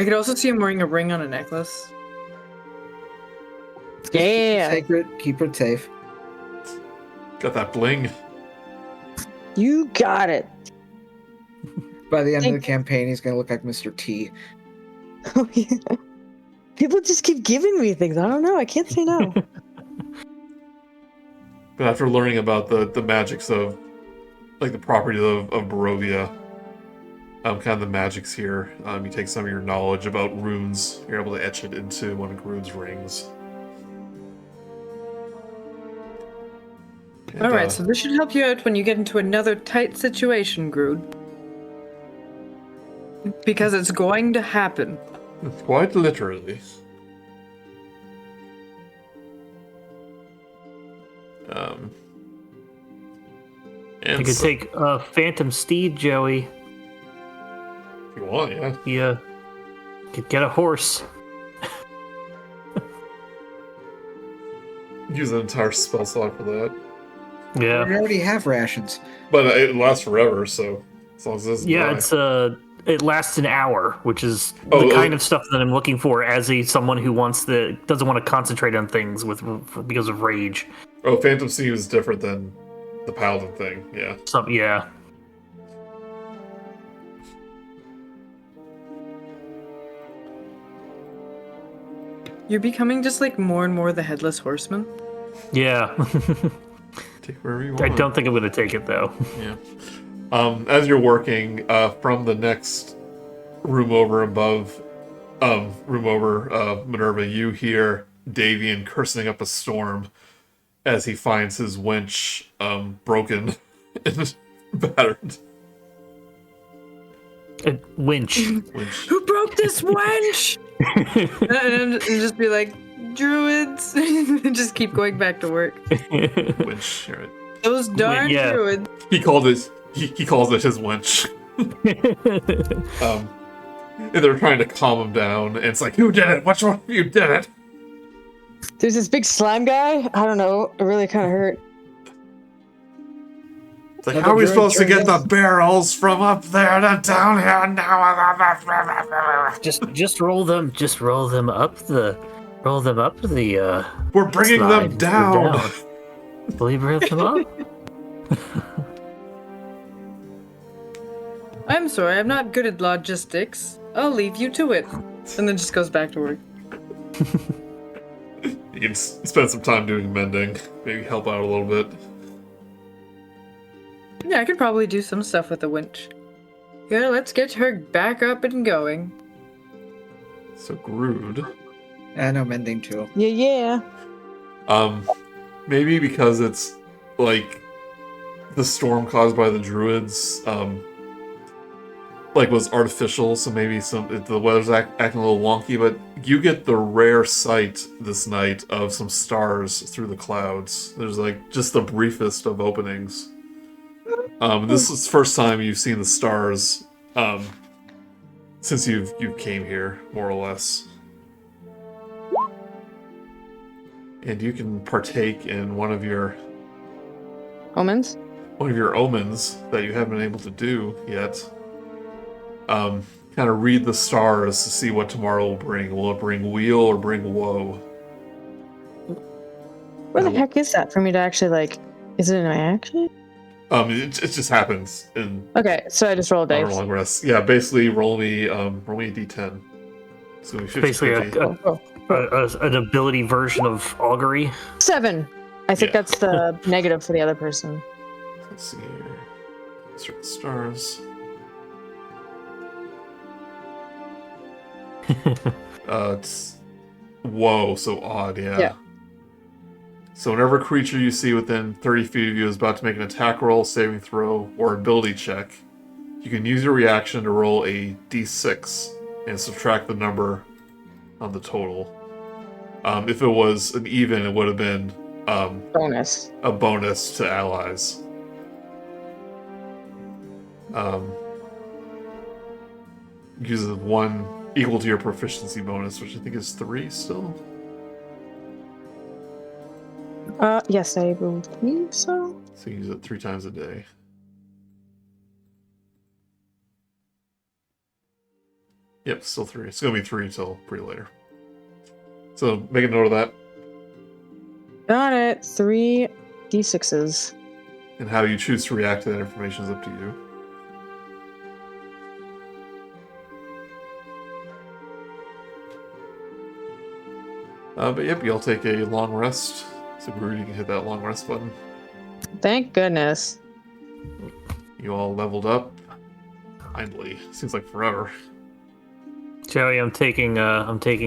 I could also see him wearing a ring on a necklace. Yeah. Sacred, keep it safe. Got that bling. You got it. By the end of the campaign, he's gonna look like Mr. T. Oh, yeah. People just keep giving me things. I don't know. I can't say no. But after learning about the magics of, like, the property of Barovia, kind of the magics here. You take some of your knowledge about runes, you're able to etch it into one of Grude's rings. And, All right, so this should help you out when you get into another tight situation, Grude. Because it's going to happen. quite literally. And You could so- take a Phantom Steed, Joey. if you want, yeah. You could get a horse. Use an entire spell slot for that. Yeah. We already have rations. But it lasts forever, so as long as it doesn't Yeah, die. it's it lasts an hour, which is Oh, the kind of stuff that I'm looking for as someone who doesn't want to concentrate on things because of rage. Oh, Phantom Sea is different than the Paladin thing, yeah. Yeah. You're becoming just like more and more the Headless Horseman. Yeah. Take wherever you want. I don't think I'm going to take it, though. Yeah. As you're working, from the next room over Minerva, you hear Davian cursing up a storm as he finds his winch broken and battered. A winch. Winch. Who broke this wench? and just be like, druids. And just keep going back to work. Winch. Right. Those darn Yeah. druids. He calls it his winch. And they're trying to calm him down, and it's like, who did it? Which one of you did it? There's this big slime guy. I don't know. It really kind of hurt. It's like, Well, how are we the supposed to druid get the turns- barrels from up there to down here now? just roll them. Just roll them up the. We're bringing them slide. down. Will you bring them up? I'm sorry, I'm not good at logistics. I'll leave you to it. And then just goes back to work. You can spend some time doing mending, maybe help out a little bit. Yeah, I could probably do some stuff with the winch. Yeah, let's get her back up and going. So Grude, I know mending too. Yeah. maybe because it's like the storm caused by the druids, like was artificial, so maybe the weather's acting a little wonky, but you get the rare sight this night of some stars through the clouds. There's like just the briefest of openings. This is the first time you've seen the stars since you came here, more or less. And you can partake in one of your Omens? omens that you haven't been able to do yet. Kind of read the stars to see what tomorrow will bring. Will it bring weal or bring woe? Where the heck is that for me to actually, like... Is it in my action? It just happens in Okay, so I just roll a on a dice. long rest. Yeah, basically roll me a d10. It's gonna be 50, Basically, 50. an ability version of augury. 7. I think Yeah. that's the negative for the other person. Let's see here. Certain stars. It's whoa, so odd, yeah. Yeah. So whenever a creature you see within 30 feet of you is about to make an attack roll, saving throw, or ability check, you can use your reaction to roll a d6 and subtract the number on the total. If it was an even, it would have been Bonus. a bonus to allies. Uses one equal to your proficiency bonus, which I think is 3 still. Yes, I believe so. So you use it 3 times a day. Yep, still 3. It's gonna be 3 till pretty later. So make a note of that. Got it. 3 d6s. And how you choose to react to that information is up to you. But yep, you'll take a long rest. So Grude, you can hit that long rest button. Thank goodness. You all leveled up. blindly. Seems like forever. Joey, I'm taking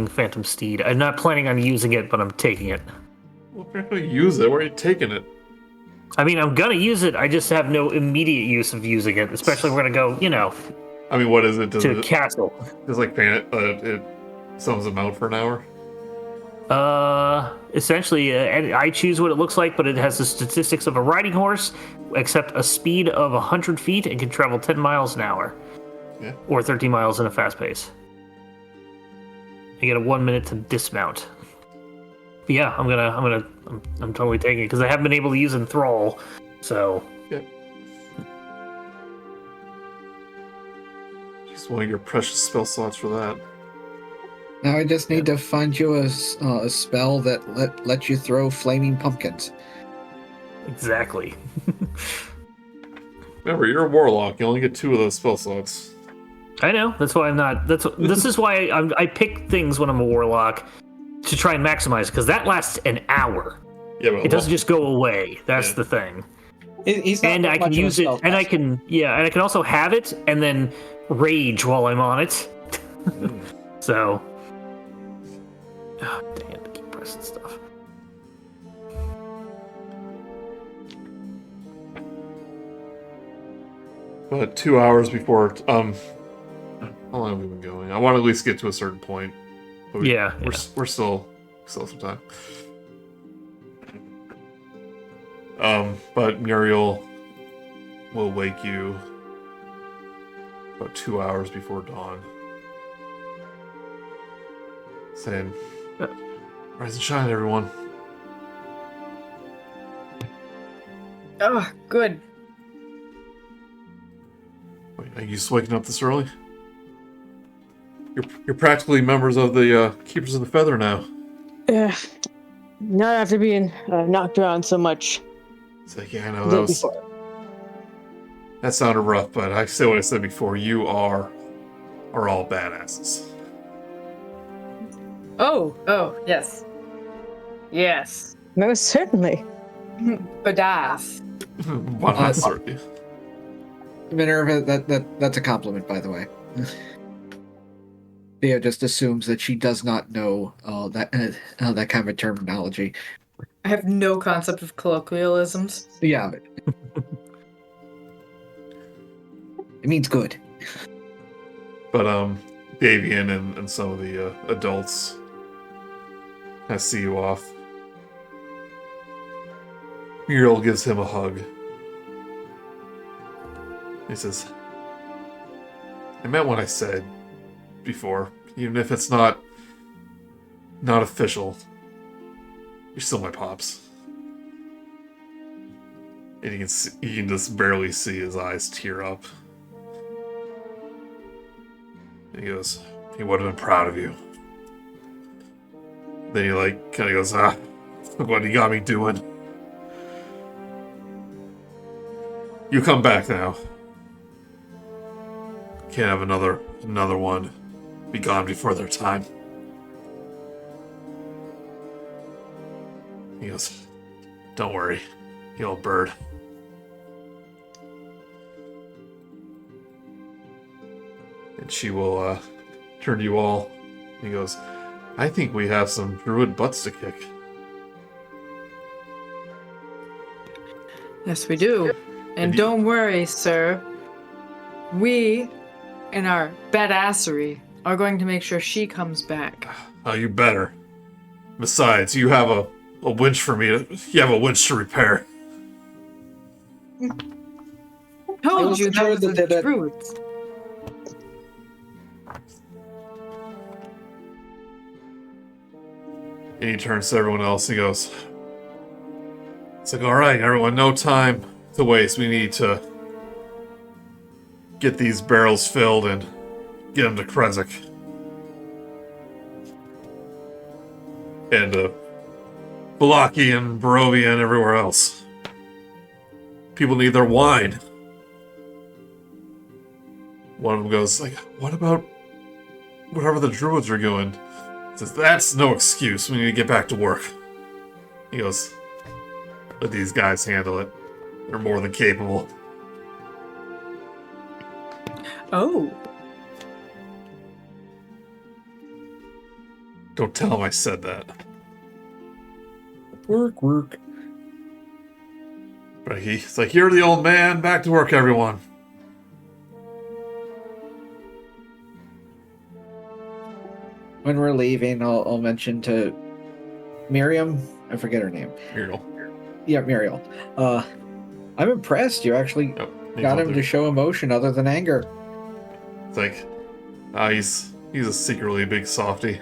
Phantom Steed. I'm not planning on using it, but I'm taking it. Well, if you're not gonna use it, where are you taking it? I mean, I'm gonna use it. I just have no immediate use of using it, especially if we're gonna go, I mean, what is it? Does to a it castle. does like it summons them out for an hour? Essentially, I choose what it looks like, but it has the statistics of a riding horse, except a speed of 100 feet and can travel 10 miles an hour. Yeah. Or 13 miles in a fast pace. You get a 1 minute to dismount. But yeah, I'm totally taking it, because I haven't been able to use Enthrall, so... Yeah. Just one of your precious spell slots for that. Now I just need to find you a spell that lets you throw flaming pumpkins. Exactly. Remember, you're a warlock. You only get 2 of those spell slots. I know. That's why I'm not. This is why I pick things when I'm a warlock to try and maximize, because that lasts an hour. Yeah, but It doesn't just go away. That's Yeah. the thing. He's not And I can much of a use it, spellcaster. and I can also have it and then rage while I'm on it. So, oh, damn, I keep pressing stuff. But 2 hours before, how long have we been going? I want to at least get to a certain point. But we're still some time. But Muriel will wake you about 2 hours before dawn, saying, "Rise and shine, everyone." Oh, good. Wait, are you just waking up this early? You're practically members of the Keepers of the Feather now. Not after being knocked around so much. It's like, yeah, I know the that day was before. that sounded rough, but I say what I said before. You are all badasses. Oh, yes. Yes. Most certainly. Badass. Why not, certainly. Minerva, that's a compliment, by the way. Theo just assumes that she does not know that kind of terminology. I have no concept of colloquialisms. Yeah. It means good. But Davian and some of the adults kind of see you off. Muriel gives him a hug. He says, "I meant what I said before, even if it's not official. You're still my pops." And you can just barely see his eyes tear up. And he goes, "He would have been proud of you." Then he kind of goes, "Look what he got me doing. You come back now. Can't have another one be gone before their time." He goes, "Don't worry, you old bird." And she will turn to you all. He goes, "I think we have some druid butts to kick." Yes, we do. And don't worry, sir. We, in our badassery, are going to make sure she comes back. Oh, you better. Besides, you have a winch for me. You have a winch to repair. Told was you the that was druid that the did it. truth. And he turns to everyone else and he goes, it's like, all right, everyone, no time to waste. We need to get these barrels filled and get them to Krezek. And Balaki and Barovia and everywhere else. People need their wine. One of them goes, like, what about whatever the druids are doing? He says, that's no excuse. We need to get back to work. He goes, let these guys handle it. They're more than capable. Oh. Don't tell him I said that. Work. But he's like, you're the old man. Back to work, everyone. When we're leaving, I'll mention to Miriam. I forget her name. Muriel. Yeah, Muriel. I'm impressed. You actually Yep. got him to show emotion other than anger. It's like, he's a secretly big softy.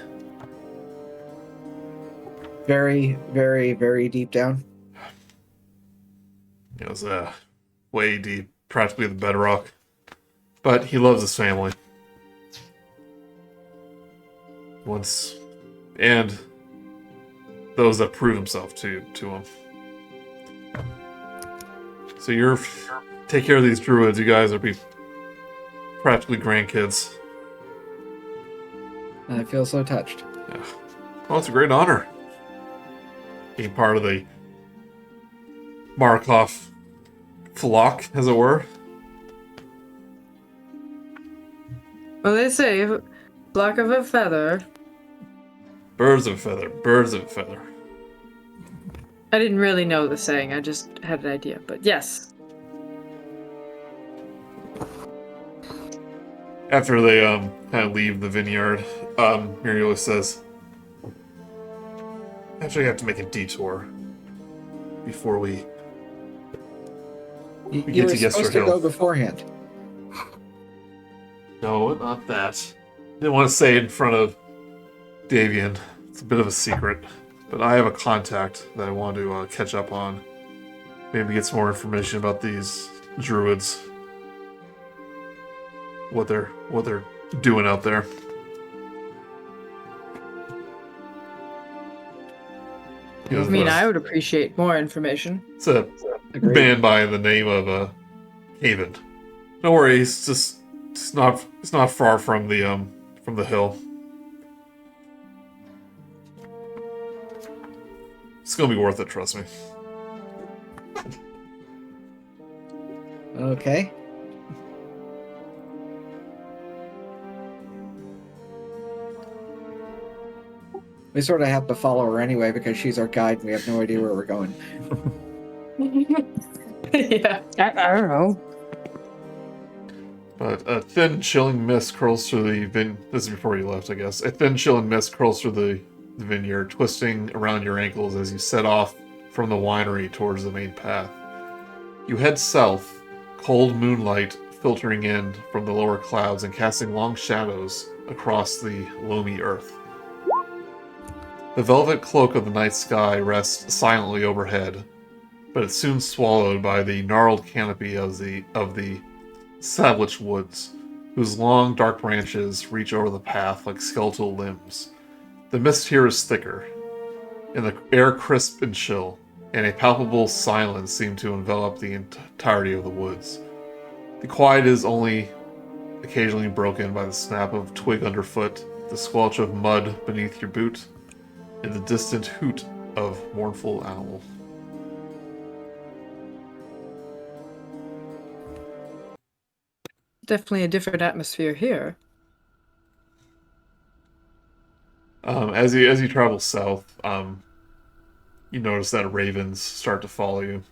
Very, very, very deep down. It was way deep, practically the bedrock. But he loves his family. And those that prove himself to him. So take care of these druids. You guys are practically grandkids. I feel so touched. Yeah. Well, it's a great honor. Being part of the Markov flock, as it were. Well, they say, flock of a feather. Birds of a feather, birds of a feather. I didn't really know the saying, I just had an idea, but yes. After they kind of leave the vineyard, Muriel says, actually, I have to make a detour before we You get were to Yester supposed to Hill. go beforehand. No, not that. Didn't want to say it in front of Davian. It's a bit of a secret. But I have a contact that I want to catch up on. Maybe get some more information about these druids. What they're doing out there. I mean, I would appreciate more information. It's a Agreed. band by the name of Haven. No worries, it's not far from the hill. It's gonna be worth it, trust me. Okay. We sort of have to follow her anyway because she's our guide and we have no idea where we're going. Yeah. I don't know. But a thin, chilling mist curls through the This is before you left, I guess. A thin, chilling mist curls through the vineyard, twisting around your ankles as you set off from the winery towards the main path. You head south, cold moonlight filtering in from the lower clouds and casting long shadows across the loamy earth. The velvet cloak of the night sky rests silently overhead, but it's soon swallowed by the gnarled canopy of the Savage Woods, whose long, dark branches reach over the path like skeletal limbs. The mist here is thicker, and the air crisp and chill, and a palpable silence seems to envelop the entirety of the woods. The quiet is only occasionally broken by the snap of twig underfoot, the squelch of mud beneath your boot, and the distant hoot of mournful owl. Definitely a different atmosphere here. As you travel south, you notice that ravens start to follow you.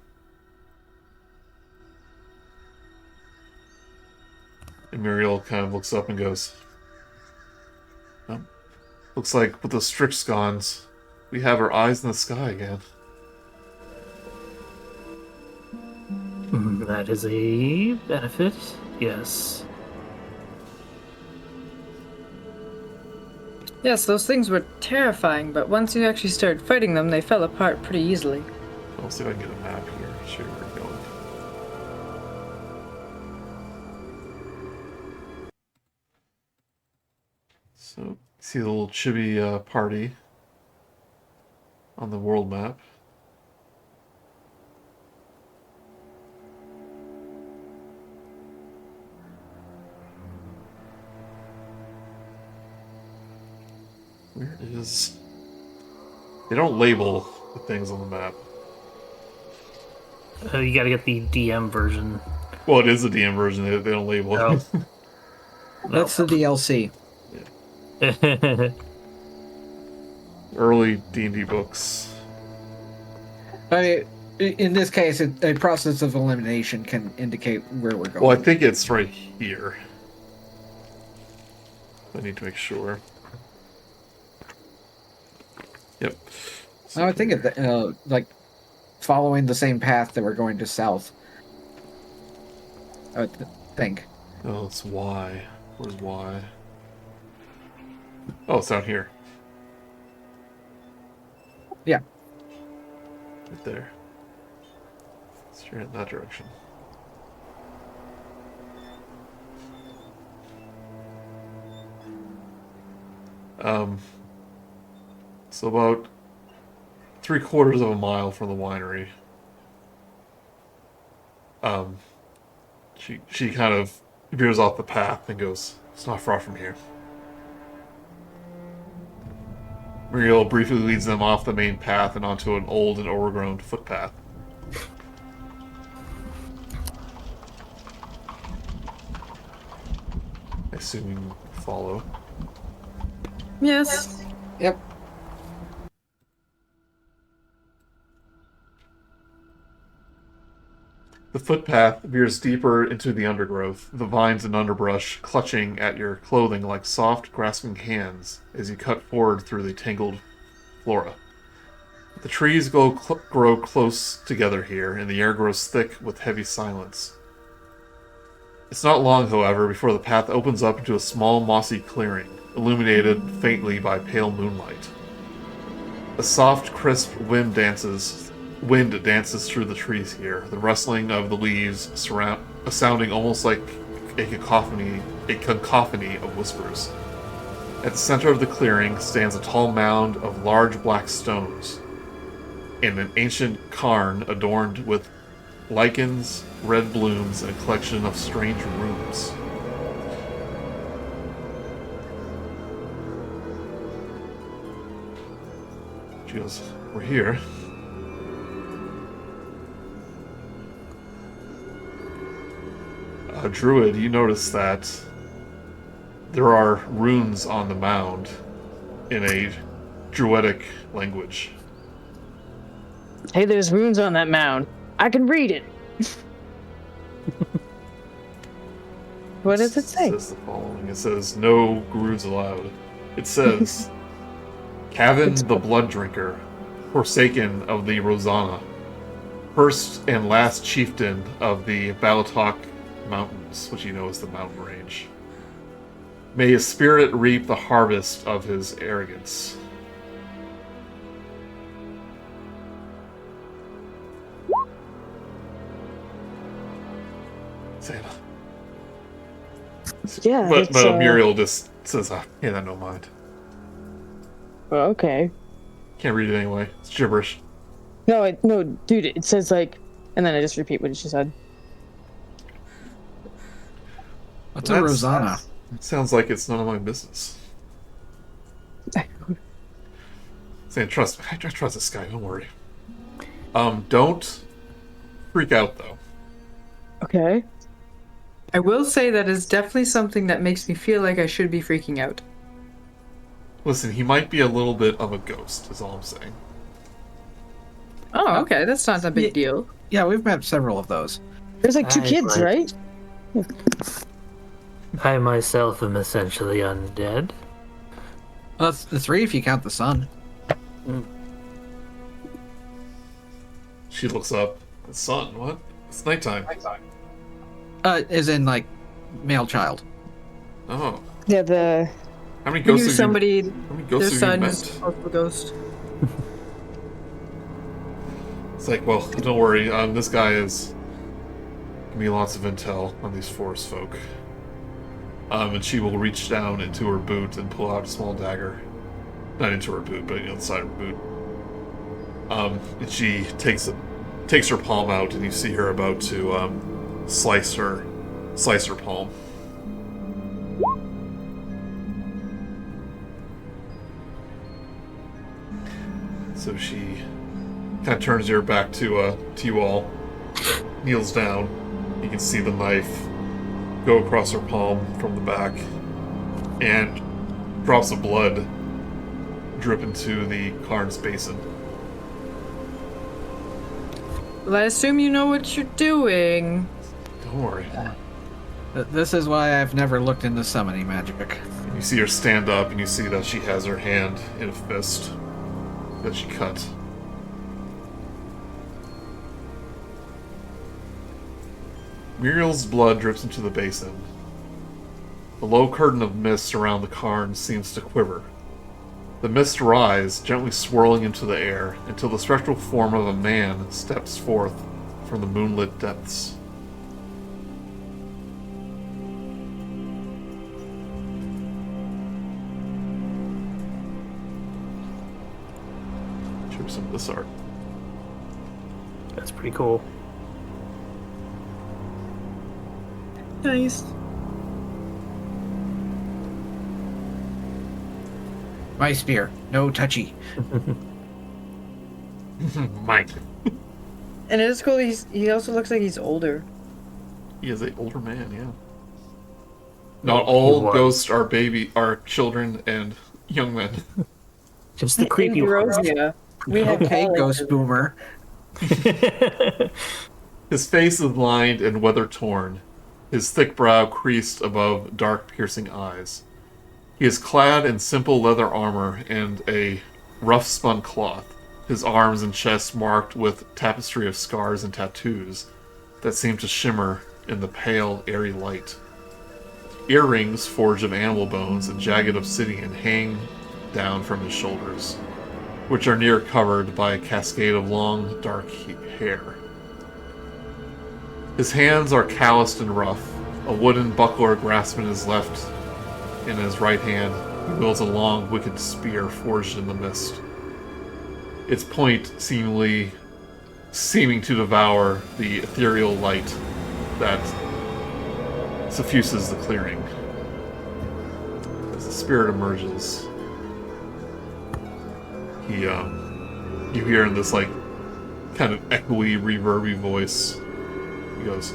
And Muriel kind of looks up and goes, "Oh, looks like with the Strixgons, we have our eyes in the sky again." That is a benefit, yes. Yes, those things were terrifying, but once you actually started fighting them, they fell apart pretty easily. I'll see if I can get a map here. Show you where we're going. So, see the little chibi party on the world map. Where is... They don't label the things on the map. You gotta get the DM version. Well, it is the DM version. They don't label it. Oh. That's the DLC. Early D&D books. I mean, in this case, a process of elimination can indicate where we're going. Well, I think it's right here. I need to make sure. Yep. I would think of like following the same path that we're going to south. I would think. Oh, it's Y. Where's Y? Oh, it's down here. Yeah. Right there. Straight in that direction. So about 3/4 of a mile from the winery. She kind of veers off the path and goes, "It's not far from here." Muriel briefly leads them off the main path and onto an old and overgrown footpath. I assume you follow. Yes. Yep. The footpath veers deeper into the undergrowth, the vines and underbrush clutching at your clothing like soft, grasping hands as you cut forward through the tangled flora. The trees grow close together here, and the air grows thick with heavy silence. It's not long, however, before the path opens up into a small, mossy clearing, illuminated faintly by pale moonlight. A soft, crisp wind dances through the trees here, the rustling of the leaves sounding almost like a cacophony of whispers. At the center of the clearing stands a tall mound of large black stones, and an ancient cairn adorned with lichens, red blooms, and a collection of strange runes. She goes, "We're here." Druid, you notice that there are runes on the mound in a druidic language. Hey, there's runes on that mound. I can read it. What does it say? It says the following. It says, "No Grudes allowed." It says, "Kavin the Blood Drinker, Forsaken of the Rosanna, first and last chieftain of the Balatok Mountains," which you know is the mountain range. "May his spirit reap the harvest of his arrogance." Santa. Yeah, But it's, Muriel just says, "Yeah, that no mind. well, okay. Can't read it anyway. It's gibberish." No, dude, it says like, and then I just repeat what she said. What's a Rosanna? It sounds like it's none of my business. Saying, trust me, I trust this guy, don't worry. Don't freak out, though. Okay. I will say that is definitely something that makes me feel like I should be freaking out. Listen, he might be a little bit of a ghost, is all I'm saying. Oh, okay, that's not a big deal. Yeah, we've met several of those. There's like two kids, right? I myself am essentially undead. Well, that's the three if you count the sun. She looks up. The sun, what? It's nighttime. As in like male child. Oh. Yeah, the How many We knew ghosts somebody, how many their ghosts have you son met? is also a ghost. It's like, well, don't worry. This guy is giving me lots of intel on these forest folk. And she will reach down into her boot and pull out a small dagger. Not into her boot, but the side of her boot. And she takes her palm out, and you see her about to slice her palm. So she kind of turns her back to you all, kneels down. You can see the knife go across her palm from the back. and drops of blood drip into the Karn's basin. Well, I assume you know what you're doing. Don't worry. This is why I've never looked into summoning magic. You see her stand up, and you see that she has her hand in a fist that she cut. Muriel's blood drips into the basin. The low curtain of mist around the cairn seems to quiver. The mist rise, gently swirling into the air, until the spectral form of a man steps forth from the moonlit depths. Show me some of this art. That's pretty cool. Nice. My spear, no touchy. Mike. And it is cool. He also looks like he's older. He is an older man, yeah. Not all was. ghosts are children and young men. Just the creepy In ones. Barovia, we have Okay, all Ghost ages. Boomer. His face is lined and weather-torn, his thick brow creased above dark, piercing eyes. He is clad in simple leather armor and a rough-spun cloth, his arms and chest marked with tapestry of scars and tattoos that seem to shimmer in the pale, airy light. Earrings forged of animal bones and jagged obsidian hang down from his shoulders, which are near covered by a cascade of long, dark hair. His hands are calloused and rough, a wooden buckler grasped in his left. In his right hand, he wields a long, wicked spear forged in the mist. Its point seeming to devour the ethereal light that suffuses the clearing. As the spirit emerges, you hear in this like kind of echoey, reverby voice. He goes,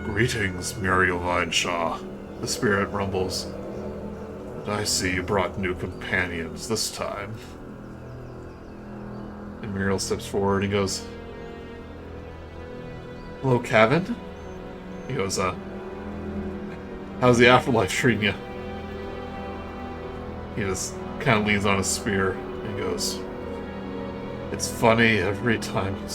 "Greetings, Muriel Vineshaw." The spirit rumbles. "And I see you brought new companions this time." And Muriel steps forward and goes, "Hello, Cavan?" He goes, "How's the afterlife treating you?" He just kind of leans on his spear and goes, "It's funny every time you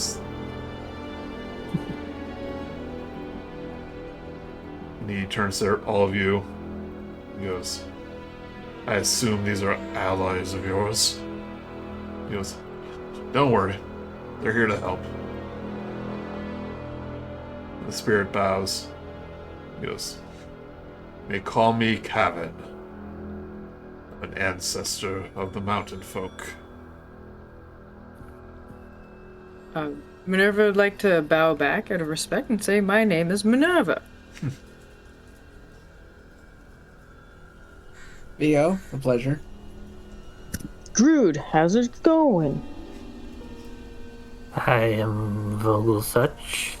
And he turns to all of you and goes, "I assume these are allies of yours?" He goes, "Don't worry. They're here to help." The spirit bows. He goes, "May call me Cavan, an ancestor of the mountain folk." Minerva would like to bow back out of respect and say, "My name is Minerva." Theo, a pleasure. Grude, how's it going? I am Vogelsuch.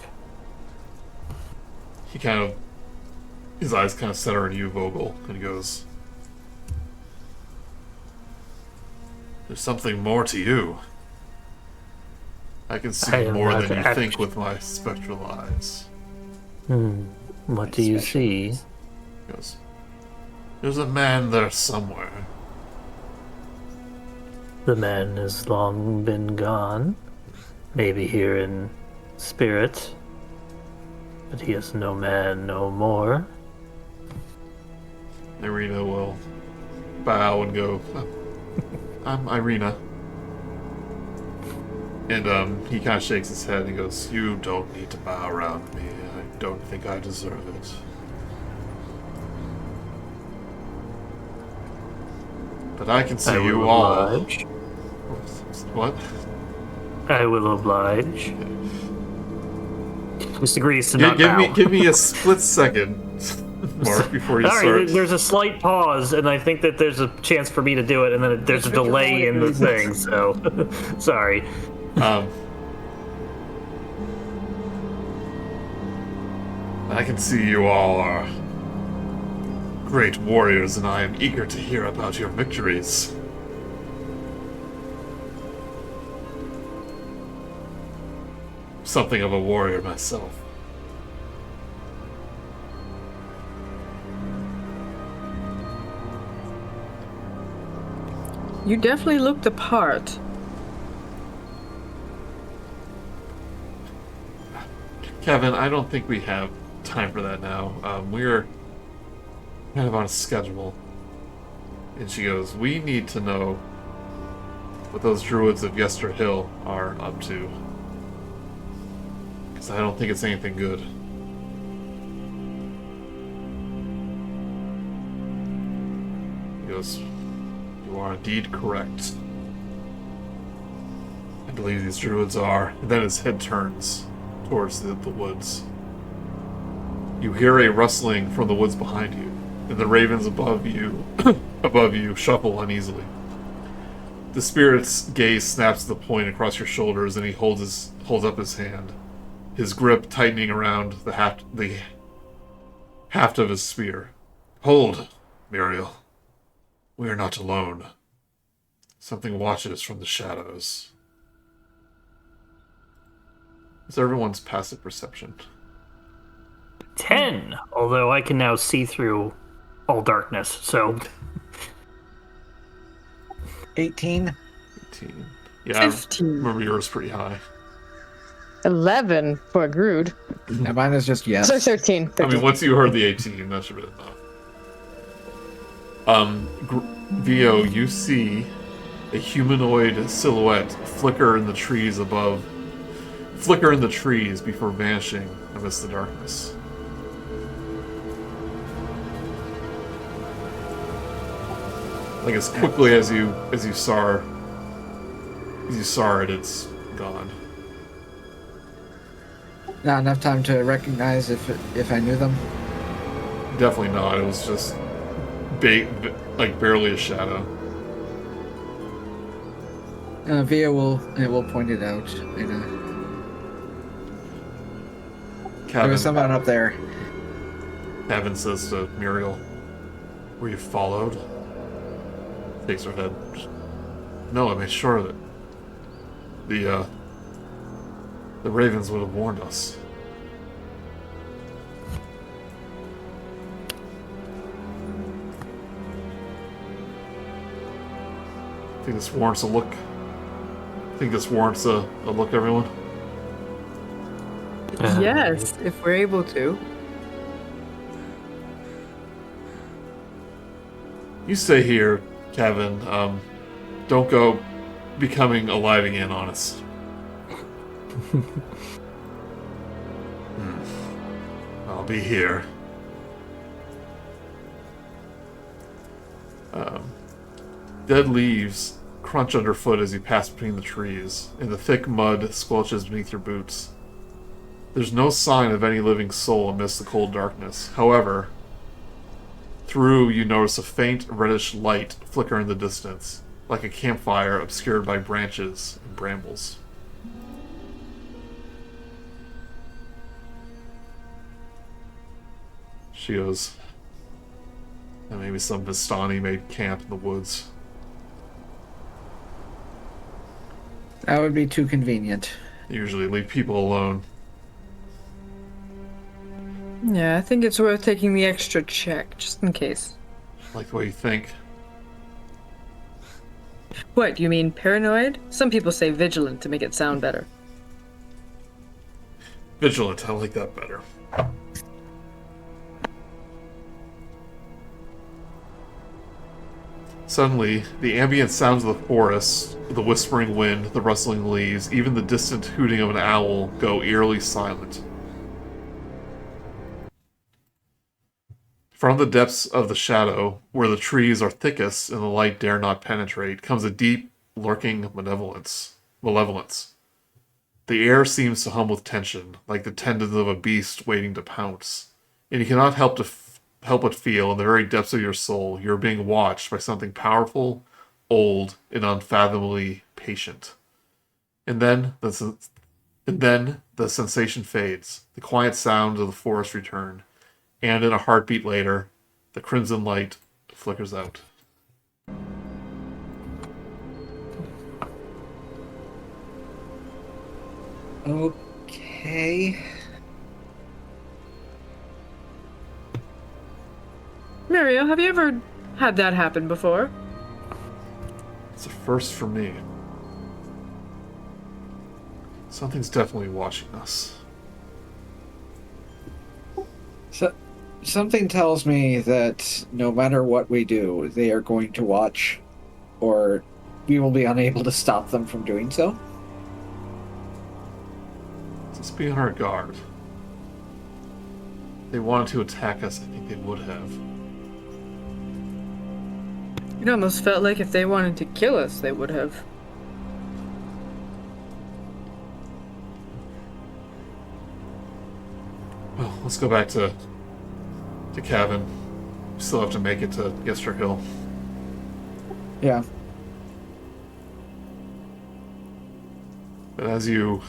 He kind of, his eyes kind of center on you, Vogel, and he goes, "There's something more to you. I can I see am more not than you act- think with my spectral eyes." What do you see? He goes, "There's a man there somewhere." The man has long been gone. Maybe here in spirit. But he is no man no more. Irina will bow and go, "I'm Irina." And he kind of shakes his head and he goes, "You don't need to bow around me. I don't think I deserve it." But I can see I will you all. oblige. What? I will oblige. Just agrees to not bow. Give me a split second, Mark, before you All start. right, there's a slight pause, and I think that there's a chance for me to do it, and then there's a delay in the thing, so... Sorry. I can see you all are great warriors, and I am eager to hear about your victories. Something of a warrior myself. You definitely look the part. Kevin, I don't think we have time for that now. We're kind of on a schedule. And she goes, we need to know what those druids of Yester Hill are up to. Because I don't think it's anything good. He goes, you are indeed correct. I believe these druids are. And then his head turns towards the woods. You hear a rustling from the woods behind you, and the ravens above you shuffle uneasily. The spirit's gaze snaps to the point across your shoulders, and he holds up his hand, his grip tightening around the haft of his spear. Hold, Muriel. We are not alone. Something watches from the shadows. It's everyone's passive perception. 10, although I can now see through all darkness, so... 18. 18. Yeah, 15. I remember yours pretty high. 11 for Grude. And mine is just yes. So 13. I mean, once you heard the 18, that should have been enough. Vio, you see a humanoid silhouette flicker in the trees before vanishing amidst the darkness. Like as quickly as you saw it, it's gone. Not enough time to recognize if I knew them. Definitely not. It was just barely a shadow. Via will point it out. There was someone up there. Kevin says to Muriel, "Were you followed?" Shakes her head. No, I made sure that the ravens would have warned us. I think this warrants a look. I think this warrants a look, everyone. Yes, if we're able to. You stay here, Kevin. Don't go becoming alive again on us. I'll be here. Dead leaves crunch underfoot as you pass between the trees, and the thick mud squelches beneath your boots. There's no sign of any living soul amidst the cold darkness. However, through you notice a faint reddish light flicker in the distance, like a campfire obscured by branches and brambles. She goes, and maybe some Vistani made camp in the woods. That would be too convenient. Usually leave people alone. Yeah, I think it's worth taking the extra check, just in case. Like the way you think. What, you mean paranoid? Some people say vigilant to make it sound better. Vigilant, I like that better. Suddenly, the ambient sounds of the forest, the whispering wind, the rustling leaves, even the distant hooting of an owl go eerily silent. From the depths of the shadow, where the trees are thickest and the light dare not penetrate, comes a deep, lurking malevolence. The air seems to hum with tension, like the tendons of a beast waiting to pounce, and you cannot help but feel in the very depths of your soul you are being watched by something powerful, old, and unfathomably patient. And then the sensation fades. The quiet sounds of the forest return, and in a heartbeat later, The crimson light flickers out. Okay. Mario, have you ever had that happen before? It's a first for me. Something's definitely watching us. So, something tells me that no matter what we do, they are going to watch, or we will be unable to stop them from doing so. Let's be on our guard. If they wanted to attack us, I think they would have. It almost felt like if they wanted to kill us, they would have. Well, let's go back to cabin. We still have to make it to Yester Hill. Yeah. But as you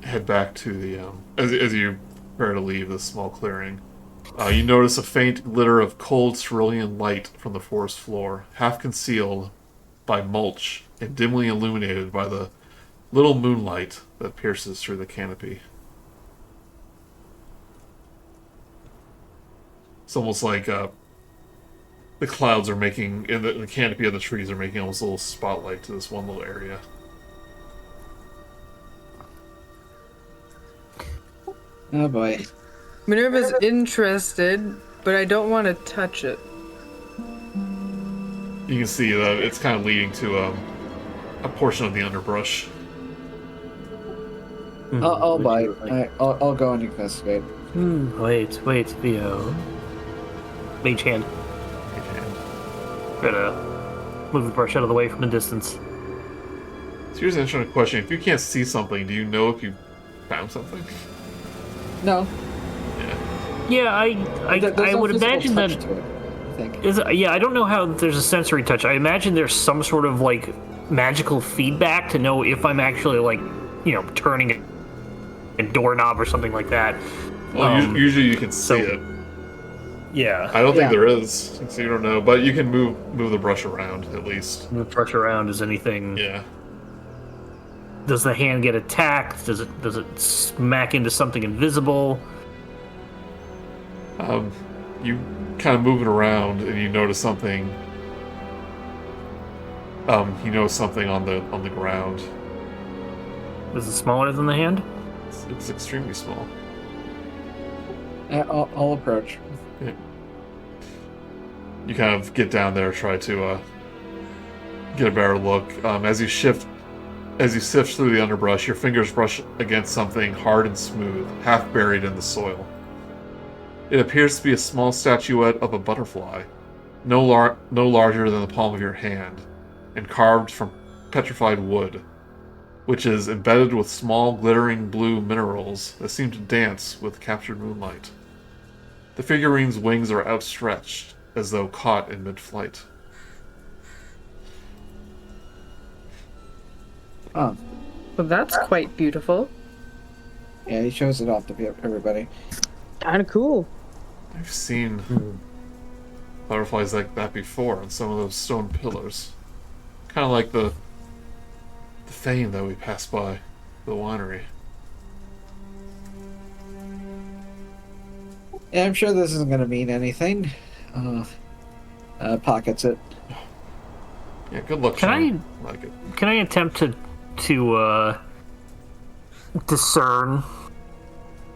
head back to the as you prepare to leave this small clearing, you notice a faint glitter of cold cerulean light from the forest floor, half concealed by mulch and dimly illuminated by the little moonlight that pierces through the canopy. It's almost like the clouds are making, in the canopy of the trees are making almost a little spotlight to this one little area. Oh boy. Minerva's interested, but I don't want to touch it. You can see that it's kind of leading to a portion of the underbrush. I'll bite. I'll go and investigate. Wait, Theo. Mage hand. Try to move the brush out of the way from a distance. So here's an interesting question. If you can't see something, do you know if you found something? No. Yeah, I would imagine that. To it, I think. I don't know how there's a sensory touch. I imagine there's some sort of like magical feedback to know if I'm actually like, turning a doorknob or something like that. Well, usually you can see it. Yeah. I don't think there is, so you don't know. But you can move the brush around at least. Move brush around. Is anything? Yeah. Does the hand get attacked? Does it smack into something invisible? You kind of move it around, and you notice something. You notice something on the ground. Is it smaller than the hand? It's extremely small. I'll approach. Yeah. You kind of get down there, try to get a better look. As you sift through the underbrush, your fingers brush against something hard and smooth, half buried in the soil. It appears to be a small statuette of a butterfly, no larger than the palm of your hand, and carved from petrified wood, which is embedded with small glittering blue minerals that seem to dance with captured moonlight. The figurine's wings are outstretched, as though caught in mid-flight. Oh. Well, that's quite beautiful. Yeah, he shows it off to everybody. Kind of cool. I've seen butterflies like that before on some of those stone pillars. Kind of like the fane that we passed by the winery. Yeah, I'm sure this isn't going to mean anything. Pockets it. Yeah, good luck. Can I like it? Can I attempt to discern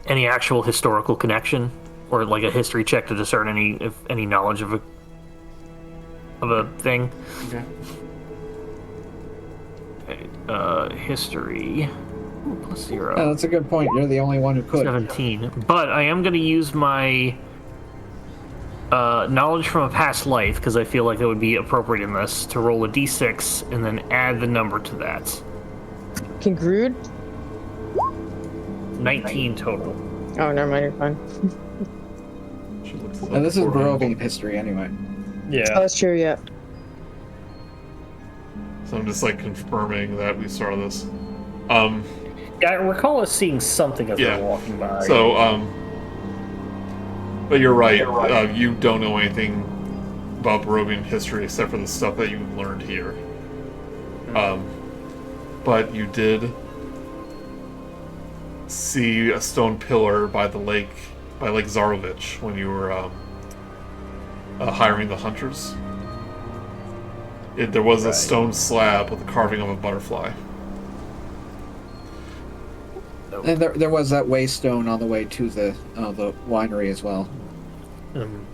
any actual historical connection, or like a history check to discern any knowledge of a thing? Okay. History. Ooh, +0. Yeah, that's a good point. You're the only one who could. 17. But I am going to use my knowledge from a past life, because I feel like that would be appropriate in this, to roll a d6 and then add the number to that. Can Grude? 19 total. Oh, never mind. You're fine. And this is Barovian history anyway. Oh, Yeah. that's true. Yeah. So I'm just like confirming that we saw this. Yeah, I recall us seeing something as we Yeah. were walking by. So But you're right. You don't know anything about Barovian history except for the stuff that you learned here. But you did see a stone pillar by the lake, by Lake Zarovich, when you were hiring the hunters. There was a stone slab with a carving of a butterfly. And there was that waystone on the way to the winery as well.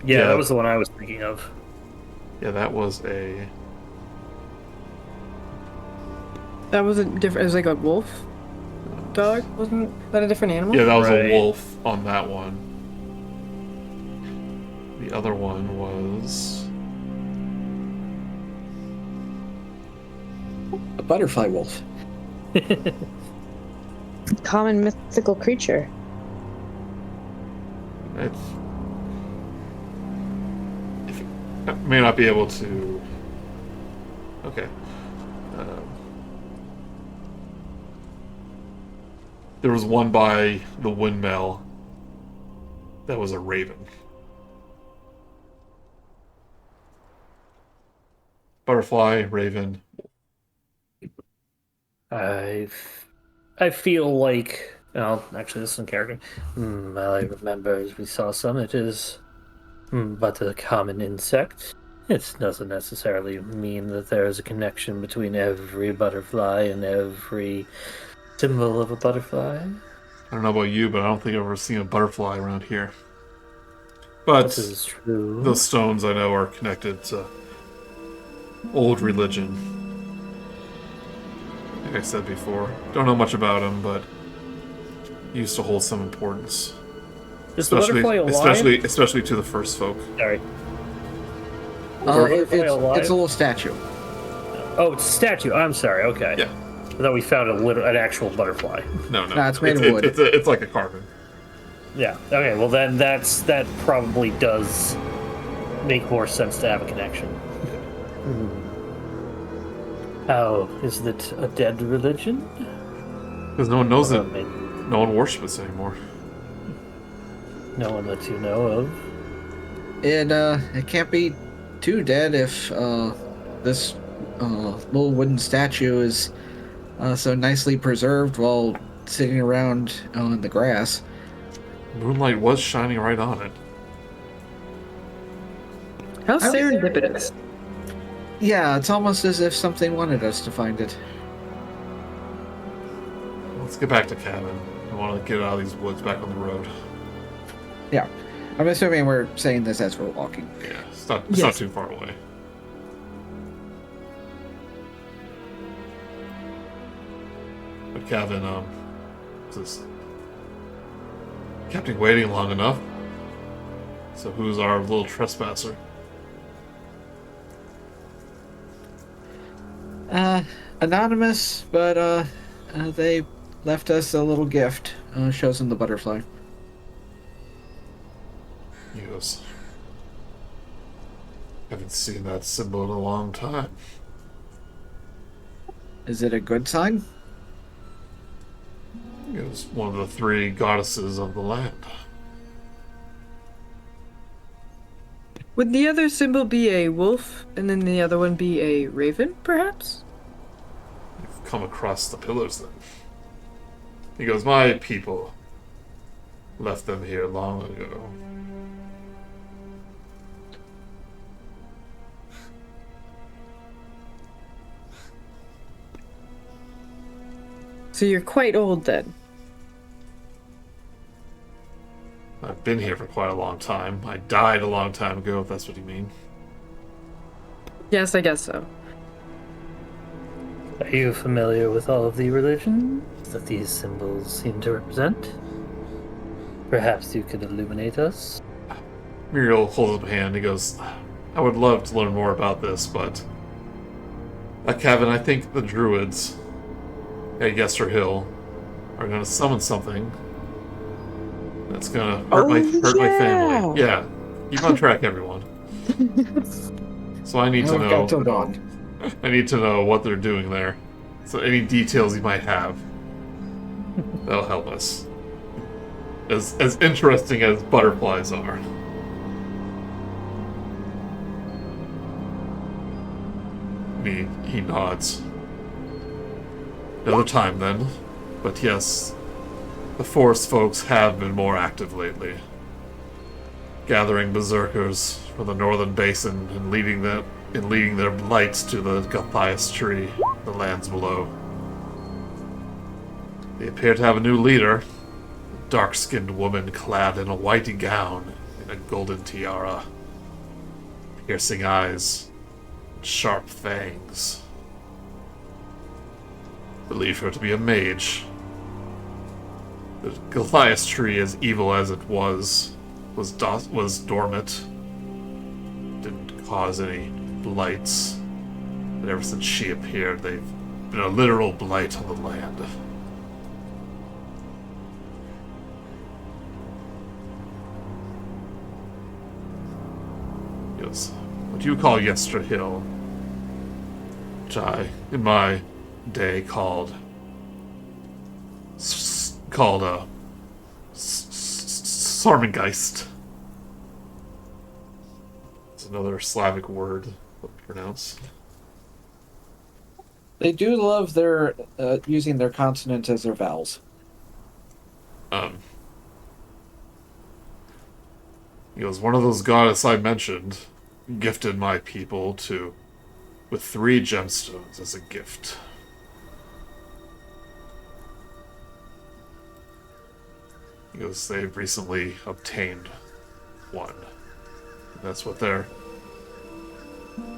Yeah, that was the one I was thinking of. Yeah, that was a... That was a different. It was like a wolf dog. Wasn't that a different animal? Yeah, that was Right. a wolf on that one. The other one was... A butterfly wolf. Common mythical creature. I may not be able to... Okay. There was one by the windmill that was a raven. Butterfly, raven. I feel like... Oh, actually, this is in character. Well, I remember as we saw some, it is but a common insect. It doesn't necessarily mean that there is a connection between every butterfly and every symbol of a butterfly. I don't know about you, but I don't think I've ever seen a butterfly around here. But This is true. those stones I know are connected to old religion. Like I said before, don't know much about them, but used to hold some importance. Is the butterfly alive? Especially to the first folk. Sorry. It's alive? a little statue. Oh, it's a statue. I'm sorry. Okay. Yeah. I thought we found an actual butterfly. No. Nah, it's made of wood. It's like a carving. Yeah. Okay. Well, then that probably does make more sense to have a connection. How is it a dead religion? Because no one knows it. Maybe No one worships it anymore. no one that you know of. It can't be too dead if this little wooden statue is so nicely preserved while sitting around in the grass. Moonlight was shining right on it. How serendipitous. Yeah, it's almost as if something wanted us to find it. Let's get back to cabin. I want to get out of these woods back on the road. Yeah. I'm assuming we're saying this as we're walking. Yeah, it's not too far away. But Kevin, says, kept you waiting long enough. So who's our little trespasser? Anonymous, but they left us a little gift. Shows them the butterfly. He goes, haven't seen that symbol in a long time. Is it a good sign? It was one of the three goddesses of the land. Would the other symbol be a wolf, and then the other one be a raven, perhaps? You've come across the pillars then. He goes, my people left them here long ago. So you're quite old then. I've been here for quite a long time. I died a long time ago, if that's what you mean. Yes, I guess so. Are you familiar with all of the religions that these symbols seem to represent? Perhaps you could illuminate us? Muriel holds up a hand. He goes, I would love to learn more about this, but... Kevin, I think the druids at Yester Hill are going to summon something that's going to hurt my family. Yeah, keep on track, everyone. So I need to We've know. got till dawn. I need to know what they're doing there. So any details you might have, that'll help us. As interesting as butterflies are. He nods. Another time, then. But yes, the Forest folks have been more active lately, gathering berserkers from the northern basin and leading their blights to the Gothias tree, the lands below. They appear to have a new leader, a dark-skinned woman clad in a white gown and a golden tiara, piercing eyes, and sharp fangs. Believe her to be a mage. The Gothias tree, as evil as it was dormant. Didn't cause any blights. But ever since she appeared, they've been a literal blight on the land. Yes. What you call Yester Hill, which I, in my day, called Sarmengeist. It's another Slavic word to pronounce. They do love their using their consonants as their vowels. He was one of those goddess I mentioned, gifted my people with 3 gemstones as a gift. He goes, they've recently obtained one. That's what they're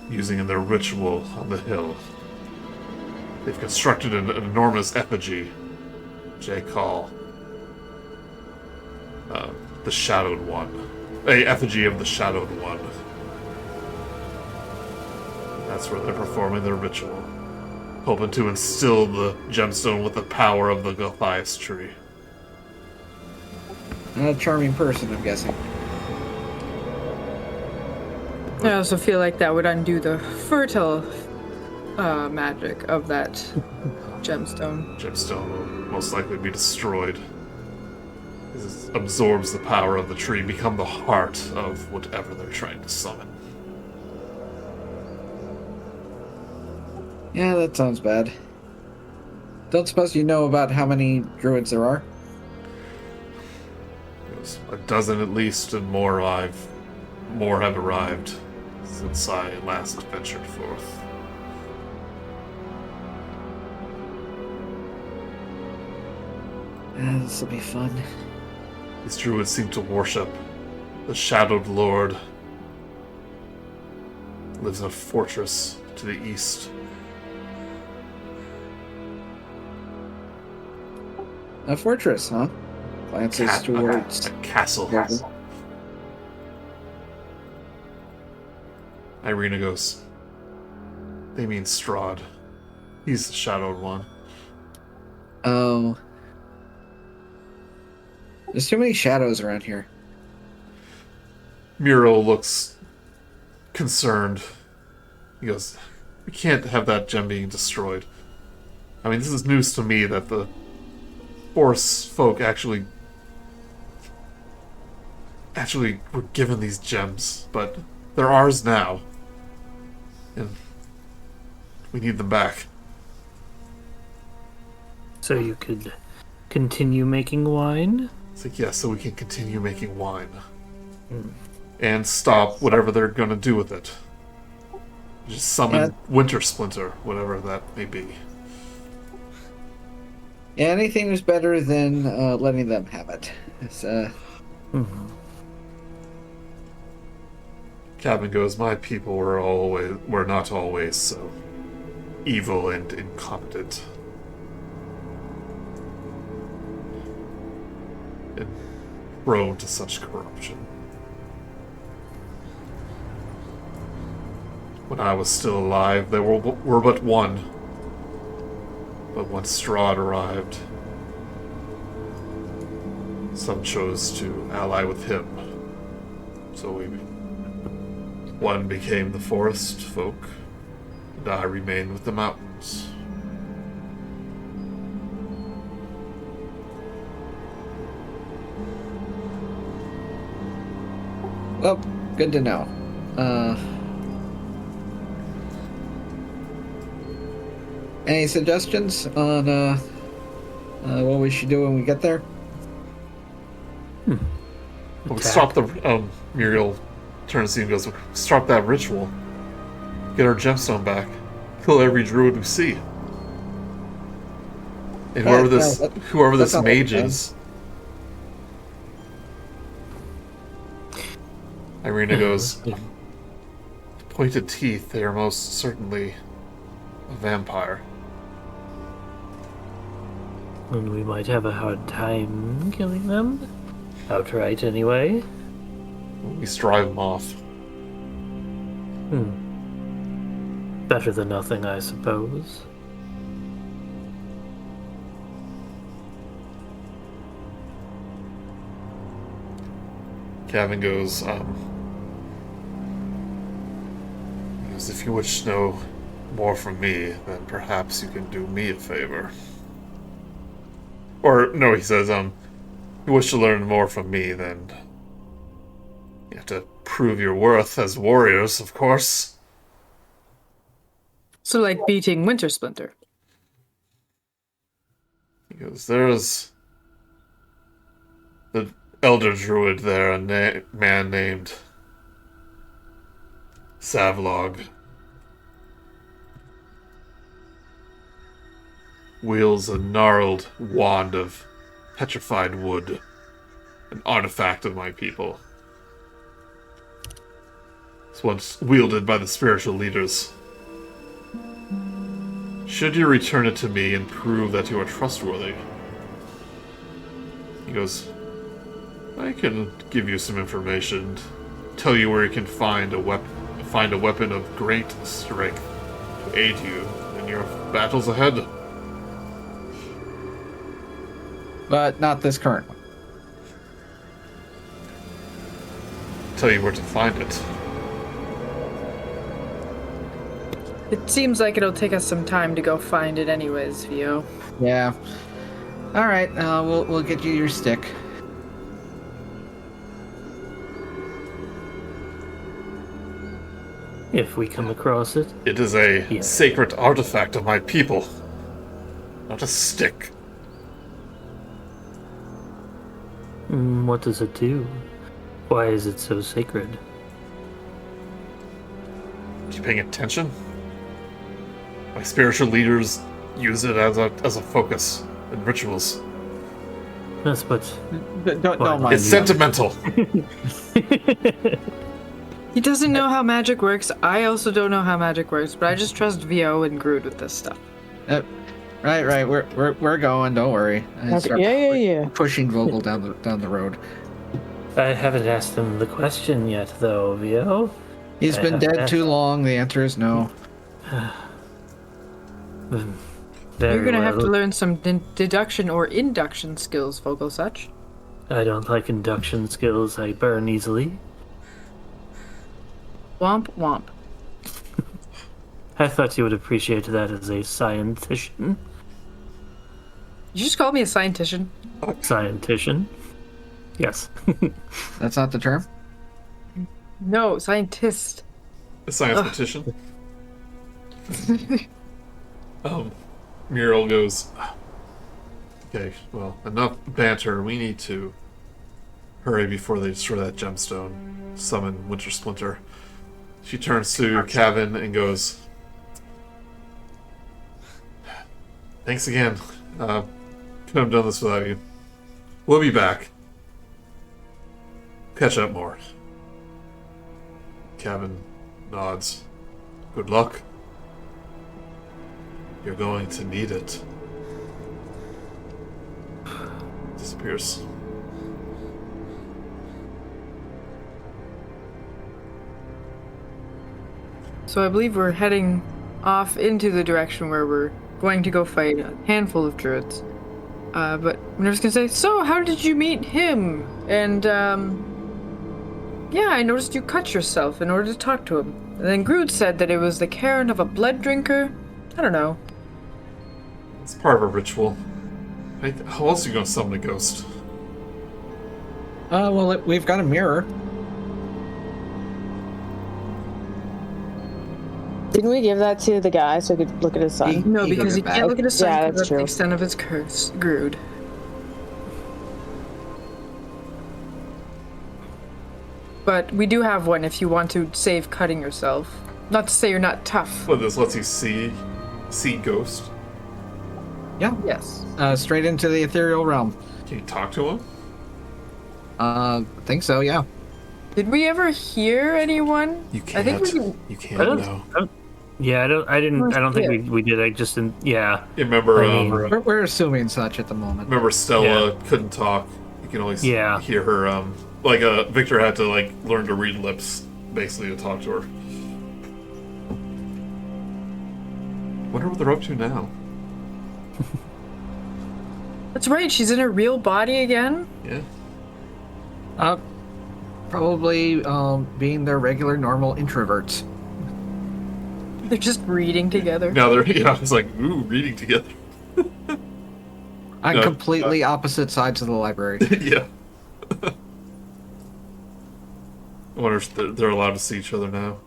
using in their ritual on the hill. They've constructed an enormous effigy, which they call the Shadowed One. A effigy of the Shadowed One. That's where they're performing their ritual, hoping to instill the gemstone with the power of the Gothias tree. Not a charming person, I'm guessing. I also feel like that would undo the fertile magic of that gemstone. Gemstone will most likely be destroyed. This absorbs the power of the tree, become the heart of whatever they're trying to summon. Yeah, that sounds bad. Don't suppose you know about how many druids there are? There's a dozen at least, and more have arrived since I last ventured forth. This will be fun. These druids seem to worship the Shadowed Lord. Lives in a fortress to the east. A fortress, huh? Glances towards a castle. Yes. Irina goes, they mean Strahd. He's the Shadowed One. Oh. There's too many shadows around here. Miro looks concerned. He goes, we can't have that gem being destroyed. I mean, this is news to me that the Forest folk actually were given these gems, but they're ours now. And we need them back. So you could continue making wine? It's like, yes, so we can continue making wine. And stop whatever they're going to do with it. Just summon Winter Splinter, whatever that may be. Yeah, anything is better than letting them have it. It's, Cabin goes, my people were not always so evil and incompetent. And prone to such corruption. When I was still alive, there were but one. But once Strahd arrived, some chose to ally with him. So one became the forest folk, and I remained with the mountains. well, good to know. Any suggestions on what we should do when we get there? We stop the Muriel turns to you and goes, stop that ritual. Get our gemstone back. Kill every druid we see. And whoever this not mage bad. is. Irina goes, pointed teeth, they are most certainly a vampire. And we might have a hard time killing them. Outright, anyway. We drive them off. Better than nothing, I suppose. Gavin goes, if you wish to know more from me, then perhaps you can do me a favor. Or, no, he says, if you wish to learn more from me, then you have to prove your worth as warriors, of course. So, like beating Winter Splinter. He goes, there's the elder druid there, a man named Savlog. Wields a gnarled wand of petrified wood, an artifact of my people. It's once wielded by the spiritual leaders. Should you return it to me and prove that you are trustworthy? He goes, I can give you some information, tell you where you can find a weapon of great strength to aid you in your battles ahead. But not this current one. Tell you where to find it. It seems like it'll take us some time to go find it anyways, Vio. Yeah. All right. We'll get you your stick. If we come across it. It is a sacred artifact of my people, not a stick. What does it do? Why is it so sacred? Are you paying attention? My spiritual leaders use it as a focus in rituals. Yes, but Don't mind. It's sentimental. He doesn't know how magic works. I also don't know how magic works, but I just trust Vio and Grude with this stuff. Right. We're going. Don't worry. I start Yeah. Pushing Vogel down the road. I haven't asked him the question yet, though, Vio. He's been dead too long. The answer is no. You're gonna have to learn some deduction or induction skills, Vogelsuch. I don't like induction skills. I burn easily. Womp womp. I thought you would appreciate that as a scientician. You just called me a scientician. Scientician? Yes. That's not the term. No, scientist. A science petition. Muriel goes, okay, well, enough banter. We need to hurry before they destroy that gemstone. Summon Winter Splinter. She turns to Kevin and goes, thanks again. Couldn't have done this without you. We'll be back. Catch up more. Kevin nods. Good luck. You're going to need it. Disappears. So I believe we're heading off into the direction where we're going to go fight a handful of druids. But Minerva's gonna say, so how did you meet him? And, yeah, I noticed you cut yourself in order to talk to him. And then Grude said that it was the cairn of a blood drinker. I don't know. It's part of a ritual. How else are you going to summon a ghost? Well, we've got a mirror. Didn't we give that to the guy so he could look at his son? No, He because took he it back. can't look at his son. Yeah, 'cause that's that's the true. extent of his curse. Grude. But we do have one if you want to save cutting yourself. Not to say you're not tough. What, this lets you see ghost? Yeah. Yes. Straight into the ethereal realm. Can you talk to him? Think so, yeah. Did we ever hear anyone? You I think we can. You I can't don't. know. Yeah, I don't think Yeah. we did. I just didn't. Yeah. You remember, I mean- We're assuming such at the moment. remember Stella Yeah. couldn't talk. You can only Yeah. hear her. Victor had to learn to read lips, basically, to talk to her. Wonder what they're up to now. That's right. She's in her real body again. Yeah. Probably being their regular, normal introverts. They're just reading together. Now they're it's like reading together. On No, completely opposite sides of the library. Yeah. I wonder if they're allowed to see each other now.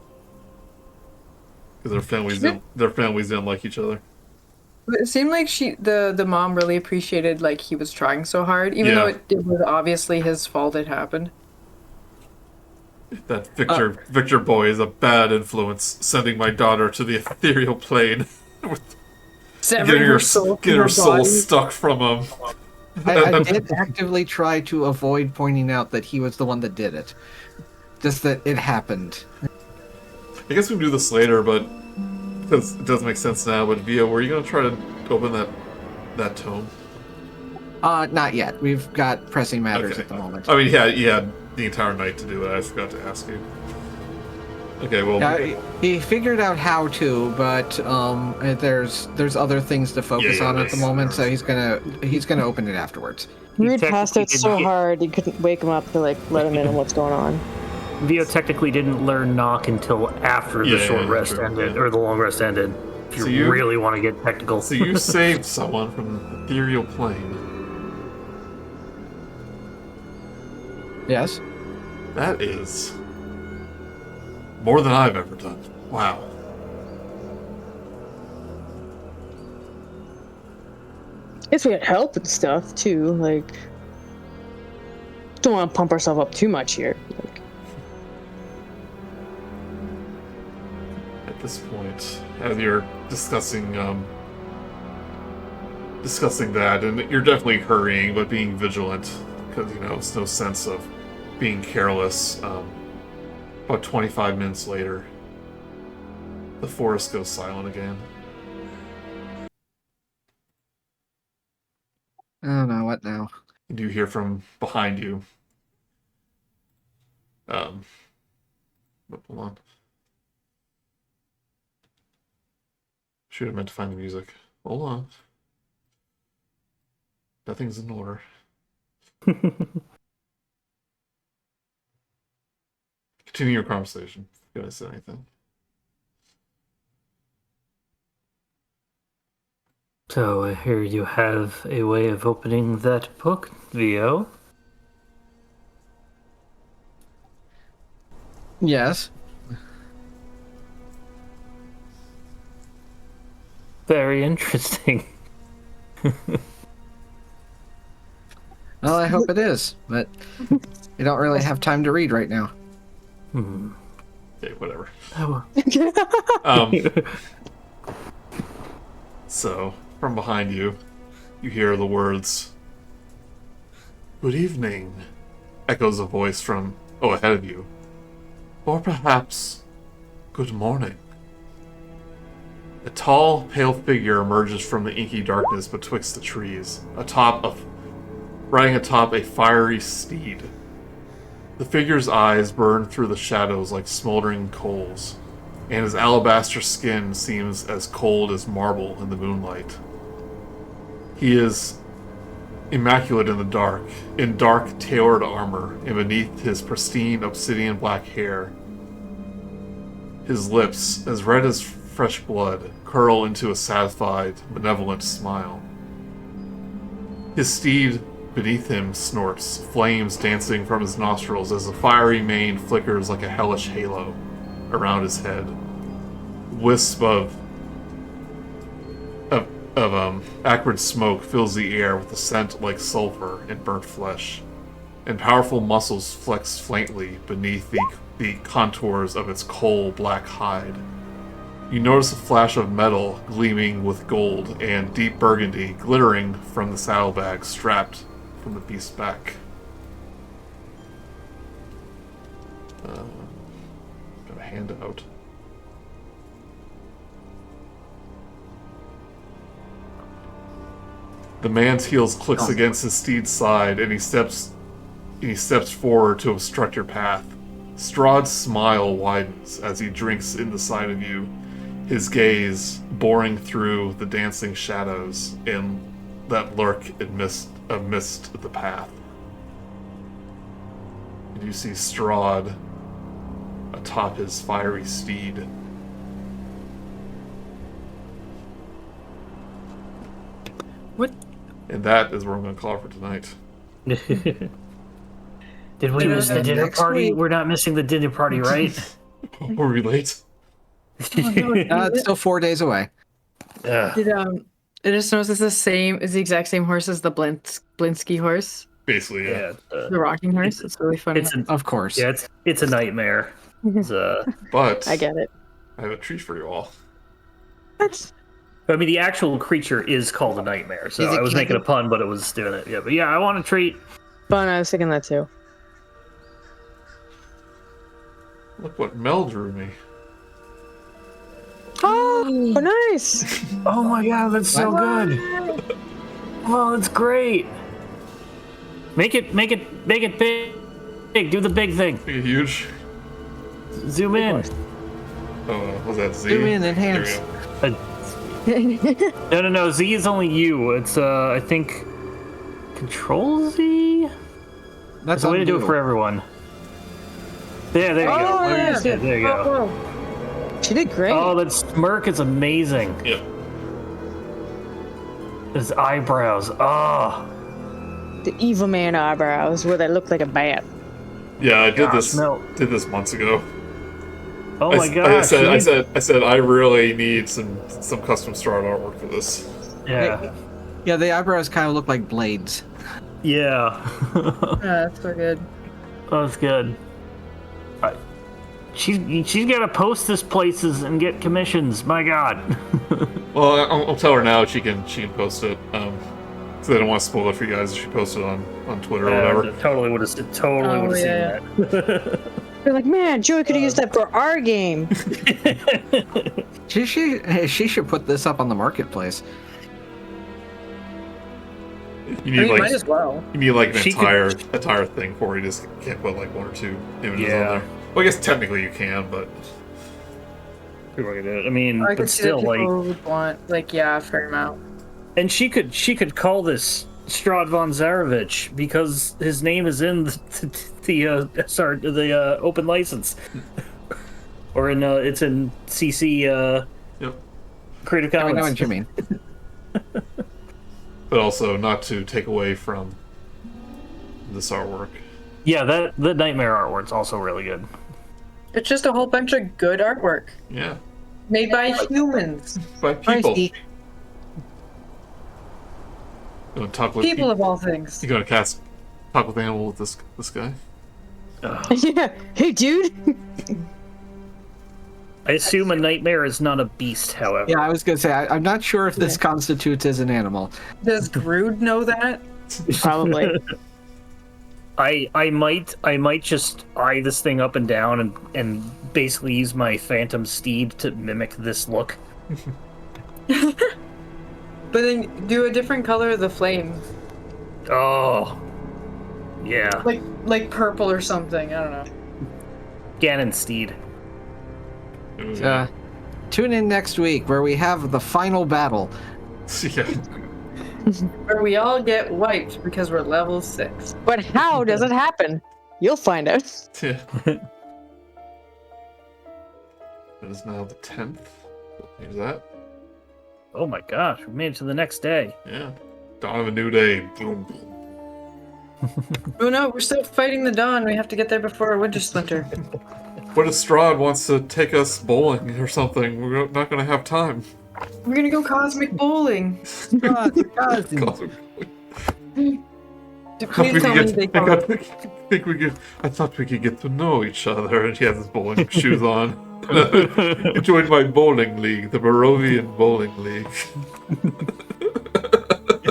Because their families didn't like each other. It seemed like the mom really appreciated he was trying so hard, even though Yeah. it was obviously his fault it happened. That Victor boy is a bad influence, sending my daughter to the ethereal plane. Severing getting her soul, getting her from soul body. stuck from him. I did actively try to avoid pointing out that he was the one that did it. Just that it happened. I guess we can do this later, but because it does make sense now. But Via, were you gonna try to open that tome? Not yet. We've got pressing matters Okay. at the moment. I mean, you had the entire night to do it. I forgot to ask you. Okay, well, Yeah, he figured out how to, but there's other things to focus Yeah, on at the there's- moment, so he's gonna open it afterwards. Rude passed out technically so didn't get- hard you couldn't wake him up to let him in on what's going on. Vio technically didn't learn knock until after the Yeah, short yeah, rest true, ended, yeah. or the long rest ended. If So you you- really want to get technical. so you saved someone from the ethereal plane. Yes. That is more than I've ever done. Wow. Guess we had help and stuff too. Don't want to pump ourselves up too much here. At this point, as you're discussing that, and you're definitely hurrying, but being vigilant, because it's no sense of being careless. About 25 minutes later, the forest goes silent again. Oh no, what now? And you hear from behind you. Hold on. Should have meant to find the music. Hold on. Nothing's in order. Continue your conversation. If you guys say anything. So I hear you have a way of opening that book, Vio. Yes. Very interesting. Well, I hope it is, but we don't really have time to read right now. Okay, whatever. Oh, So, from behind you, you hear the words, "Good evening," echoes a voice from, ahead of you. Or perhaps, "Good morning." A tall, pale figure emerges from the inky darkness betwixt the trees, riding atop a fiery steed. The figure's eyes burn through the shadows like smoldering coals, and his alabaster skin seems as cold as marble in the moonlight. He is immaculate in dark tailored armor, and beneath his pristine obsidian black hair, his lips, as red as fresh blood, curl into a satisfied, benevolent smile. His steed beneath him snorts, flames dancing from his nostrils as the fiery mane flickers like a hellish halo around his head. wisp of acrid smoke fills the air with a scent like sulfur and burnt flesh, and powerful muscles flex faintly beneath the contours of its coal-black hide. You notice a flash of metal gleaming with gold and deep burgundy glittering from the saddlebag strapped from the beast's back. Got a handout. The man's heels clicks against his steed's side, and he steps forward to obstruct your path. Strahd's smile widens as he drinks in the sight of you, his gaze boring through the dancing shadows that lurk amidst the path. And you see Strahd atop his fiery steed. What? And that is where I'm going to call it for tonight. Did we miss the dinner next party? week. We're not missing the dinner party, right? Were we late? It's still 4 days away. Did I just noticed it's the exact same horse as the Blinsky horse, Basically, yeah. the rocking horse. It's really funny. Of course. Yeah, it's a nightmare. It's, But I get it. I have a treat for you all. I mean, the actual creature is called a nightmare, so Is it I was making a cute? pun, but it was doing it. Yeah, but yeah, I want a treat. Fun, I was thinking that too. Look what Mel drew me. Oh, nice! Oh my god, that's so good. Oh, that's great. Make it big. Do the big thing. Make it huge. Zoom in. Oh, was that Z? Zoom in, There enhance. we go. No. Z is only you. It's I think Control Z. That's The way to do it undo. for everyone. There you Oh, go. yeah. There you go. She did great. Oh, that smirk is amazing. Yep. His eyebrows. Oh. The evil man eyebrows, where they look like a bat. Yeah, I did this. Mel. Did this months ago. Oh I my s- gosh. I said I really need some custom Strahd artwork for this. Yeah. Yeah, the eyebrows kind of look like blades. Yeah. That's so good. Oh, that's good. She's got to post this places and get commissions. My God. Well, I'll tell her now she can post it. So I don't want to spoil it for you guys if she posts it on Twitter or whatever. Totally would have seen yeah. that. They're like, man, Joey could have used that for our game. She should put this up on the marketplace. You need like might as well. you need like an She entire thing for it. You just can't put like one or two images Yeah. on there. Well, I guess technically you can, but People can do it. I mean, I but could see still, that like, people would want, a fair amount. and she could call this Strahd von Zarevich because his name is in the open license, or it's in CC yep. Creative I know Commons. what you mean. But also not to take away from this artwork. Yeah, the Nightmare artwork's also really good. It's just a whole bunch of good artwork Yeah, made by humans. by people. Feisty. You want to talk with People of all things. You gonna talk with animal with this guy? Yeah. Hey, dude. I assume a nightmare is not a beast, however. Yeah, I was gonna say I'm not sure if this constitutes as an animal. Does Grude know that? Probably. I might just eye this thing up and down and basically use my phantom steed to mimic this look. But then do a different color of the flame, Oh, yeah, like purple or something. I don't know. Ganon steed. Tune in next week where we have the final battle. Yeah. Where we all get wiped because we're level 6. But how does it happen? You'll find out. Yeah. It is now the 10th. Here's that. Oh my gosh, we made it to the next day. Yeah. Dawn of a new day. Boom, boom. Oh no, we're still fighting the dawn. We have to get there before our winter splinter. What if Strahd wants to take us bowling or something? We're not going to have time. We're gonna go cosmic bowling. God, your cousin. Please tell me they call it. I thought we could get to know each other. And he has his bowling shoes on. He joined my bowling league, the Barovian Bowling League.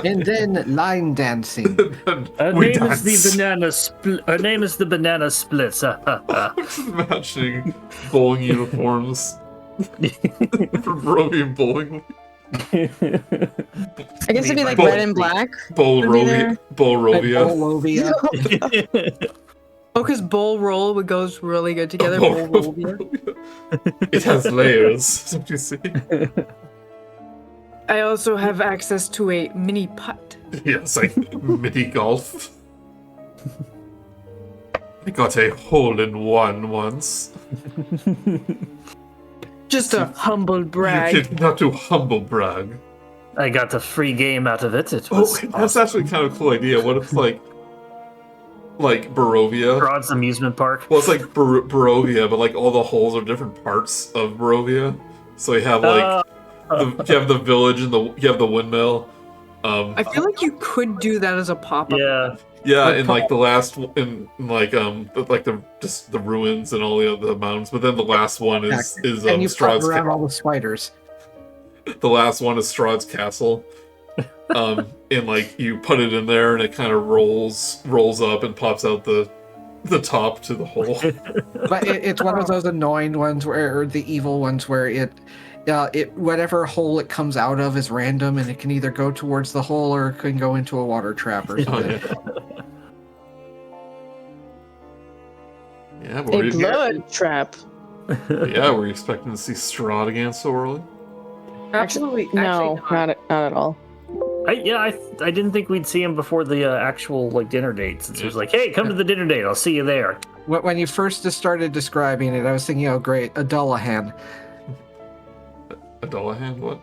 And then line dancing. Her We name dance. is the banana Her name is the banana splits. I'm just imagining bowling uniforms for Barovian Bowling League. I guess it'd be like Bowl- red and black. Bowlovia. Bolovia. Oh, because bowl roll goes really good together. Bowl roll. It has layers, don't you see? I also have access to a mini putt. Yes, like mini golf. I got a hole-in-one once. Just a humble brag. You can not do humble brag. I got a free game out of it. It Oh, was that's actually kind of a cool idea. What if like Barovia? Broad's amusement park. Well, it's like Barovia, but like all the holes are different parts of Barovia. So you have like you have the village and you have the windmill. I feel like you could do that as a pop-up. Yeah. Yeah, in like the last in like just the ruins and all the other mountains. But then the last one is And you fuck Strahd's around all the spiders. the last one is Strahd's castle. And like you put it in there and it kind of rolls up and pops out the top to the hole. But it's one of those annoying ones or the evil ones where it whatever hole it comes out of is random and it can either go towards the hole or it can go into a water trap or something. Yeah, but A blood trap. were you expecting to see Strahd again so early? Absolutely. No, actually not at all. I didn't think we'd see him before the actual like dinner date. Since he was like, "Hey, come to the dinner date. I'll see you there." When you first just started describing it, I was thinking, oh great, a Dullahan. A Dullahan? What?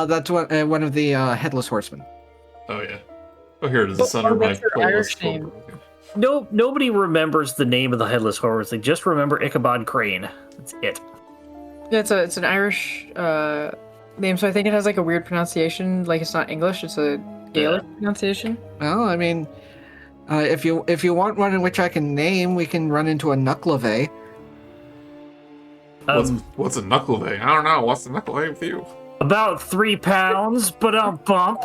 That's one of the Headless Horsemen. Oh yeah. Oh, here it is. It's under my that's your playlist. Irish name. No, nobody remembers the name of the headless horse. They just remember Ichabod Crane. That's it. Yeah, it's an Irish name, so I think it has like a weird pronunciation. Like it's not English; it's a Gaelic pronunciation. Well, I mean, if you want one in which I can name, we can run into a Knucklevay. What's a knucklevay? I don't know. What's a knucklevay with you? About 3 pounds, but I'll bump.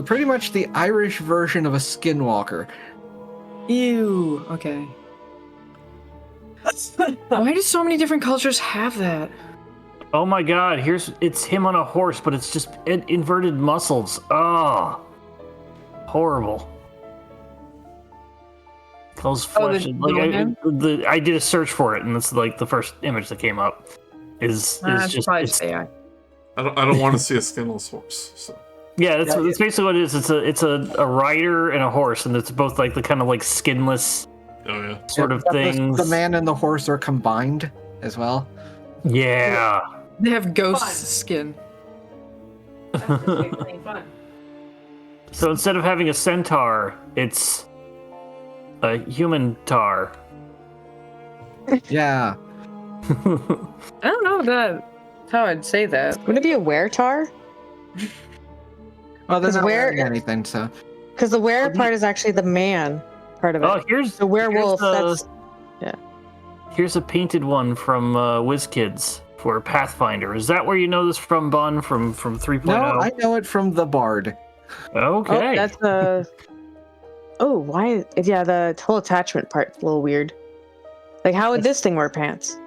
Pretty much the Irish version of a skinwalker. Ew. Okay. Why do so many different cultures have that? Oh my God! It's him on a horse, but it's just inverted muscles. Oh, horrible. Those flesh. I did a search for it, and it's like the first image that came up. Is just it's, AI. I don't want to see a skinless horse. So. yeah, that's basically what it is. It's a rider and a horse, and it's both like the kind of like skinless Oh yeah. sort of The things. man and the horse are combined as well. Yeah. They have ghost skin. So instead of having a centaur, it's a human tar. Yeah. I don't know how I'd say that. Would it be a weretar? Well, they're Is not where- wearing anything, so. Because the were part is actually the man part of it. Oh, here's the werewolf. Here's, That's here's a painted one from WizKids for Pathfinder. Is that where you know this from, Bun? From 3.0? No, I know it from the Bard. Okay. Oh, that's a. Oh, why? Yeah, the whole attachment part's a little weird. Like, how would this thing wear pants?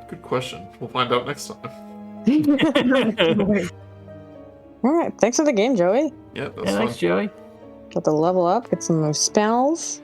Good question. We'll find out next time. All right, thanks for the game, Joey. Yeah, that's Yeah, fun. thanks, Joey. Got to level up, get some more spells.